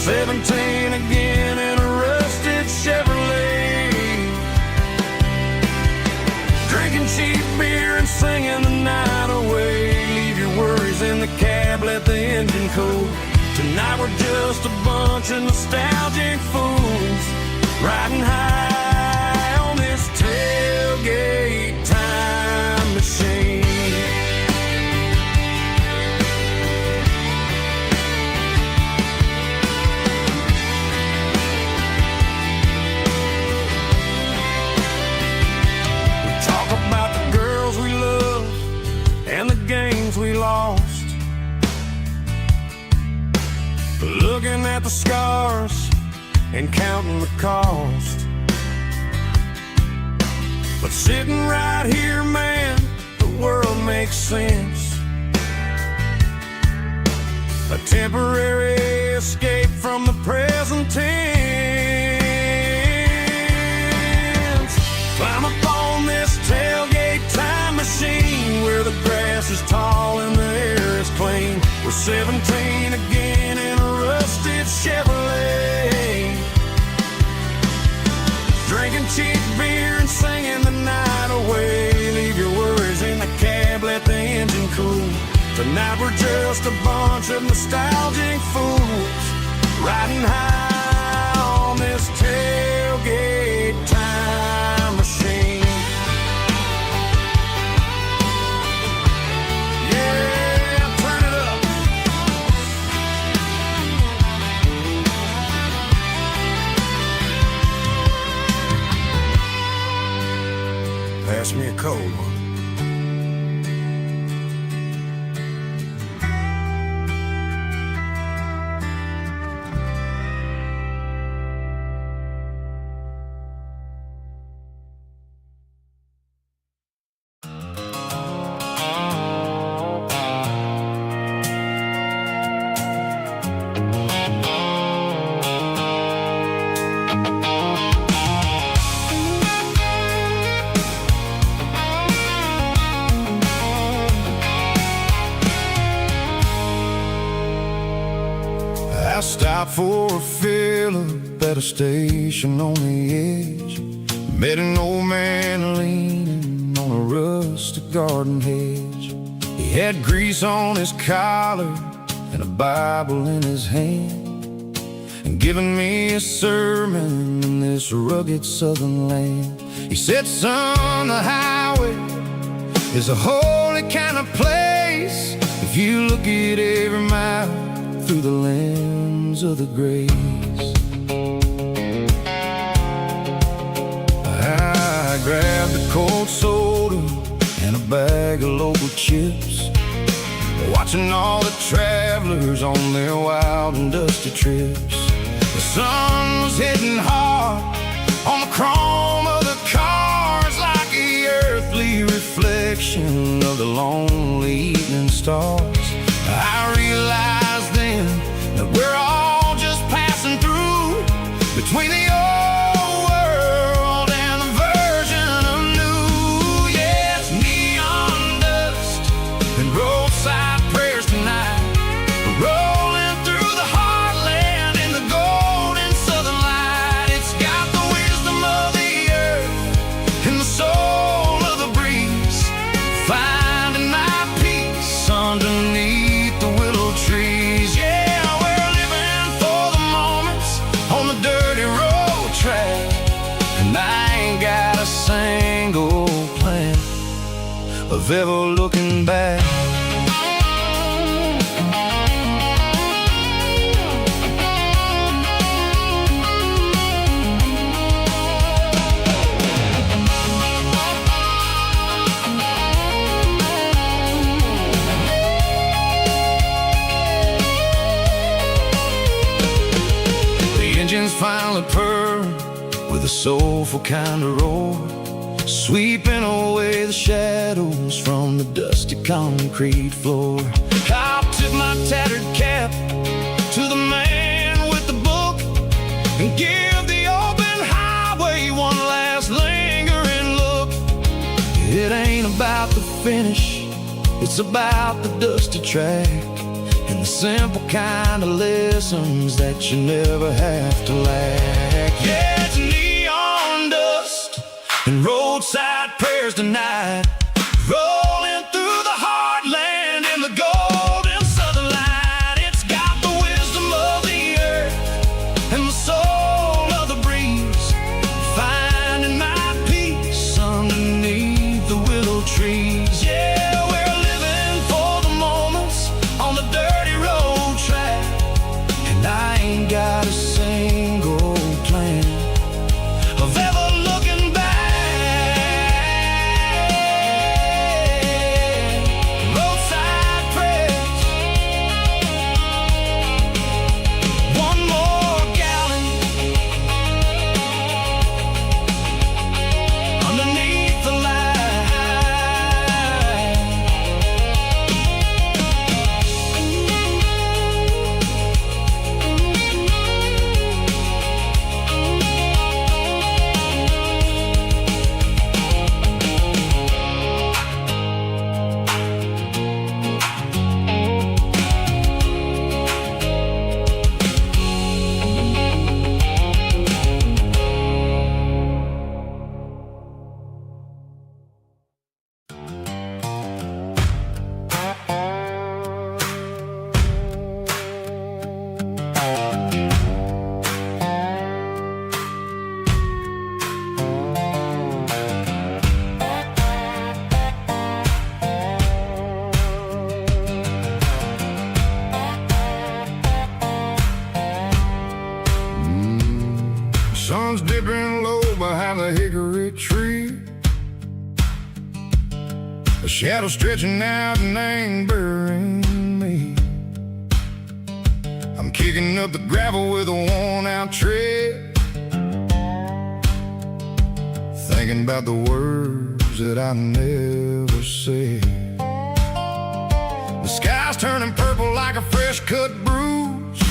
17 again in a rusted Chevrolet, drinking cheap beer and singing the night away. Leave your worries in the cab, let the engine cool. Tonight we're just a bunch of nostalgic fools riding high on this tailgate time machine. We talk about the girls we love and the games we lost, looking at the scars and counting the cost. But sitting right here, man, the world makes sense. A temporary escape from the present tense. Climb up on this tailgate time machine where the grass is tall and the air is clean. We're 17 again in a rusted Chevrolet, drinking cheap beer and singing the night away. Leave your worries in the cab, let the engine cool. Tonight we're just a bunch of nostalgic fools riding high on this tailgate time machine. Yeah, turn it up. Pass me a cold one. I stopped for a fill-up at a station on the edge. Met an old man leaning on a rustic garden hedge. He had grease on his collar and a Bible in his hand, and giving me a sermon in this rugged southern land. He said, son, the highway is a holy kind of place if you look at every mile through the lens of the grace. I grabbed a cold soda and a bag of local chips, watching all the travelers on their wild and dusty trips. The sun was hitting hard on the chrome of the cars, like the earthly reflection of the lonely evening stars. I realized then that we're all just passing through between the old world and the version of new. Yes, neon dust and roadside prayers tonight, rolling through the heartland in the golden southern light. It's got the wisdom of the earth and the soul of the breeze, finding my peace underneath the willow trees. Yeah, we're living for the moments on the dirty road track, and I ain't got a single plan of ever looking back. Engines finally purr with a soulful kind of roar, sweeping away the shadows from the dusty concrete floor. I'll tip my tattered cap to the man with the book and give the open highway one last lingering look. It ain't about the finish, it's about the dusty track and the simple kind of lessons that you never have to lack. Yeah, it's neon dust and roadside prayers tonight, rolling through the heartland in the golden southern light. It's got the wisdom of the earth and the soul of the breeze, finding my peace underneath the willow trees. Yeah, we're living for the moments on the dirty road track, and I ain't got a single plan of ever looking back. Roadside prayers, one more gallon underneath the light. Sun's dipping low behind the hickory tree, a shadow stretching out and angering me. I'm kicking up the gravel with a worn-out tread, thinking about the words that I never said. The sky's turning purple like a fresh-cut bruise,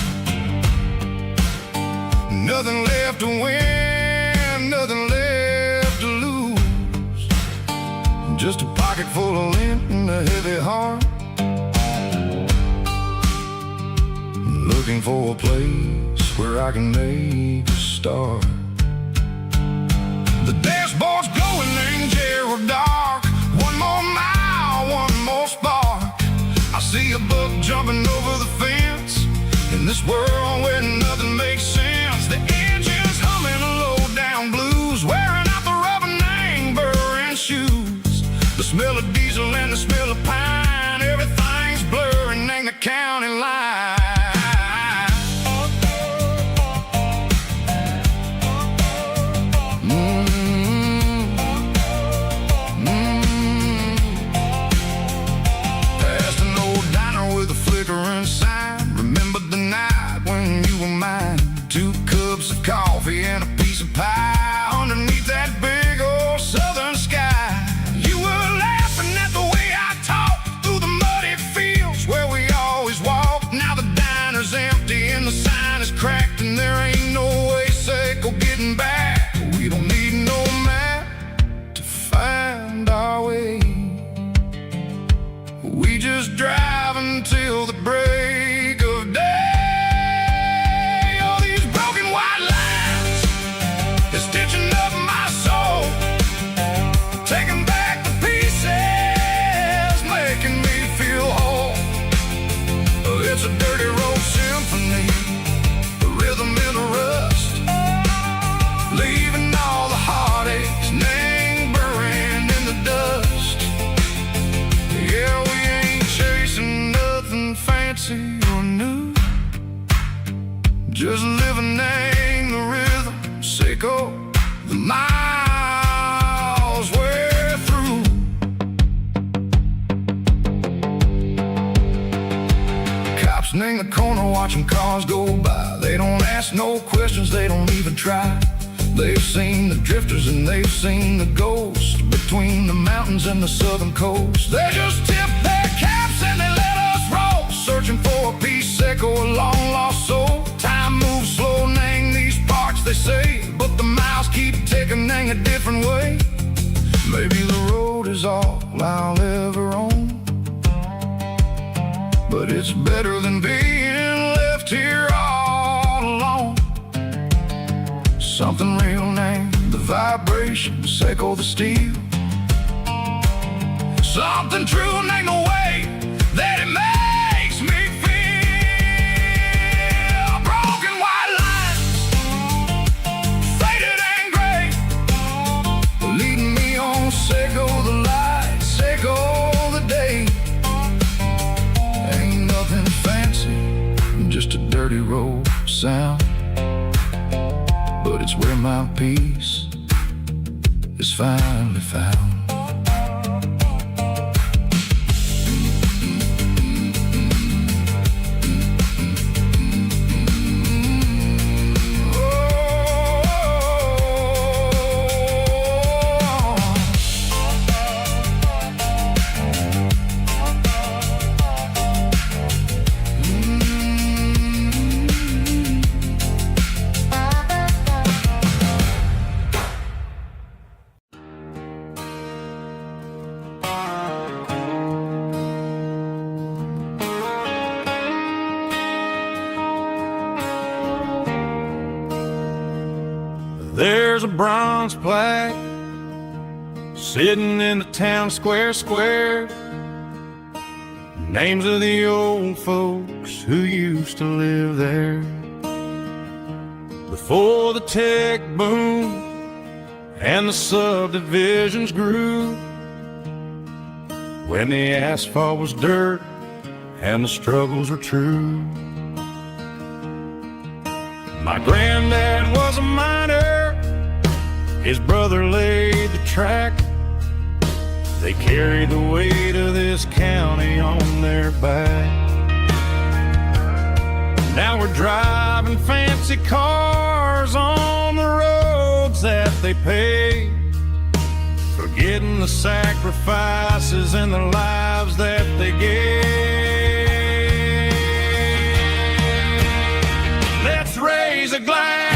nothing left to win, nothing left to lose, just a pocket full of lint and a heavy heart, looking for a place where I can make a start. The dashboard's glowing in Gerald dark, one more mile, one more spark. I see a buck jumping over the fence in this world where nothing makes sense. The engine's humming a low-down blues, wearing out the rubber name burring shoes. The smell of diesel and the smell of pine, everything's blurring, ain't the county line. Past an old diner with a flickering sign, remember the night when you were mine. 2 cups of coffee and a piece of pie underneath that big old southern sky. You were laughing at the way I talked through the muddy fields where we always walked. Now the diner's empty and the sign is cracked, and there ain't no way safe of getting back. We don't need no map to find our way, we just drive until the break of day. Stitching up my soul, taking back the pieces, making me feel whole. It's a dirty road symphony, the rhythm in the rust, leaving all the heartaches lingering in the dust. Yeah, we ain't chasing nothing fancy or new, just living in the rhythm, sicko. The miles we're through. Cops in the corner watching cars go by. They don't ask no questions, they don't even try. They've seen the drifters and they've seen the ghosts between the mountains and the southern coast. They just tip their caps and they let us roll, searching for a piece echo, a long lost soul. Time moves slow, nang these parts they say, but the miles keep ticking a different way. Maybe the road is all I'll ever own, but it's better than being left here all alone. Something real named the vibrations echo the steel. Something true named the way that it makes me feel. Broken white lines, faded and gray, leading me on, Seco the light, Seco the day. Ain't nothing fancy, just a dirty road sound, but it's where my peace is finally found. There's a bronze plaque sitting in the town square. Names of the old folks who used to live there before the tech boom and the subdivisions grew, when the asphalt was dirt and the struggles were true. My granddad was a miner, his brother laid the track. They carried the weight of this county on their back. Now we're driving fancy cars on the roads that they paved, forgetting the sacrifices and the lives that they gave. Let's raise a glass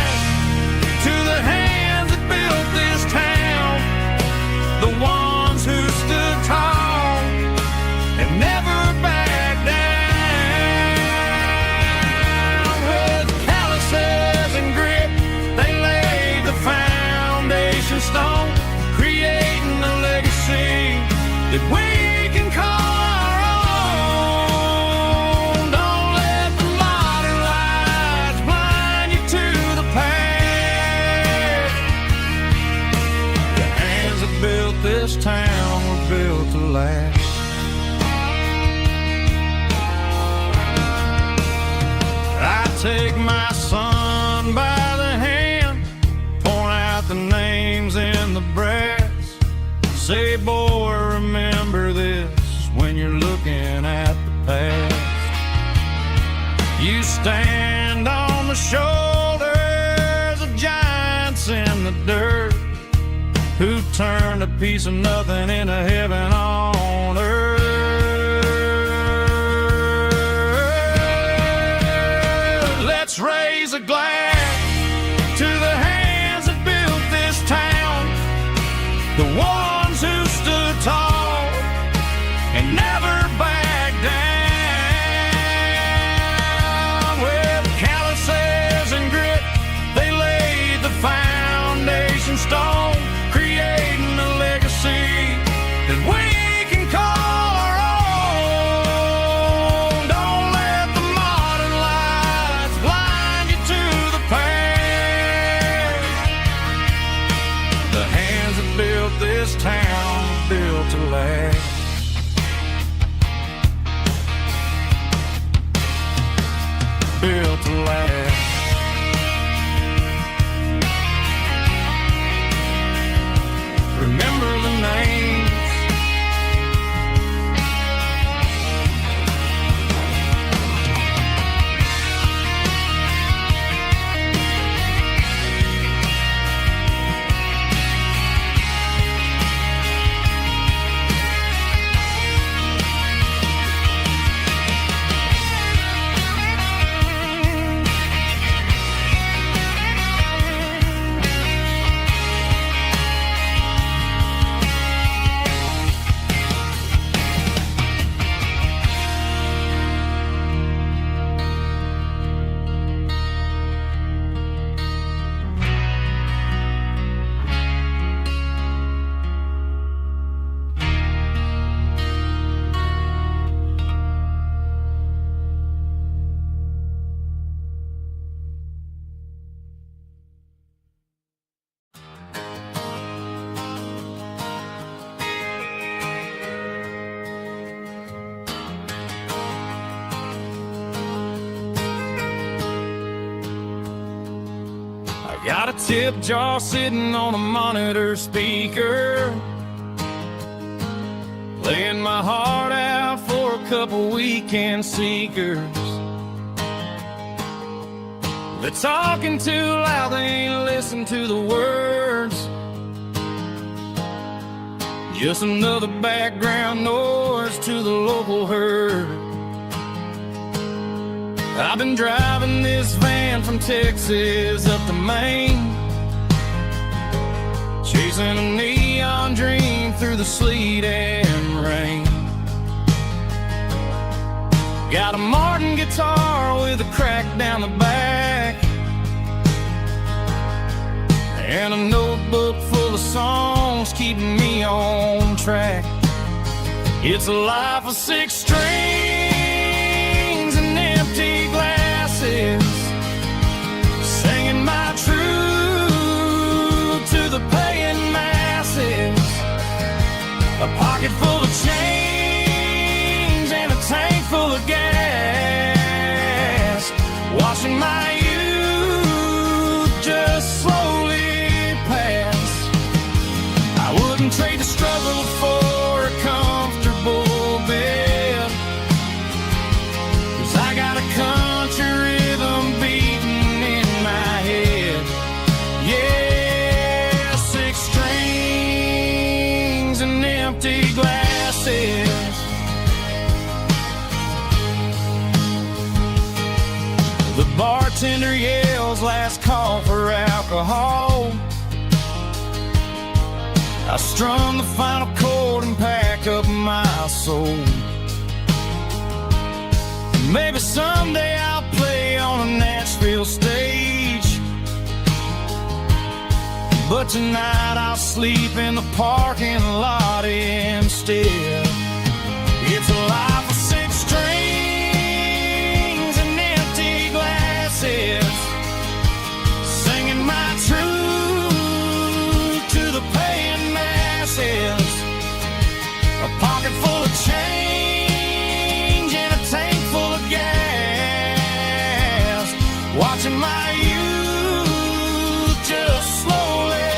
to the hands that built this town, the ones who stood tall and never backed down. With calluses and grit, they laid the foundation stone, creating a legacy that we can call our own. Don't let the modern lights blind you to the past. The hands that built this town were built to last. I take my son by the hand, point out the names in the brass, say, boy, remember this when you're looking at the past. You stand on the shoulders of giants in the dirt, who turned a piece of nothing into heaven on earth. Let's raise a glass to the hands that built this town, the ones who stood tall and never backed down. With calluses and grit, they laid the foundation stone, creating a legacy that we can call our own. Don't let the modern lights blind you to the past. The hands that built this town were built to last. Built to last. Remember the names. Got a tip jar sitting on a monitor speaker, laying my heart out for a couple weekend seekers. They're talking too loud, they ain't listen to the words. Just another background noise to the local herd. I've been driving this van from Texas up to Maine, chasing a neon dream through the sleet and rain. Got a Martin guitar with a crack down the back, and a notebook full of songs keeping me on track. It's a life of 6 strings and empty glasses, singing my truth to the paying masses. A pocket full of change and a tank full of gas, watching my youth just slowly pass. I wouldn't trade the struggle for a comfortable bed, 'cause I got a country rhythm beating in my head. Yeah, 6 strings and empty glasses. The bartender yells last call for alcohol. I strum the final chord and pack up my soul. Maybe someday I'll play on a Nashville stage, but tonight I'll sleep in the parking lot instead. It's a life of 6 strings and empty glasses, singing my truth to the paying masses. A pocket full of change and a tank full of gas, watching my youth just slowly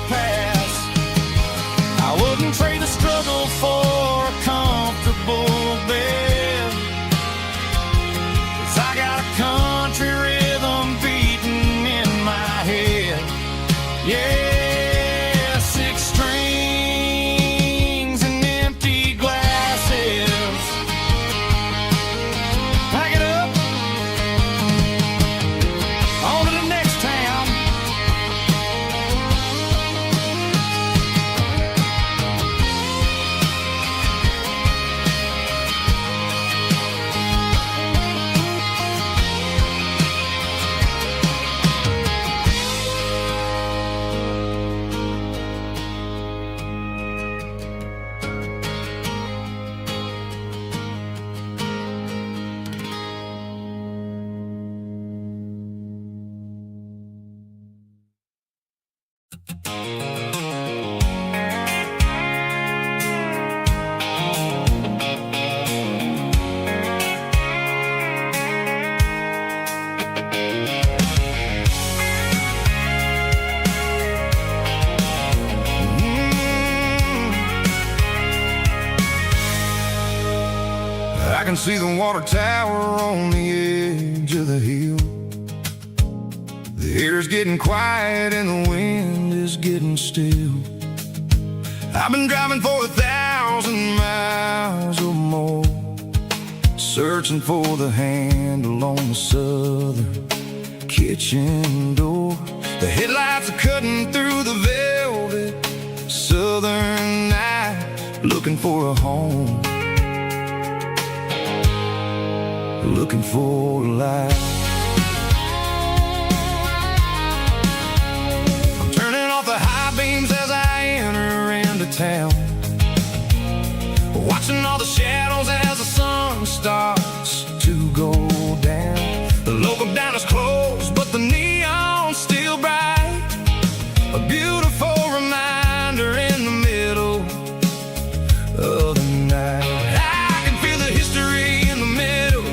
pass. I wouldn't trade the struggle for a comfortable bed, 'cause I got a country rhythm beating in my head. Yeah, 6 strings and empty glasses. Pack it up, on to the next town. I can see the water tower on the edge of the hill. The air's getting quiet and the wind is getting still. I've been driving for 1,000 miles or more, searching for the handle on the southern kitchen door. The headlights are cutting through the velvet southern night, looking for a home, looking for a life. I'm turning off the high beams as I enter into town, watching all the shadows as the sun starts to go down. The local diner's closed, but the neon's still bright, a beautiful reminder in the middle of the night. I can feel the history in the middle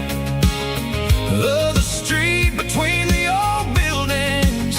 of the street, between the old buildings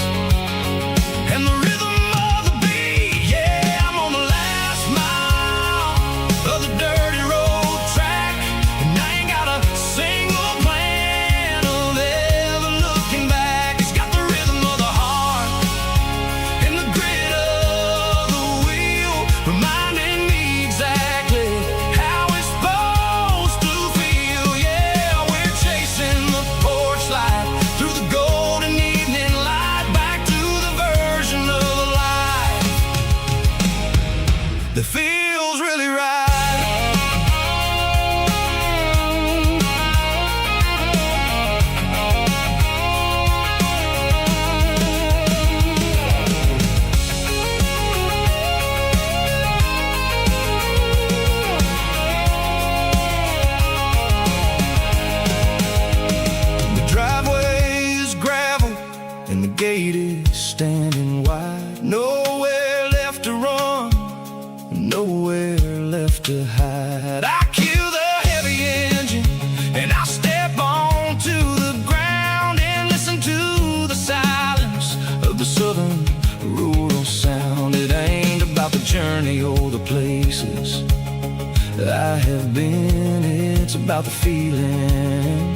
that I have been. It's about the feeling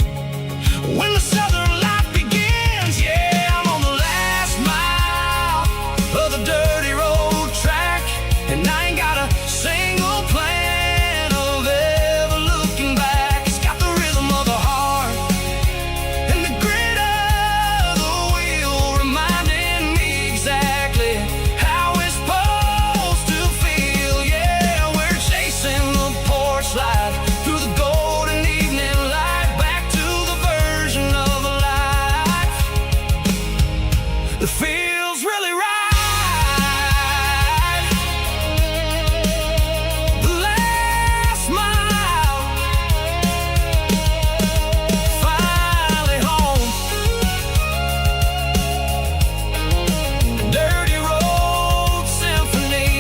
when the southern life begins. Yeah, I'm on the last mile of the dirty road track, and I ain't got a single plan of ever looking back. It's got the rhythm of the heart and the grit of the wheel, reminding me exactly how it's supposed to feel. Yeah, we're chasing the porch light through the golden evening light, back to the version of a life that feels really right. The last mile, finally home. Dirty road symphony.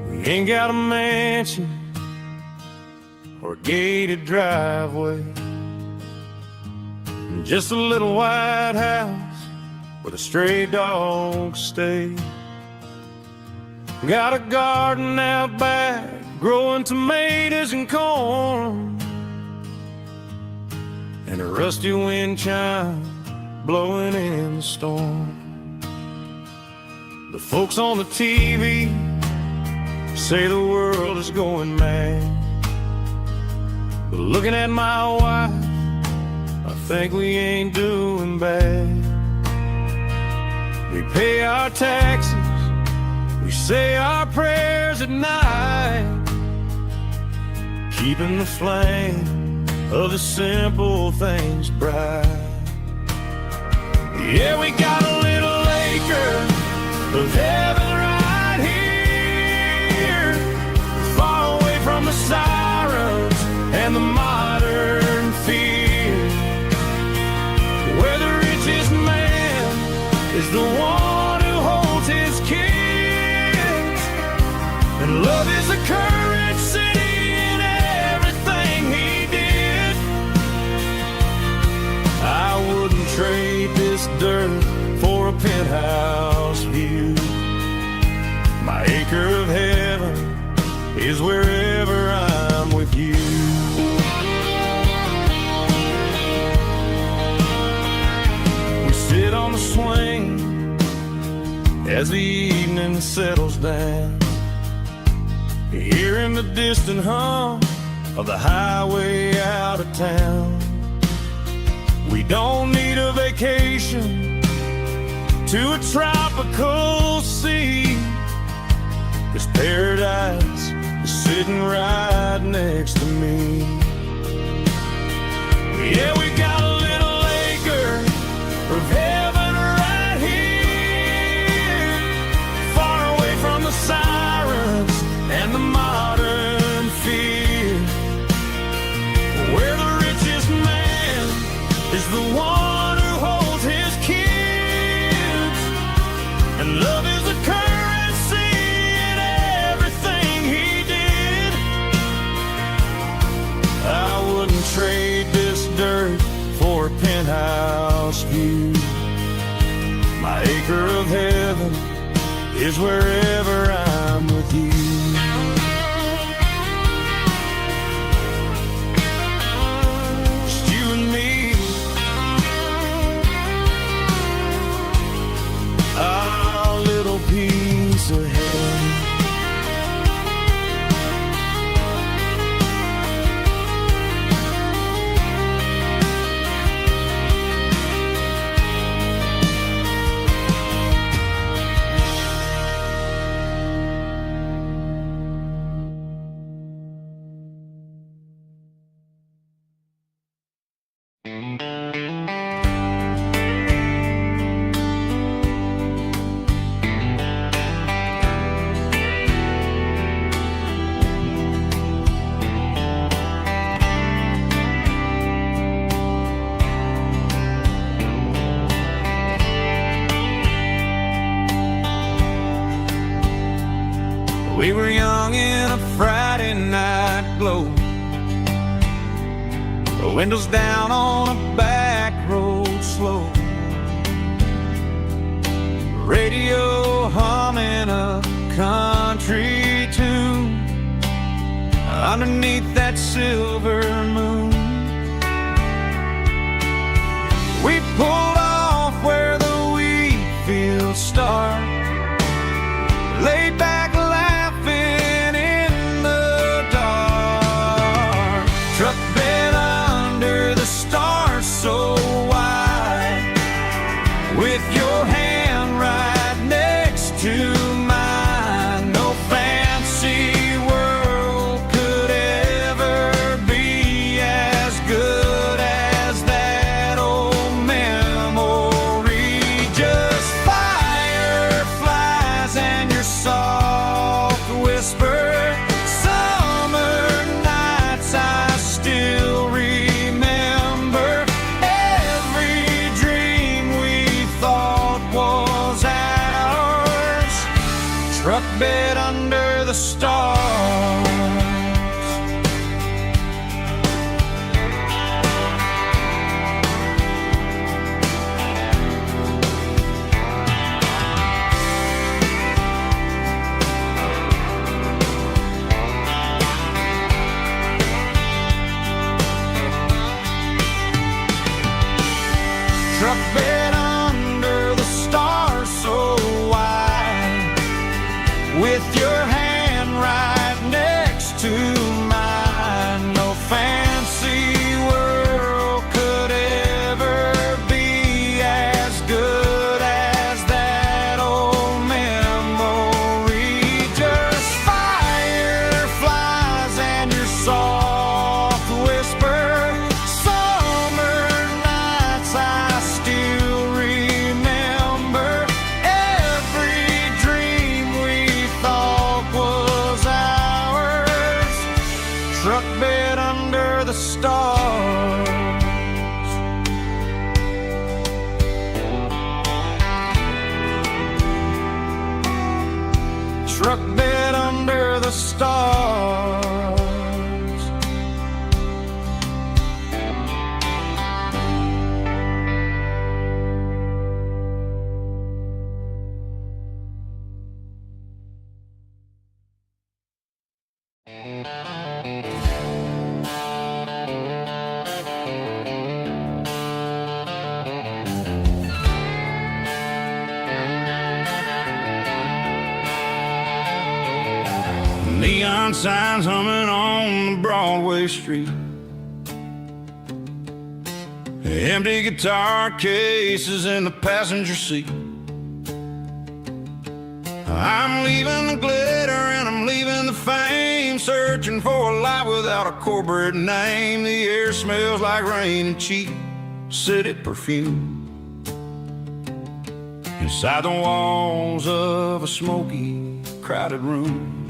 We ain't got a mansion or a gated driveway, just a little white house where the stray dogs stay. Got a garden out back, growing tomatoes and corn, and a rusty wind chime blowing in the storm. The folks on the TV say the world is going mad, but looking at my wife, I think we ain't doing bad. We pay our taxes, we say our prayers at night, keeping the flame of the simple things bright. Yeah, we got a little acre of heaven right here, far away from the sirens and the modern fear, where the richest man is the one who holds his kids, and love is a currency in everything he did. I wouldn't trade this dirt for a penthouse view. My acre of heaven is wherever I'm with you. We sit on the swing as the evening settles down, hearing the distant hum of the highway out of town. We don't need a vacation to a tropical sea, 'cause paradise is sitting right next to me. Yeah, we got a little acre of heaven right here, far away from the sirens and the modern fear, where the richest man is the one who holds his kids, and love is a currency in everything he did. I wouldn't trade this dirt for a penthouse view. My acre of heaven is wherever I'm with you. Just you and me, our little piece of heaven. glow. Windows down on a back road slow. Radio humming a country tune underneath that silver moon. We pulled off where the wheat fields start, laid back laughing in the dark. Truck bed under the stars so wide, with your hand right next to mine. No fancy world could ever be as good as that old memory. Just fireflies and your soft whisper. Summer nights I still remember. Every dream we thought was ours. Truck bed under the stars. Truck bed under the stars so wide, with your hand right next to mine. No fancy world could ever be as good as that old memory. Just fireflies and your soft whisper. Summer nights I still remember. Every dream we thought was ours. Truck bed under the stars. Truck bed under the stars. Neon signs humming on the Broadway street. Empty guitar cases in the passenger seat. I'm leaving the glitter and I'm leaving the fame, searching for a life without a corporate name. The air smells like rain and cheap city perfume. Inside the walls of a smoky, crowded room.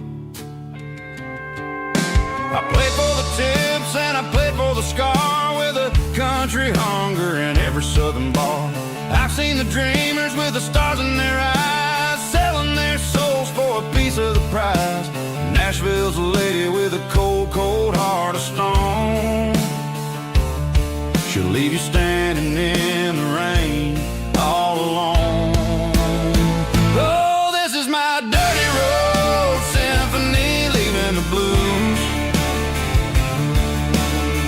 I played for the tips and I played for the scar, with a country hunger in every southern bar. I've seen the dreamers with the stars in their eyes, selling their souls for a piece of the prize. Nashville's a lady with a cold, cold heart of stone. She'll leave you standing in the rain all alone. Oh, this is my dirty road symphony, leaving the blues,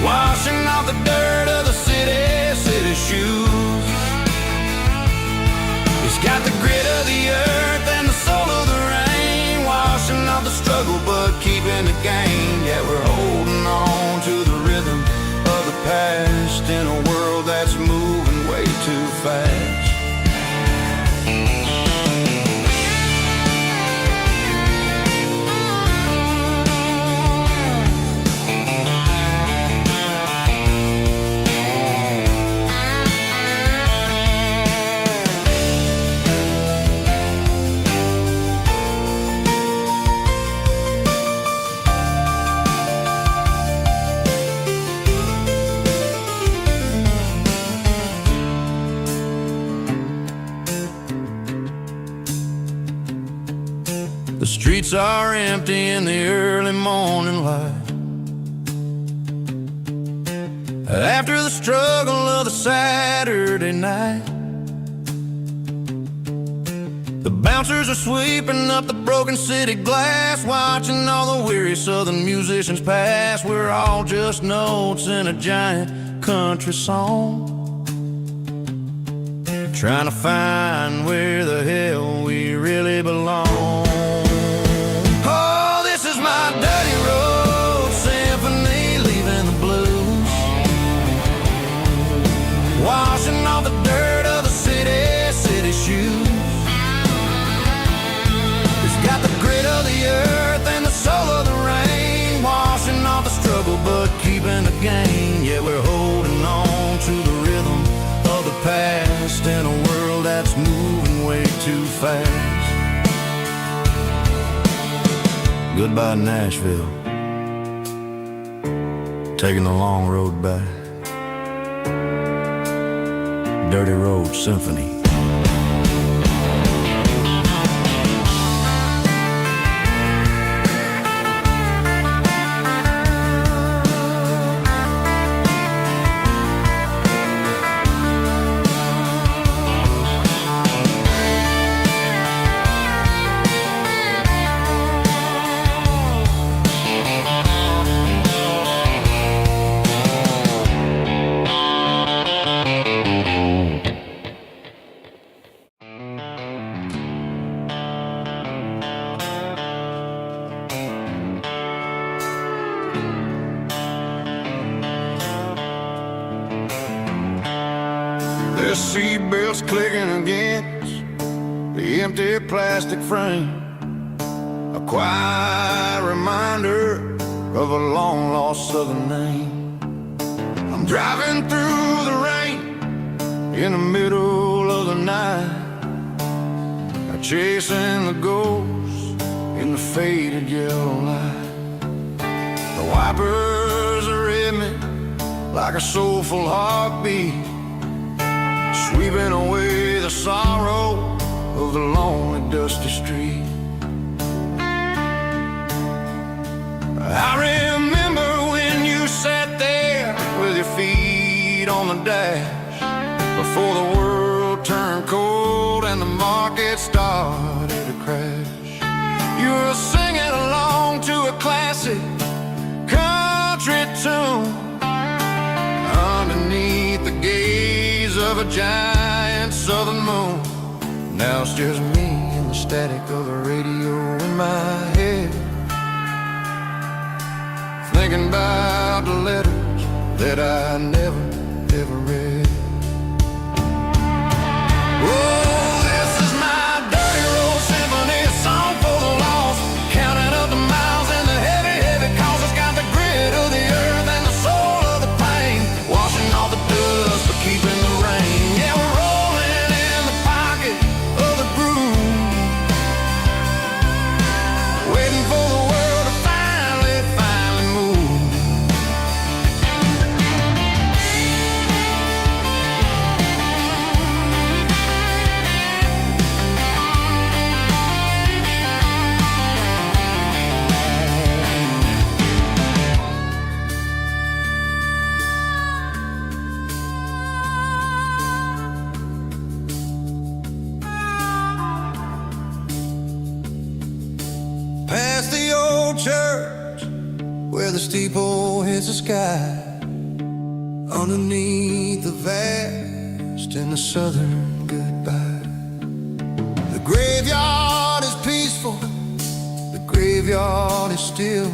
washing off the dirt of the city shoes. It's got the grit of the earth and the soul of the rain, washing off the struggle but keeping the game. Yeah, we're holding on to the rhythm of the past in a world that's moving way too fast. The streets are empty in the early morning light. After the struggle of the Saturday night, the bouncers are sweeping up the broken city glass, watching all the weary southern musicians pass. We're all just notes in a giant country song, trying to find where the hell we really belong. Oh, this is my dirty road symphony, leaving the blues, washing off the dirt of the city shoes. It's got the grit of the earth and the soul of the rain, washing off the struggle but keeping the gain. Yeah, we're holding on to the rhythm of the past in a world that's moving way too fast. Goodbye Nashville, taking the long road back. Dirty Road Symphony. The seatbelts clicking against the empty plastic frame, a quiet reminder of a long lost southern name. I'm driving through the rain in the middle of the night, chasing the ghosts in the faded yellow light. The wipers are in me like a soulful heartbeat, sweeping away the sorrow of the lonely dusty street. I remember when you sat there with your feet on the dash, before the world turned cold and the market started to crash. You were singing along to a classic country tune underneath the gaze of a giant southern moon. Now it's just me and the static of the radio in my head, thinking about the letters that I never, ever read. Oh, this is my dirty road symphony, a song for the lost, counting up the miles and the heavy, heavy calls. It's got the grit of the earth and the soul of the pain, washing off the dust but keeping the rain. Yeah, we're rolling in the pocket of the groove, waiting for the world to finally move. Past the old church where the steeple hits the sky, underneath the vast and the southern goodbye. The graveyard is peaceful, the graveyard is still,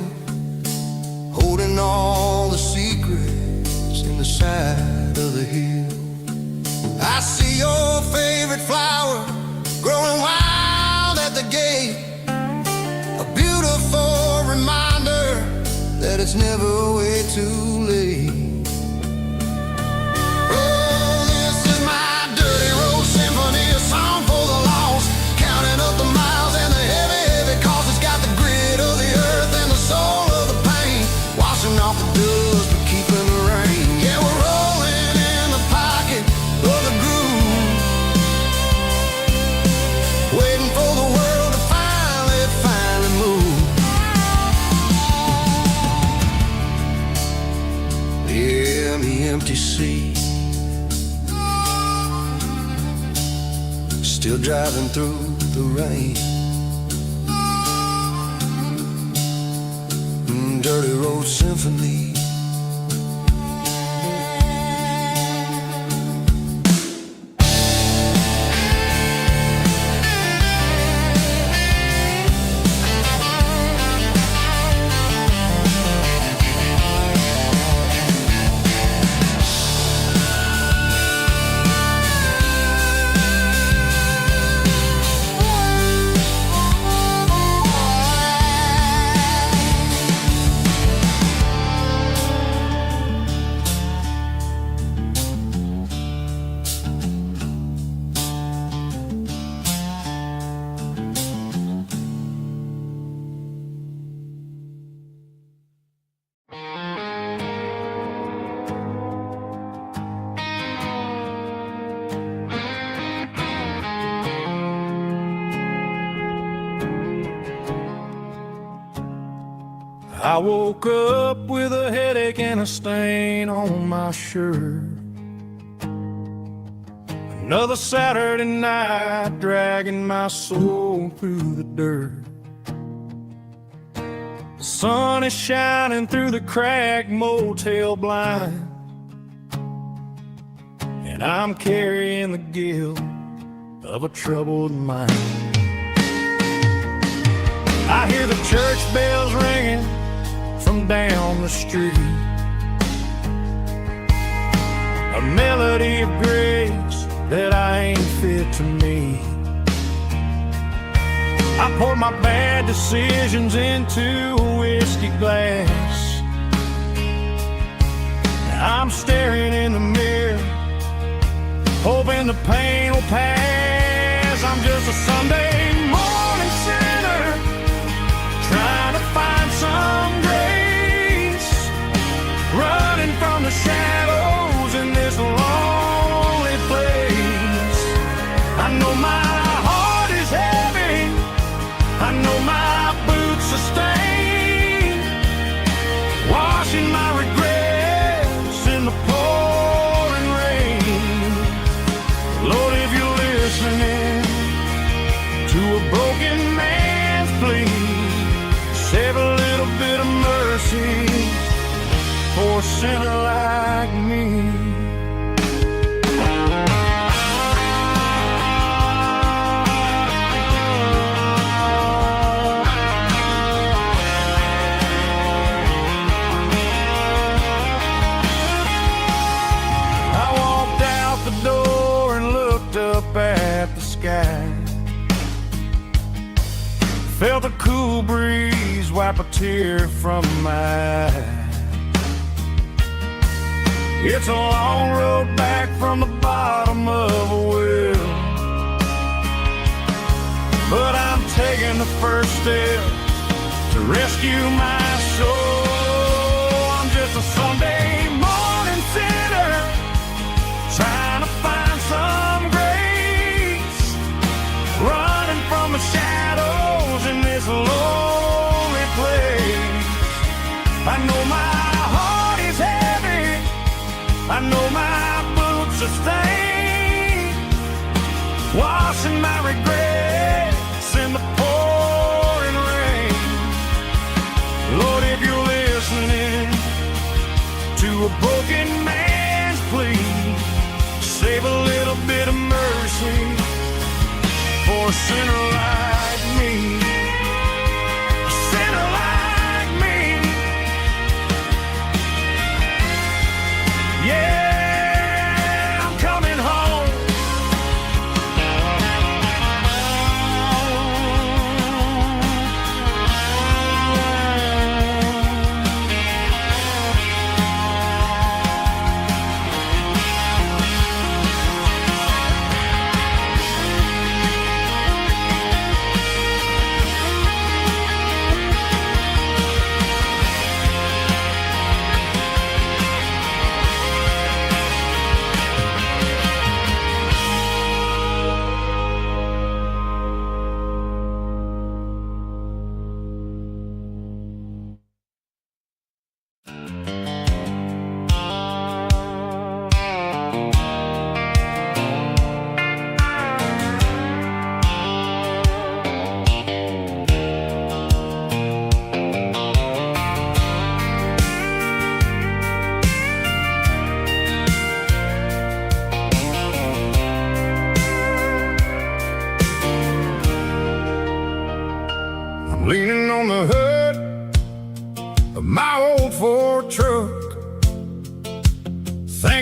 holding all the secrets in the side of the hill. I see your favorite flower growing wild at the gate, a beautiful reminder that it's never way too late. Oh, this is my dirty road symphony, a song for the lost, counting up the miles and the heavy, heavy calls. It's got the grit of the earth and the soul of the pain, washing off the dust but keeping the rain. Yeah, we're rolling in the the empty seat. Still driving through the rain. Dirty Road Symphony. I woke up with a headache and a stain on my shirt. Another Saturday night dragging my soul through the dirt. The sun is shining through the cracked motel blind, and I'm carrying the guilt of a troubled mind. I hear the church bells ringing from down the street, a melody of grace that I ain't fit to meet. I pour my bad decisions into a whiskey glass. I'm staring in the mirror, hoping the pain will pass. I'm just a Sunday morning sinner, trying to find some grace, running from the shadows in this lonely place. I know my heart is heavy, I know my boots are stained, washing my regrets in the pouring rain. Lord, if you're listening to a broken man's plea, save a little bit of mercy for a sinner like me. I walked out the door and looked up at the sky, felt a cool breeze wipe a tear from my eye. It's a long road back from the bottom of a well, but I'm taking the first step to rescue my soul. I'm just a Sunday morning sinner, trying to find some grace, running from the shadows in this lonely place. I know my heart is heavy, I know my boots are stained, washing my regrets in the pouring rain. Lord, if you're listening to a broken man's plea, save a little bit of mercy for a sinner like me. A sinner like me. Yeah, I'm coming home.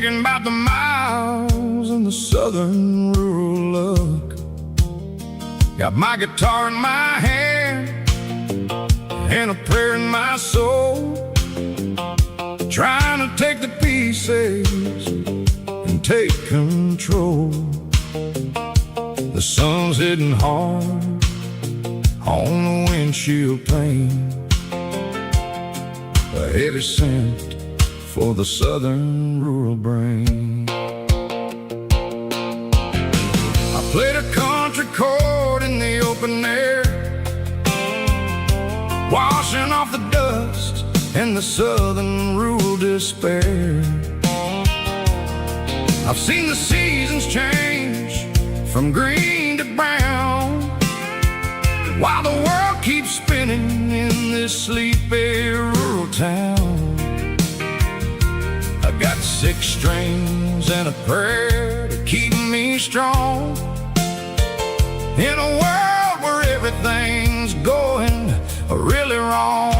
thinking about the miles and the southern rural look. Got my guitar in my hand and a prayer in my soul, trying to take the pieces and take control. The sun's hitting hard on the windshield pane, a heavy scent for the southern rural brain. I played a country chord in the open air, washing off the dust and the southern rural despair. I've seen the seasons change from green to brown, while the world keeps spinning in this sleepy rural town. I got 6 strings and a prayer to keep me strong, in a world where everything's going really wrong.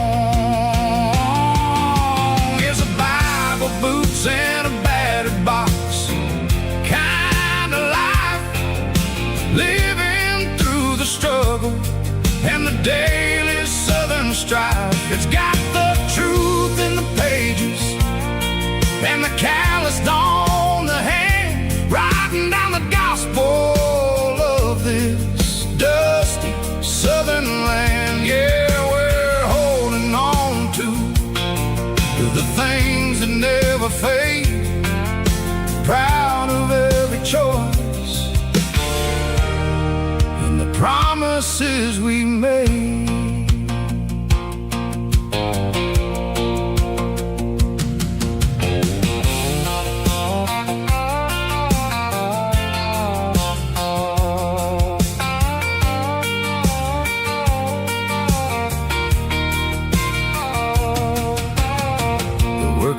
It's a Bible, boots, and a battered box kind of life, living through the struggle and the daily southern strife. It's got the truth in the pages and the calloused on the hand, writing down the gospel of this dusty southern land. Yeah, we're holding on to the things that never fade, proud of every choice and the promises we made.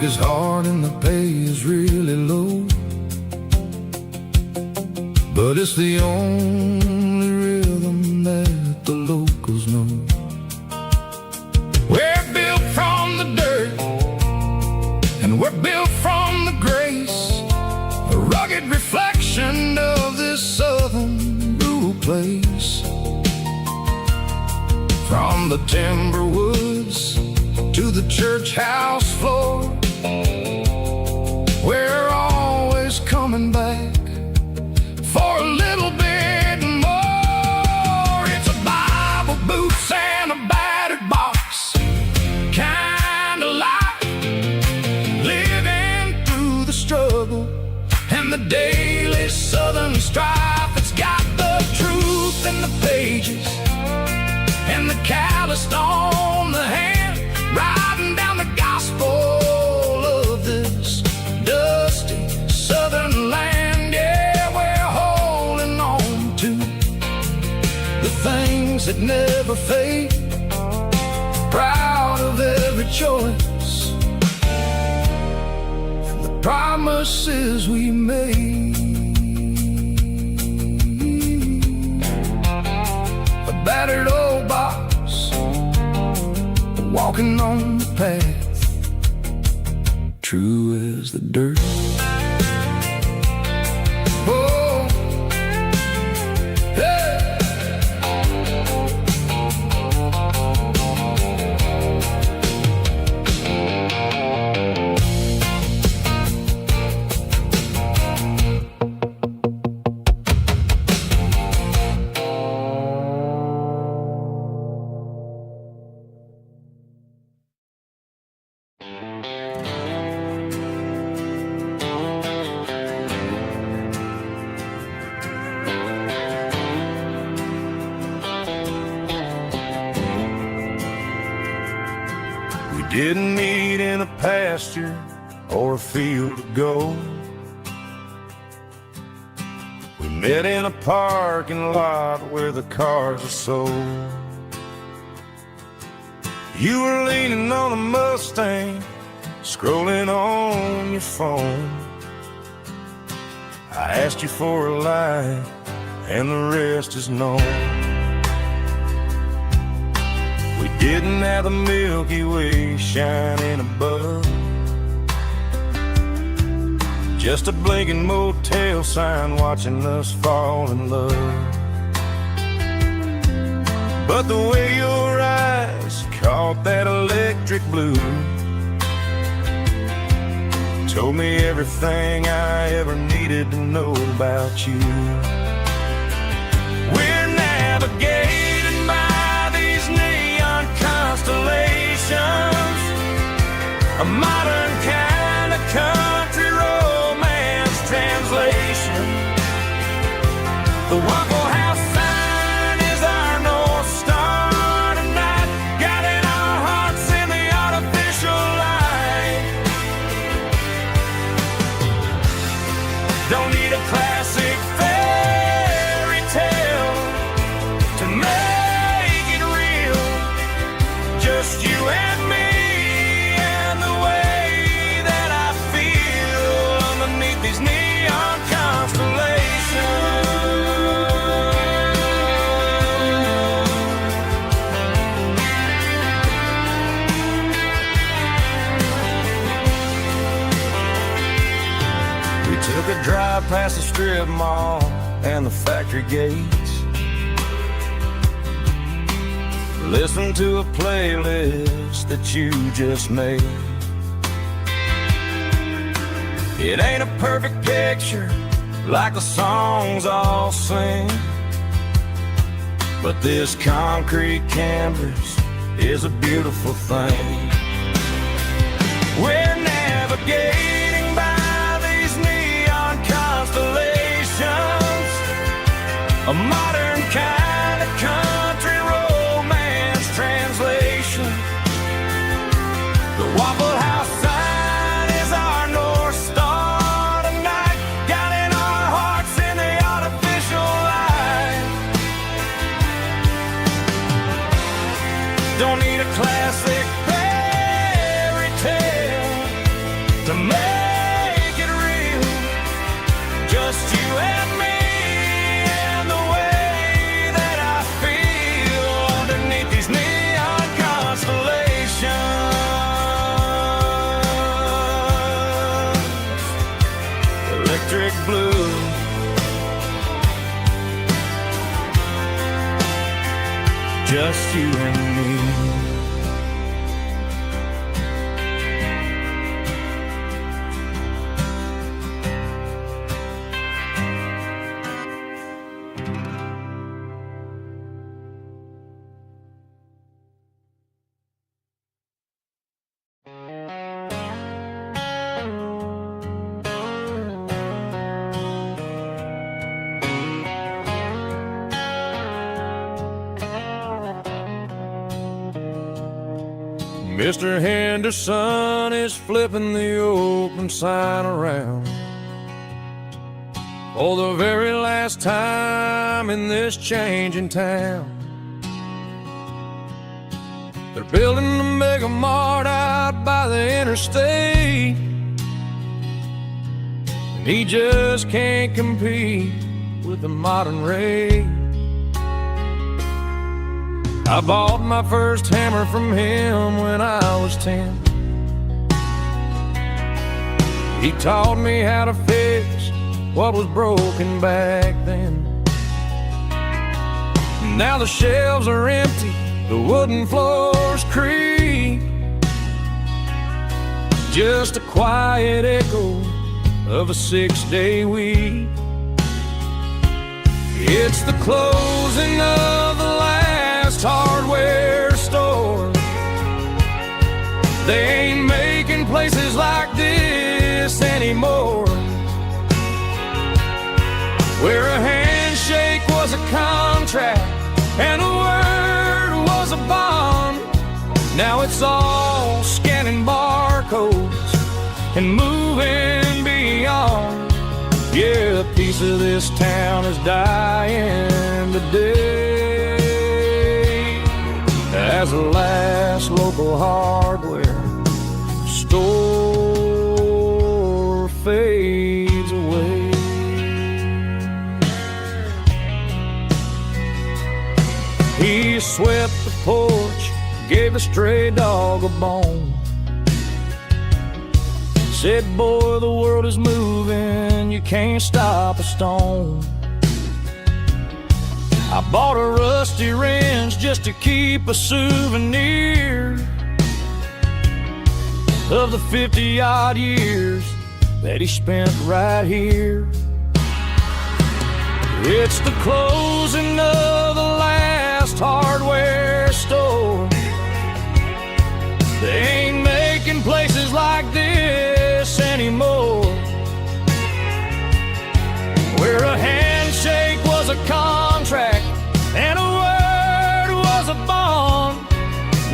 Is hard and the pay is really low, but it's the only rhythm that the locals know. We're built from the dirt and we're built from the grace, a rugged reflection of this southern rural place. From the timber woods to the church house floor, we're always coming back for a little bit more. It's a Bible, boots, and a battered box kind of life, living through the struggle and the daily southern strife. It's got the truth in the pages and the calloused on the hand, writing down the gospel of this dusty southern land. Yeah, we're holding on to the things that never fade, proud of every choice and the promises we made. A battered old box, walking on the path, true as the dirt. Oh, hey. Didn't meet in a pasture or a field of gold. We met in a parking lot where the cars are sold. You were leaning on a Mustang, scrolling on your phone. I asked you for a light, and the rest is known. We didn't have the Milky Way shining above, just a blinking motel sign watching us fall in love. But the way your eyes caught that electric blue told me everything I ever needed to know about you. We're navigated by these neon constellations, a modern kind of country romance translation. The Waffle House sign is our North Star tonight, guiding our hearts in the artificial light. Don't need a classic fairy tale to make it real, just you and me and the way that I feel underneath these neon constellations. We took a drive past the strip mall and the factory gates, listened to a playlist that you just made. It ain't a perfect picture like the songs all sing, but this concrete canvas is a beautiful thing. We're navigating by these neon constellations, a modern kind of country romance translation. The Waffle House sign is our North Star tonight, guiding our hearts in the artificial light. Don't need a classic fairy tale to make it real, just you and me and the way that I feel underneath these neon constellations. Electric blue, just you and me. Mr. Henderson is flipping the open sign around for the very last time in this changing town. They're building a mega mart out by the interstate, and he just can't compete with the modern rate. I bought my first hammer from him when I was 10. He taught me how to fix what was broken back then. Now the shelves are empty, the wooden floors creak, just a quiet echo of a 6-day week. It's the closing of the last hardware store. They ain't making places like this anymore, where a handshake was a contract and a word was a bond. Now it's all scanning barcodes and moving beyond. Yeah, a piece of this town is dying today as the last local hardware store fades away. He swept the porch, gave a stray dog a bone, Said, boy, the world is moving, you can't stop a stone. I bought a rusty wrench just to keep a souvenir of the 50-odd years that he spent right here. It's the closing of the last hardware store. They ain't making places like this anymore, where a handshake was a contract and a word was a bond.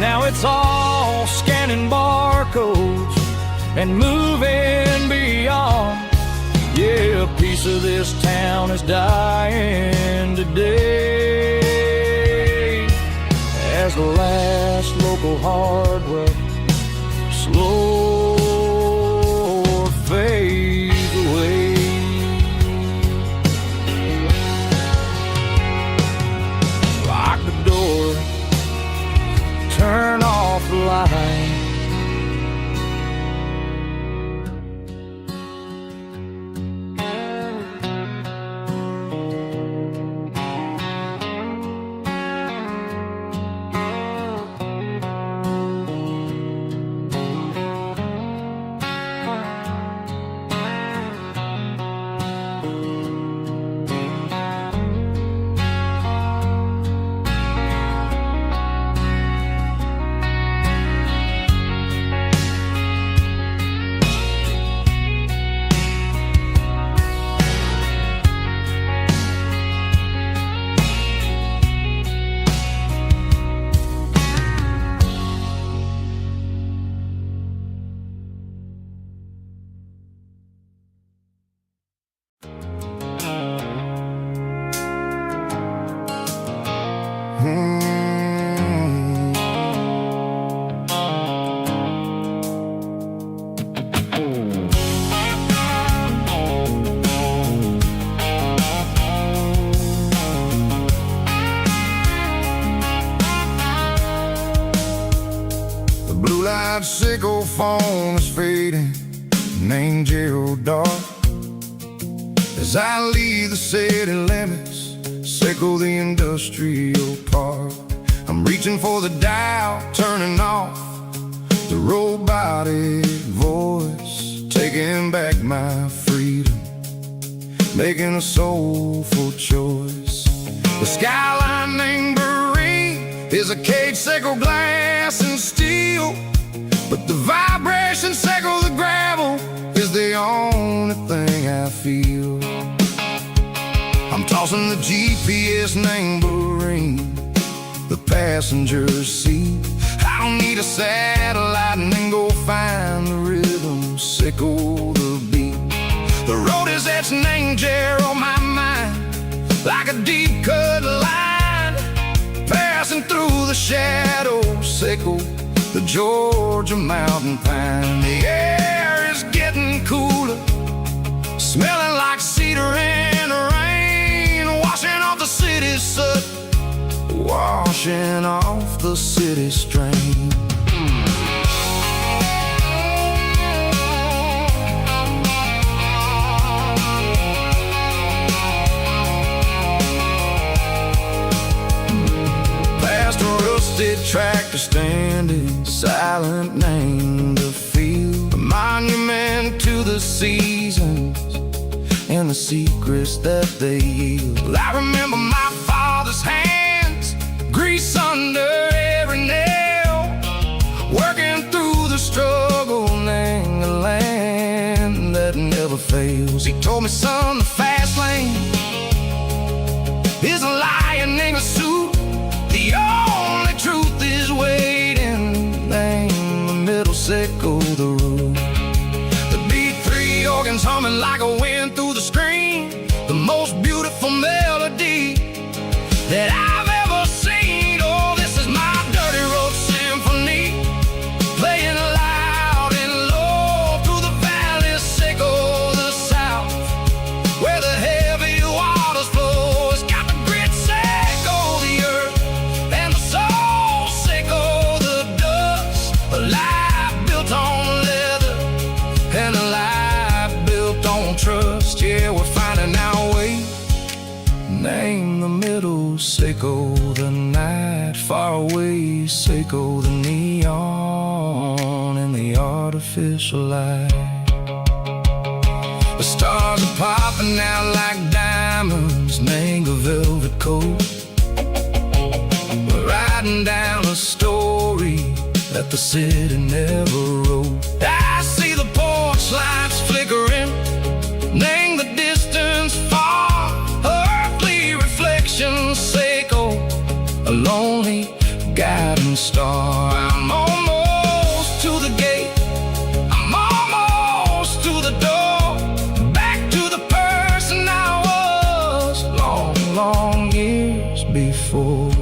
Now it's all scanning barcodes and moving beyond. Yeah, a piece of this town is dying today as the last local hardware slow fades away. Lock the door, turn off the light. Sickle phone is fading, name Gerald dark. As I leave the city limits, sickle the industrial park. I'm reaching for the dial, turning off the robotic voice, taking back my freedom, making a soulful choice. The skyline named Marine is a cage, sickle glass and steel, but the vibration sickle the gravel is the only thing I feel. I'm tossing the GPS named Marine, the passenger seat. I don't need a satellite and then go find the rhythm, sickle the beat. The road is etched named Gerald, my mind, like a deep cut line, passing through the shadows, sickle the Georgia mountain pine. The air is getting cooler, smelling like cedar in the rain, washing off the city's soot, washing off the city strain. Past a rusted tractor standing silent, named the field, a monument to the seasons and the secrets that they yield. I remember my father's hands, grease under every nail, working through the struggle, named the land that never fails. He told me, son, the fast lane is a lion in a suit. The only truth is waiting, name the middle, sickle the road. The B3 organs humming like a wind through the screen, the most beautiful melody that I've ever seen. Oh, this is my dirty road symphony, playing loud and low through the valley, sickle the south, where the heavy waters flow. It's got the grit, sickle the earth, and the soul, sickle the dust, a life built on leather and a don't trust, yeah, we're finding our way. Name the middle, Seiko the night, far away, Seiko the neon and the artificial light. The stars are popping out like diamonds, mango velvet coat. We're riding down a story that the city never wrote. I see the porch lights flickering, name the distance far, earthly reflections, Seiko, a lonely guiding star. I'm almost to the gate, I'm almost to the door, back to the person I was long years before.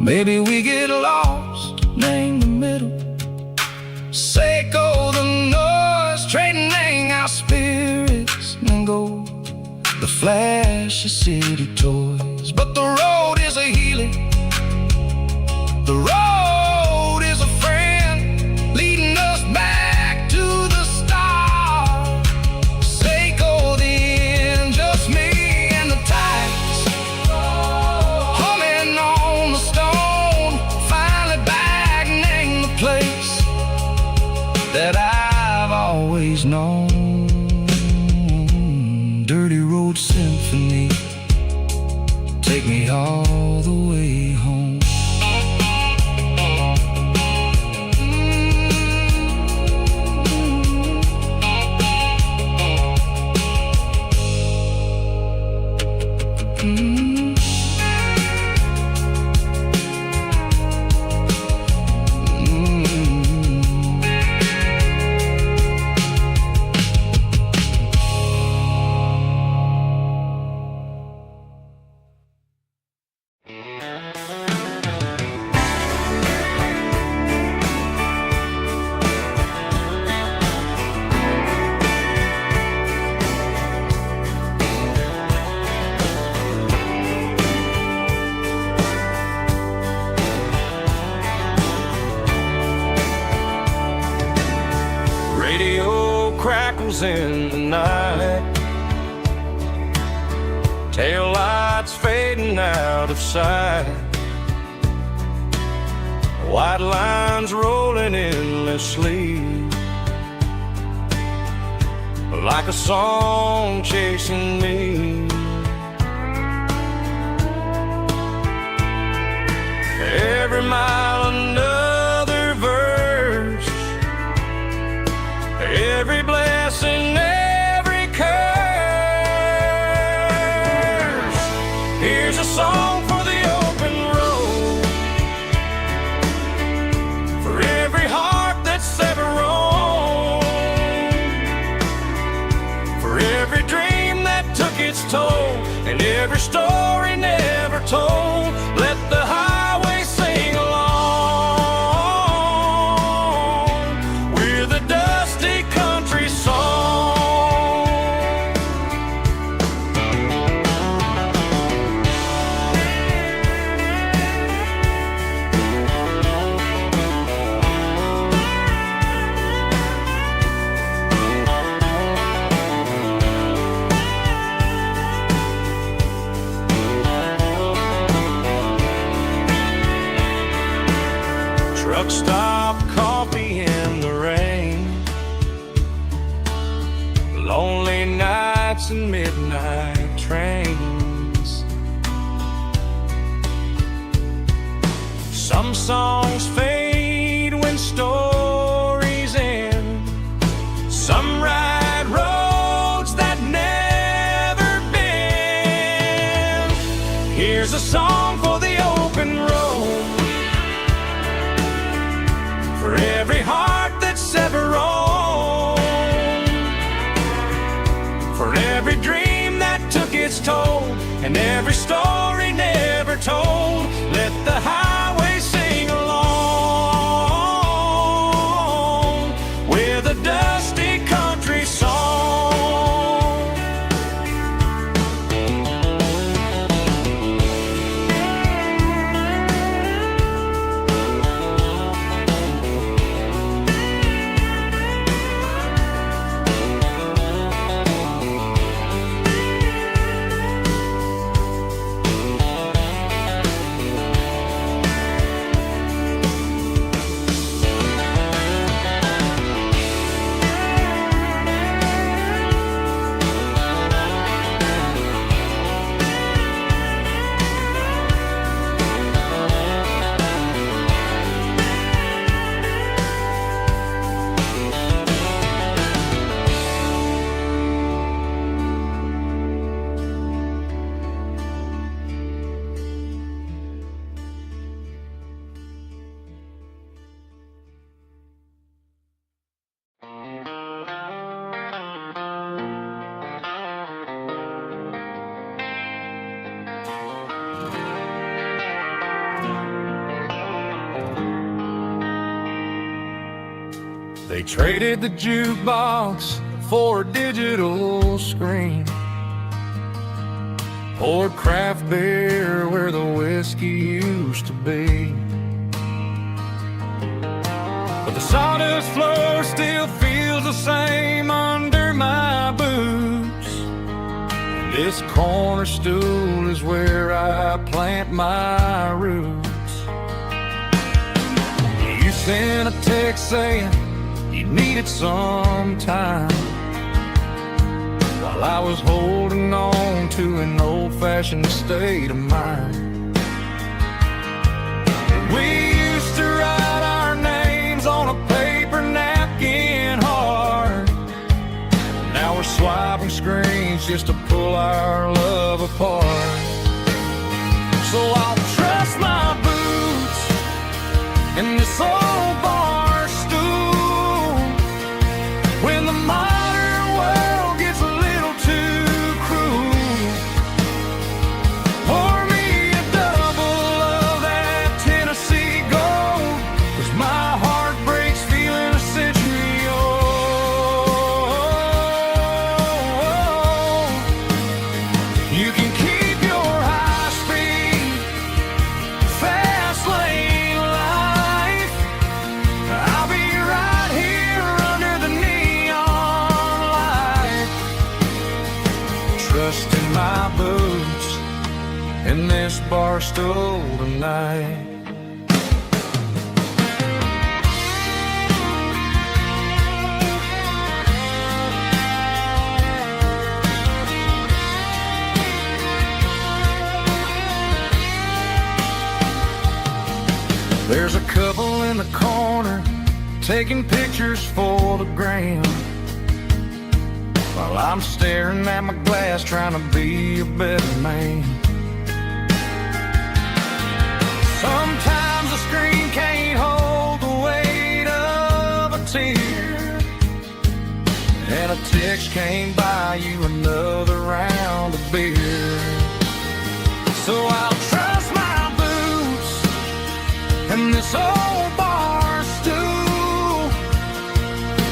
Maybe we get lost, name the middle, Seiko the noise, trading our spirits and go the flash of city toys. But the road is a healing, the road is a friend, leading us back to the start. Seiko the end, just me and the tides, humming on the stone, finally back, name the place that I've always known. Dirty Road Symphony, take me all the way home. Crackles in the night, tail lights fading out of sight, white lines rolling endlessly, like a song chasing me. Every mile another verse, every blessing, every curse. Here's a song for the open road, for every heart that's ever roamed, for every dream that took its toll, and every story never told. Let the highway sing along with a dusty country song. Truck stop, coffee in the rain, lonely nights and midnight trains. Some songs fade when stories end, some ride roads that never bend. Here's a song for the open road, for every heart that's ever roamed, for every dream that took its toll, and every story never told. Let the highway sing along with a dusty country song. They traded the jukebox for a digital screen, poured craft beer where the whiskey used to be. But the sawdust floor still feels the same under my boots. This corner stool is where I plant my roots. You sent a text saying you needed some time, while I was holding on to an old-fashioned state of mind. We used to write our names on a paper napkin hard. Now we're swiping screens just to pull our love apart. So I'll trust my boots in this old bar stool when the modern world gets a little too cruel. Pour me a double of that Tennessee Gold, 'cause my heart breaks feeling a century old. You can keep your high-speed, fast lane life. I'll be right here under the neon light, trusting my boots in this bar stool tonight. There's a couple in the corner taking pictures for the gram, while I'm staring at my glass trying to be a better man. Sometimes the screen can't hold the weight of a tear, and a text can't buy you another round of beer. So I'll trust my boots and this old bar stool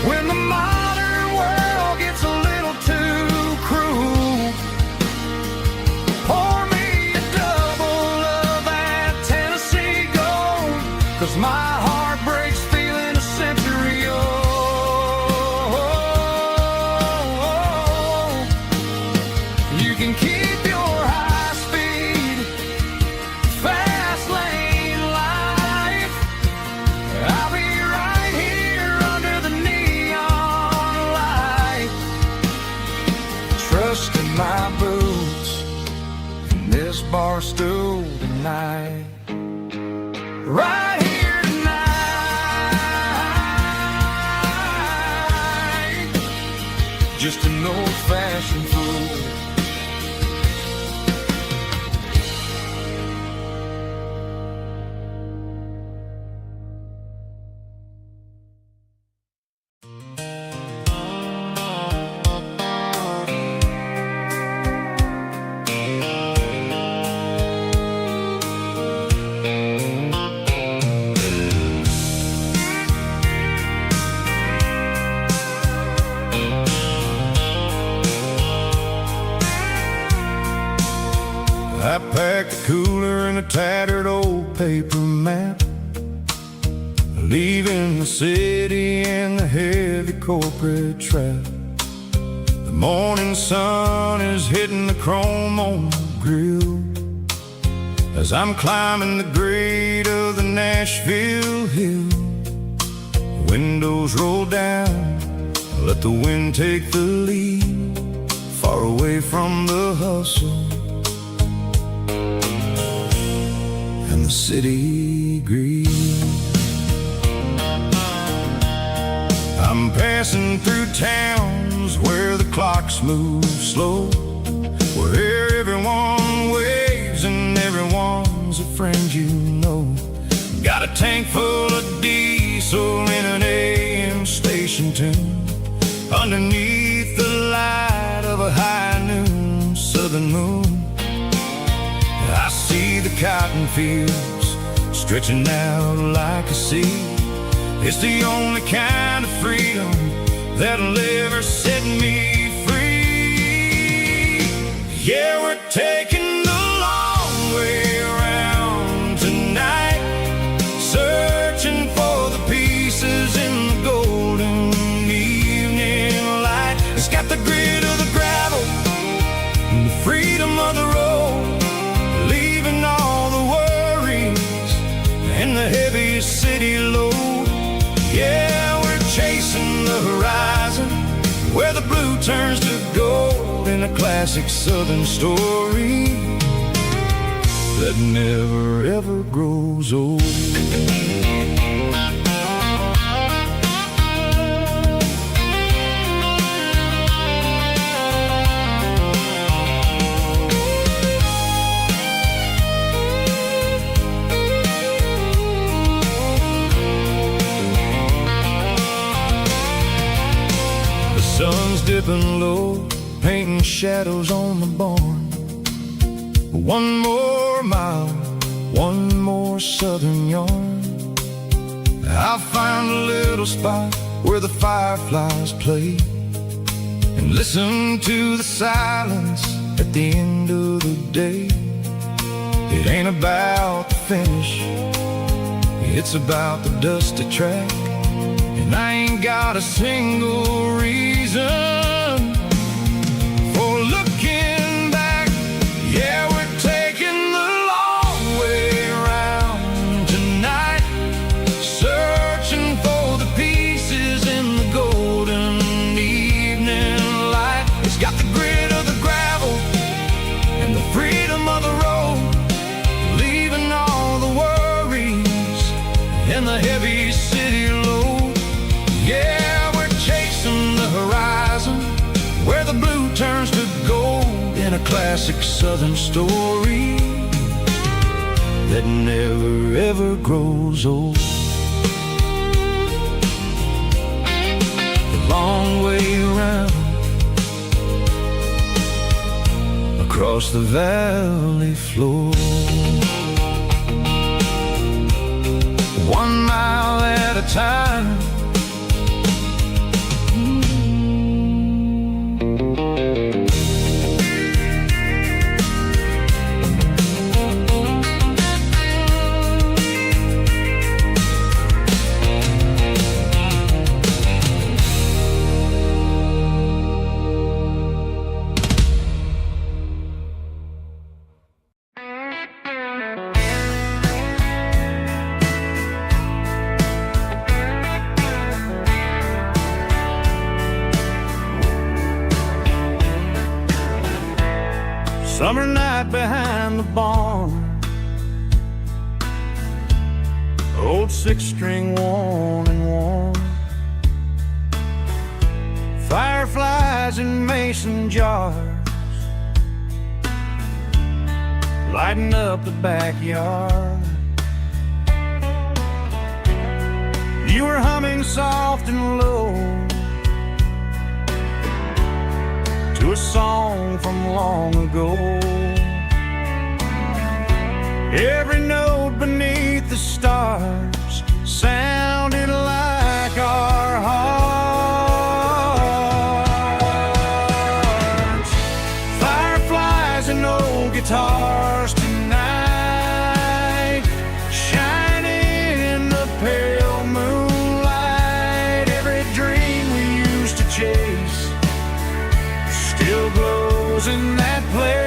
when the modern world gets a little too cruel. Pour me a double of that Tennessee Gold, 'cause my heart breaks feeling a century old. You can keep your high-speed, fast lane life. I'll be right here under the neon light, trusting my boots in this bar stool tonight. Right here tonight, just an old-fashioned fool. I packed a cooler and a tattered old paper map, leaving the city and the heavy corporate trap. The morning sun is hitting the chrome on the grill as I'm climbing the grade of the Nashville hill. Windows roll down, let the wind take the lead, far away from the hustle and the city greed. I'm passing through towns where the clocks move slow, where everyone waves and everyone's a friend you know. Got a tank full of diesel in an AM station tune, underneath the light of a high noon southern moon. I see the cotton fields stretching out like a sea, It's the only kind of freedom that'll ever set me free. Yeah, we're taking the long way around tonight, searching for the pieces in the golden evening light. It's got the grit of the gravel and the freedom of the road, leaving all the worries and the heavy city load. Yeah, we're chasing the horizon where the blue turns to gold, in a classic southern story that never ever grows old. Sun's dipping low, painting shadows on the barn. One more mile, one more southern yarn. I'll find a little spot where the fireflies play and listen to the silence at the end of the day. It ain't about the finish, it's about the dusty track. And I ain't got a single reason for looking back. Yeah, we're taking the long way around tonight, searching for the pieces in the golden evening light. It's got the grit of the gravel and the freedom of the road, leaving all the worries and the heavy city load. Yeah, we're chasing the horizon where the blue turns to gold, in a classic southern story that never ever grows old. The long way around across the valley floor, 1 mile at a time. Summer night behind the barn, old 6-string worn and worn, fireflies in mason jars, lighting up the backyard. You were humming soft and low to a song from long ago. Every note beneath the stars sounded like our hearts. Fireflies and old guitars tonight, shining in the pale moonlight. Every dream we used to chase still glows in that place.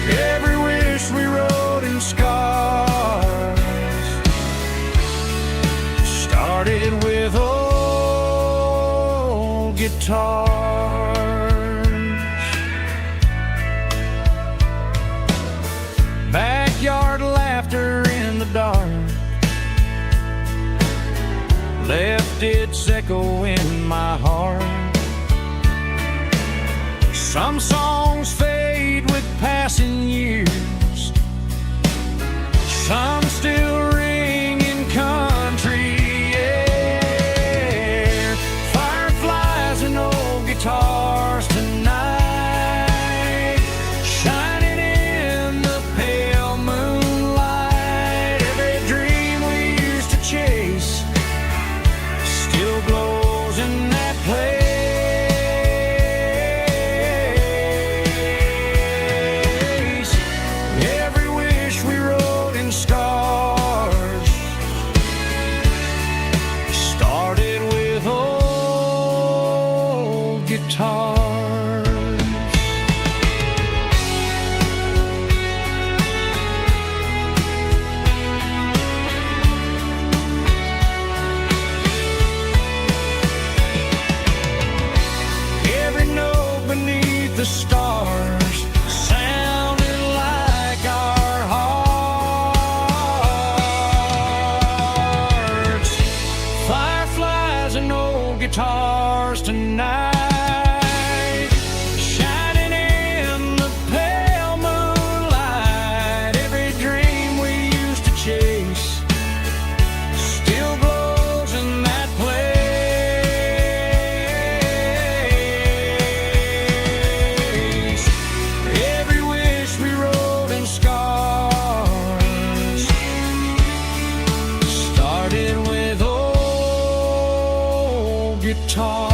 Every wish we wrote in scars started with old guitars. Backyard laughter in the dark left its echo in my heart. Some songs fade with passing years, some still ring in country air. Fireflies and old guitars tonight, shining in the pale guitars. Every note beneath the stars sounded like our hearts. Fireflies and old guitars tonight, shining in the pale moonlight. Every dream we used to chase still glows in that place. Every wish we wrote in scars started with old guitars.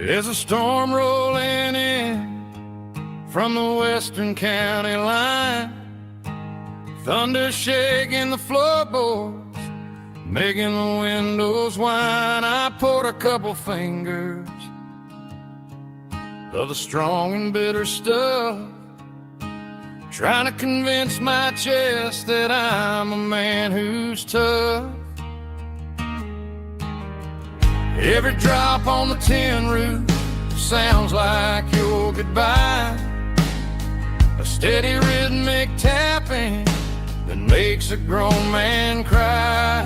There's a storm rolling in from the western county line, thunder shaking the floorboards, making the windows whine. I poured a couple fingers of the strong and bitter stuff, trying to convince my chest that I'm a man who's tough. Every drop on the tin roof sounds like your goodbye, a steady rhythmic tapping that makes a grown man cry.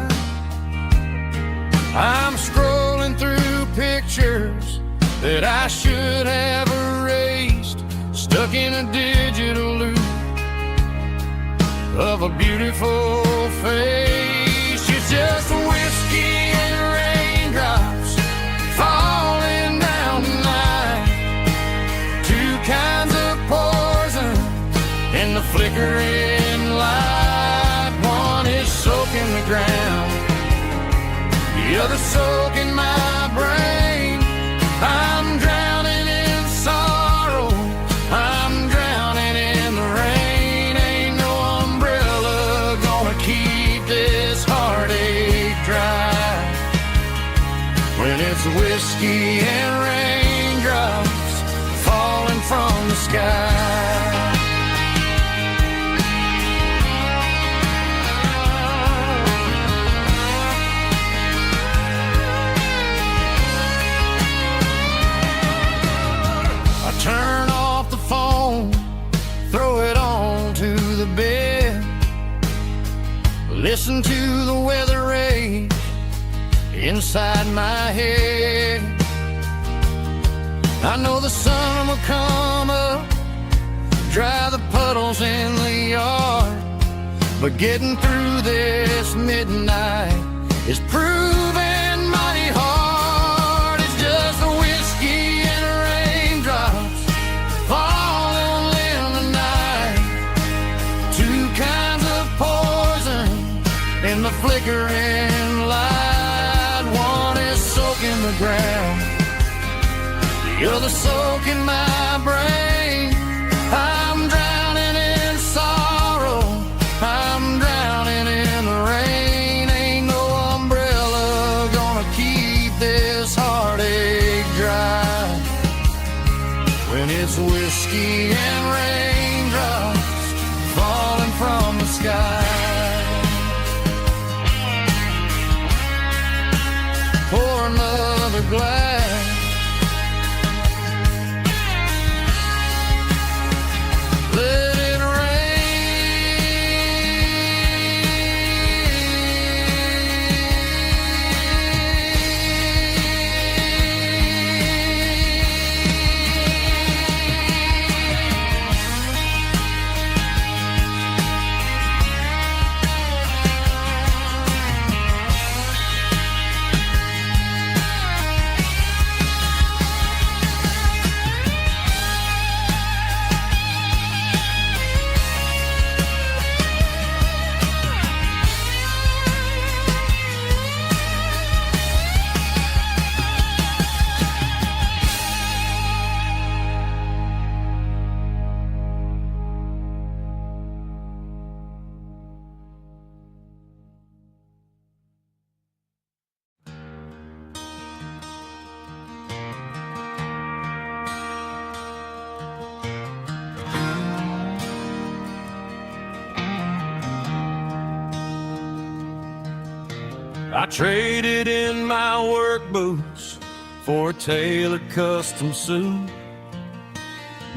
I'm scrolling through pictures that I should have erased, stuck in a digital loop of a beautiful face. It's just whiskey and raindrops falling down tonight, two kinds of poison in the flickering light. One is soaking the ground, the other soaking my brain. I'm drowning in sorrow, I'm drowning in the rain. Ain't no umbrella gonna keep this heartache dry when it's whiskey and raindrops falling from the sky. Turn off the phone, throw it on to the bed, listen to the weather rage inside my head. I know the sun will come up, dry the puddles in the yard, but getting through this midnight is proving mighty hard. It's just a whiskey and raindrops falling in the night, two kinds of poison in the flickering light. One is soaking the ground, the other soaking my brain. I'm drowning in sorrow, I'm drowning in the rain. Ain't no umbrella gonna keep this heartache dry when it's whiskey and raindrops falling from the sky. Pour another glass, let it rain. I traded in my work boots for a tailored custom suit.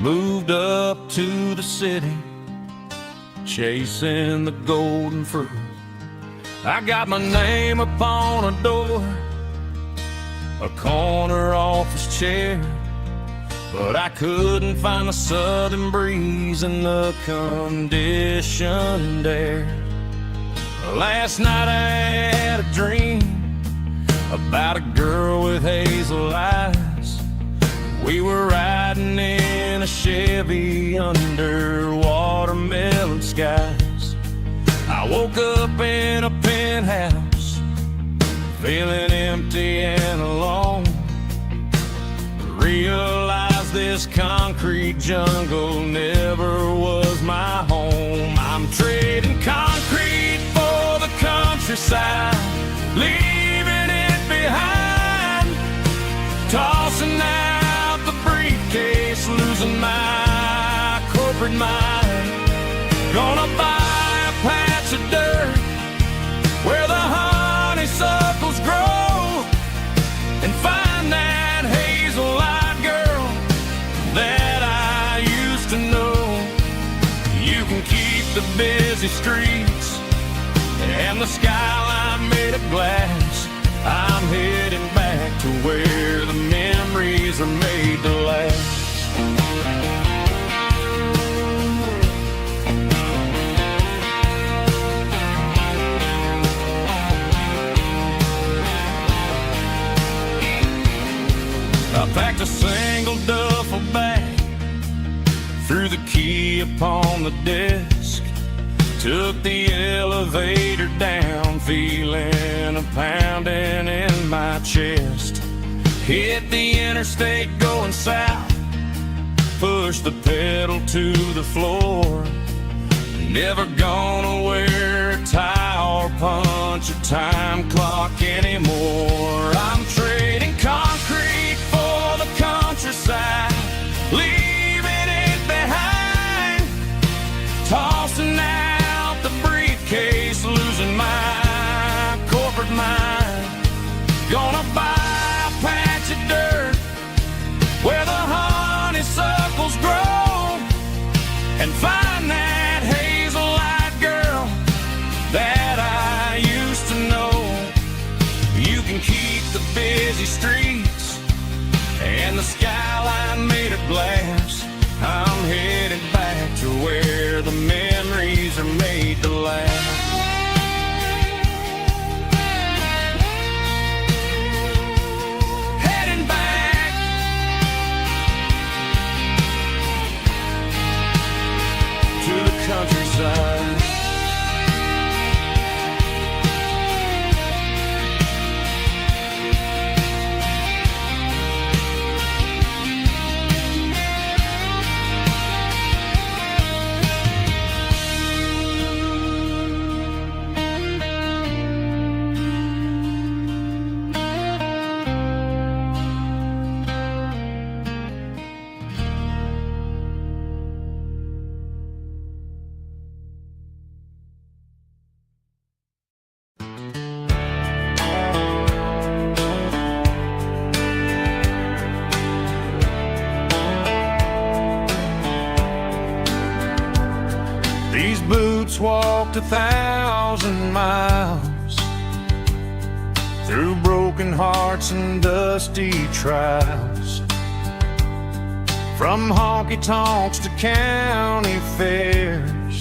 Moved up to the city, chasing the golden fruit. I got my name upon a door, a corner office chair, but I couldn't find the southern breeze in the conditioned air. Last night I had a dream about a girl with hazel eyes. We were riding in a Chevy under watermelon skies. I woke up in a penthouse, feeling empty and alone. Realized this concrete jungle never was my home. I'm trading concrete for the countryside, leaving it behind, tossing out the briefcase, losing my corporate mind. Gonna buy a patch of dirt where the honeysuckles grow and find that hazel-eyed girl that I used to know. You can keep the busy streets and the skyline made of glass. I'm heading back to where the memories are made to last. I packed a single duffel bag, threw the key upon the desk, took the elevator down, feeling a pounding in my chest. Hit the interstate going south, pushed the pedal to the floor. Never gonna wear a tie or punch a time clock anymore. I'm trading concrete for the countryside, leaving it behind, tossing out the briefcase, losing my corporate mind. Gonna buy a patch of dirt where the honeysuckles grow and find that hazel-eyed girl that I used to know. You can keep the busy streets and the skyline made of glass. I'm headed back to where the memories are made to last. Heading back to the countryside. These boots walked 1,000 miles through broken hearts and dusty trials, from honky-tonks to county fairs,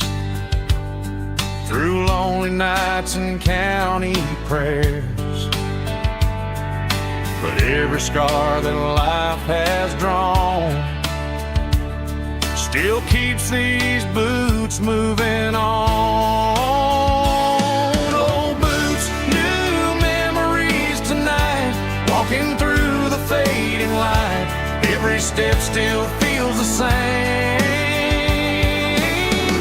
through lonely nights and county prayers. But every scar that life has drawn still keeps these boots moving on. Old boots, new memories tonight, walking through the fading light. Every step still feels the same.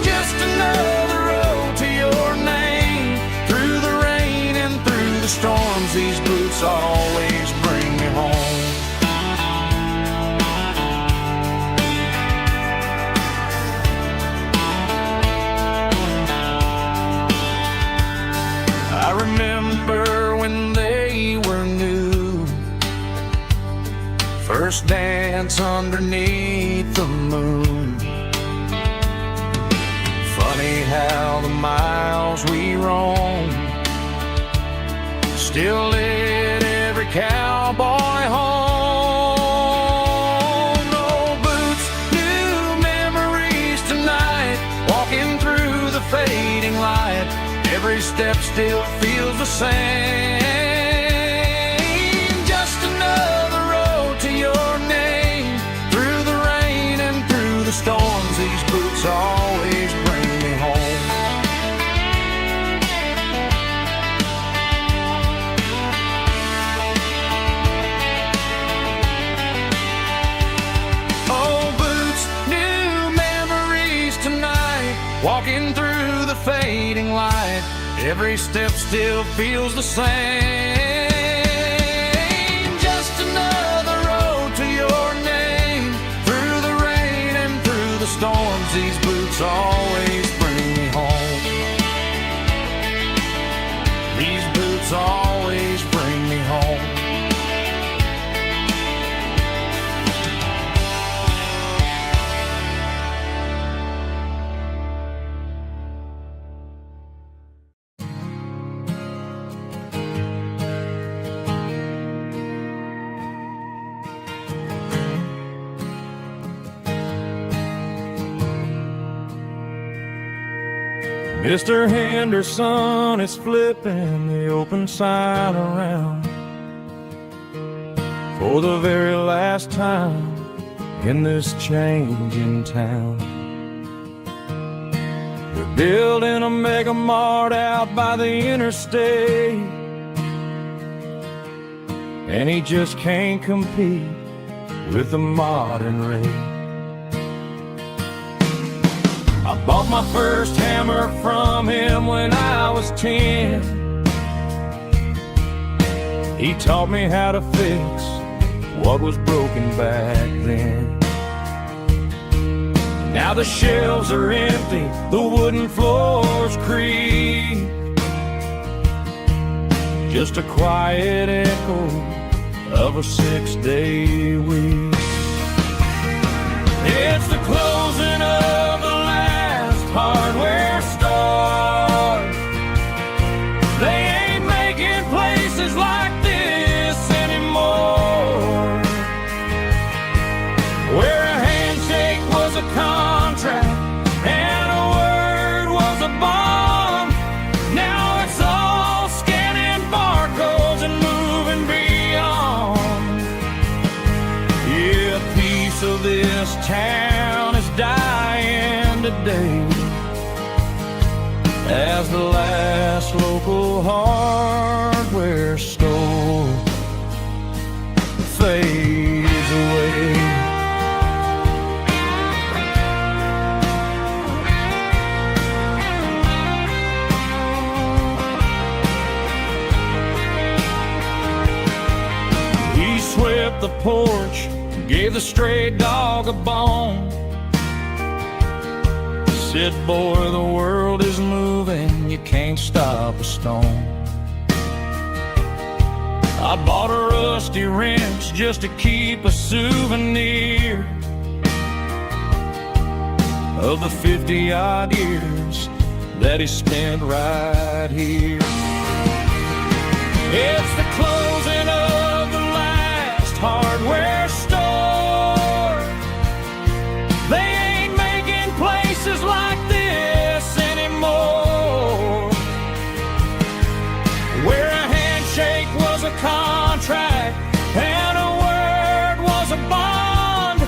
Just another road to your name. Through the rain and through the storms, these boots always bring me home. I remember when first dance underneath the moon. Funny how the miles we roam still lit every cowboy home. No boots, new memories tonight, walking through the fading light. Every step still feels the same. Just another road to your name. Through the rain and through the storms, these boots always bring me home. Oh, boots, new memories tonight, walking through the fading light. Every step still feels the same. Just another road to your name. Through the rain and through the storms, these boots always bring me home. These boots always bring me home. Mr. Henderson is flipping the open sign around for the very last time in this changing town. They're building a mega mart out by the interstate, and he just can't compete with the modern rate. I bought my first hammer from him when I was 10. He taught me how to fix what was broken back then. Now the shelves are empty, the wooden floors creak, just a quiet echo of a 6-day week. It's the closing of the hardware store. They ain't making places like this anymore, where a handshake was a contract and a word was a bond. Now it's all scanning barcodes and moving beyond. Yeah, a piece of this town is dying today as the last local hardware store fades away. He swept the porch, gave the stray dog a bone, said, boy, the world is moving, you can't stop a stone. I bought a rusty wrench just to keep a souvenir of the 50-odd years that he spent right here. It's the closing of the last hardware store. They ain't making places like this anymore, where a handshake was a contract and a word was a bond.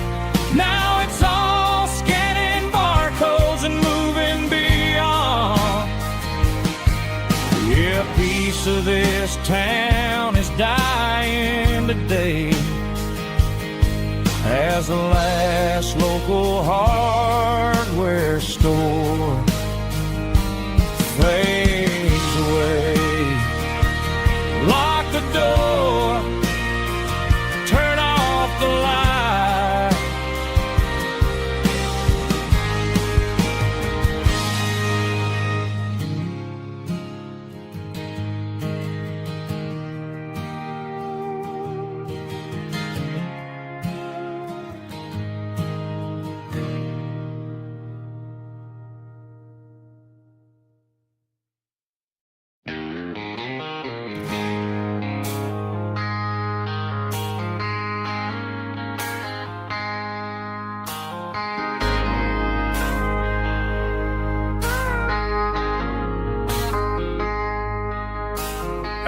Now it's all scanning barcodes and moving beyond. Yeah, a piece of this town is dying today as the last local hardware store fades away. Lock the door, turn off the light.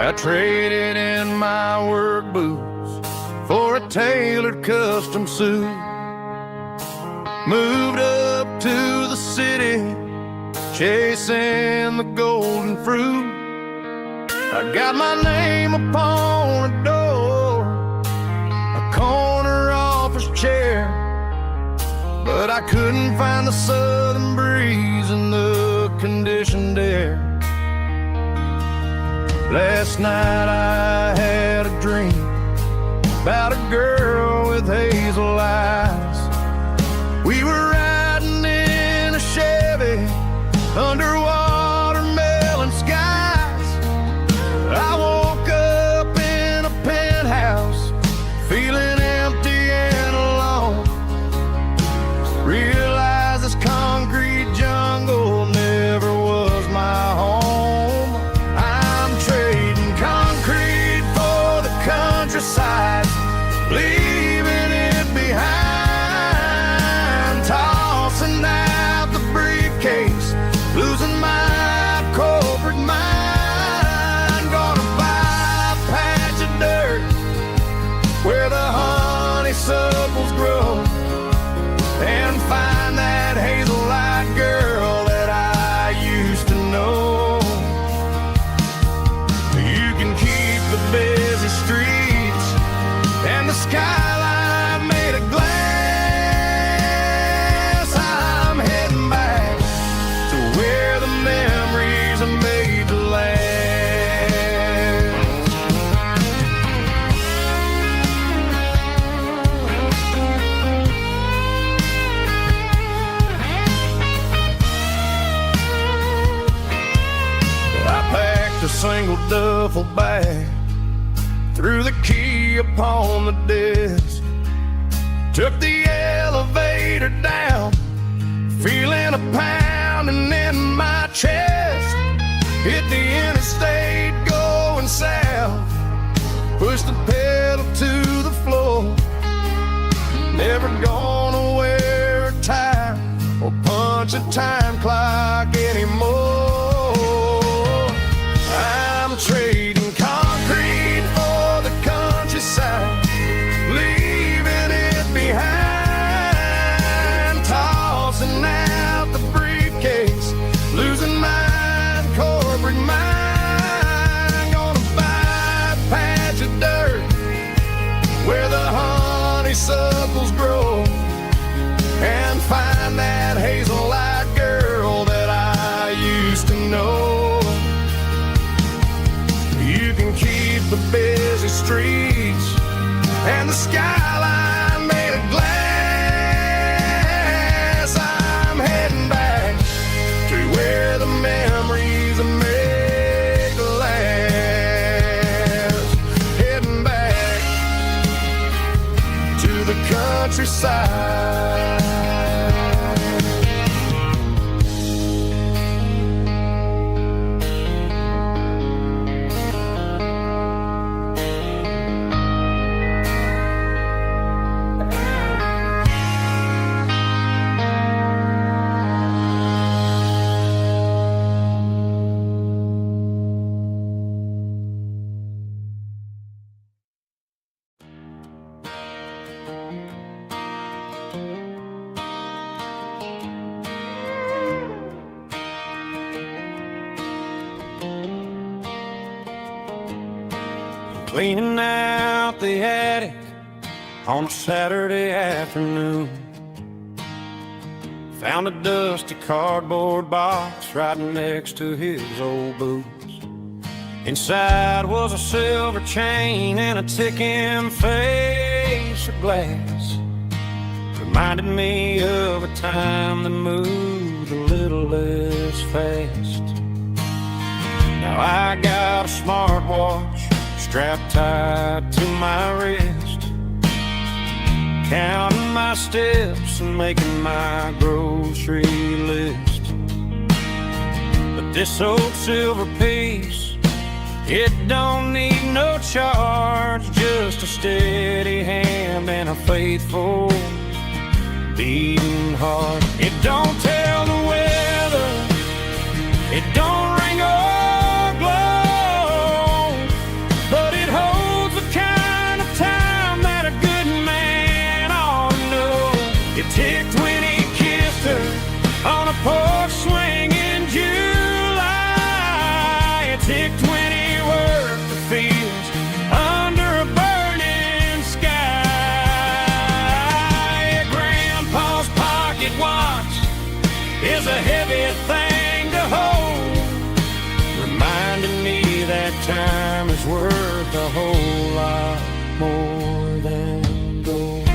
I traded in my work boots for a tailored custom suit. Moved up to the city, chasing the golden fruit. I got my name upon a door, a corner office chair, but I couldn't find the southern breeze in the conditioned air. Last night I had a dream about a girl with hazel eyes. We were riding in a Chevy under watermelon skies. I woke up in a penthouse feeling empty and alone. Realized this concrete jungle never was my home. I'm trading concrete for the countryside, leaving it behind, tossing out the briefcase, losing my corporate mind. Gonna buy a patch of dirt where the honeysuckles grow, and find that hazel-eyed girl that I used to know. You can keep the busy streets and the skyline made of glass. I'm heading back to where the memories are made to last. I packed a single duffel bag, threw the key upon the desk, took the elevator down, feeling a pounding in my chest. Hit the interstate going south, pushed the pedal to the floor. Never gonna wear a tie or punch a time clock anymore. I'm trading concrete for the countryside, leaving it behind, tossing out the briefcase, losing my corporate mind. Gonna buy a patch of dirt where the honeysuckles grow, and find that hazel-eyed girl that I used to know. You can keep the busy streets and the skyline made of glass. I'm heading back to where the memories are made to last. Heading back to the countryside. Cleaning out the attic on a Saturday afternoon, found a dusty cardboard box right next to his old boots. Inside was a silver chain and a ticking face of glass. Reminded me of a time that moved a little less fast. Now I got a smartwatch strapped tight to my wrist, counting my steps and making my grocery list. But this old silver piece, it don't need no charge, just a steady hand and a faithful beating heart. It don't tell the weather, it don't ring or glow, ticked when he worked the fields under a burning sky. Grandpa's pocket watch is a heavy thing to hold, reminding me that time is worth a whole lot more than gold.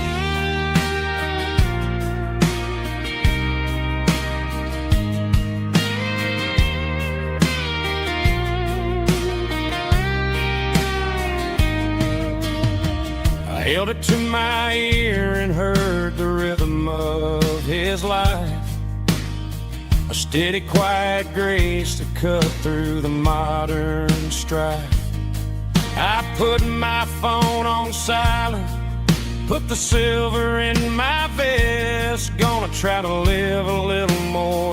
I held it to my ear and heard the rhythm of his life, a steady, quiet grace to cut through the modern strife. I put my phone on silent, put the silver in my vest, gonna try to live a little more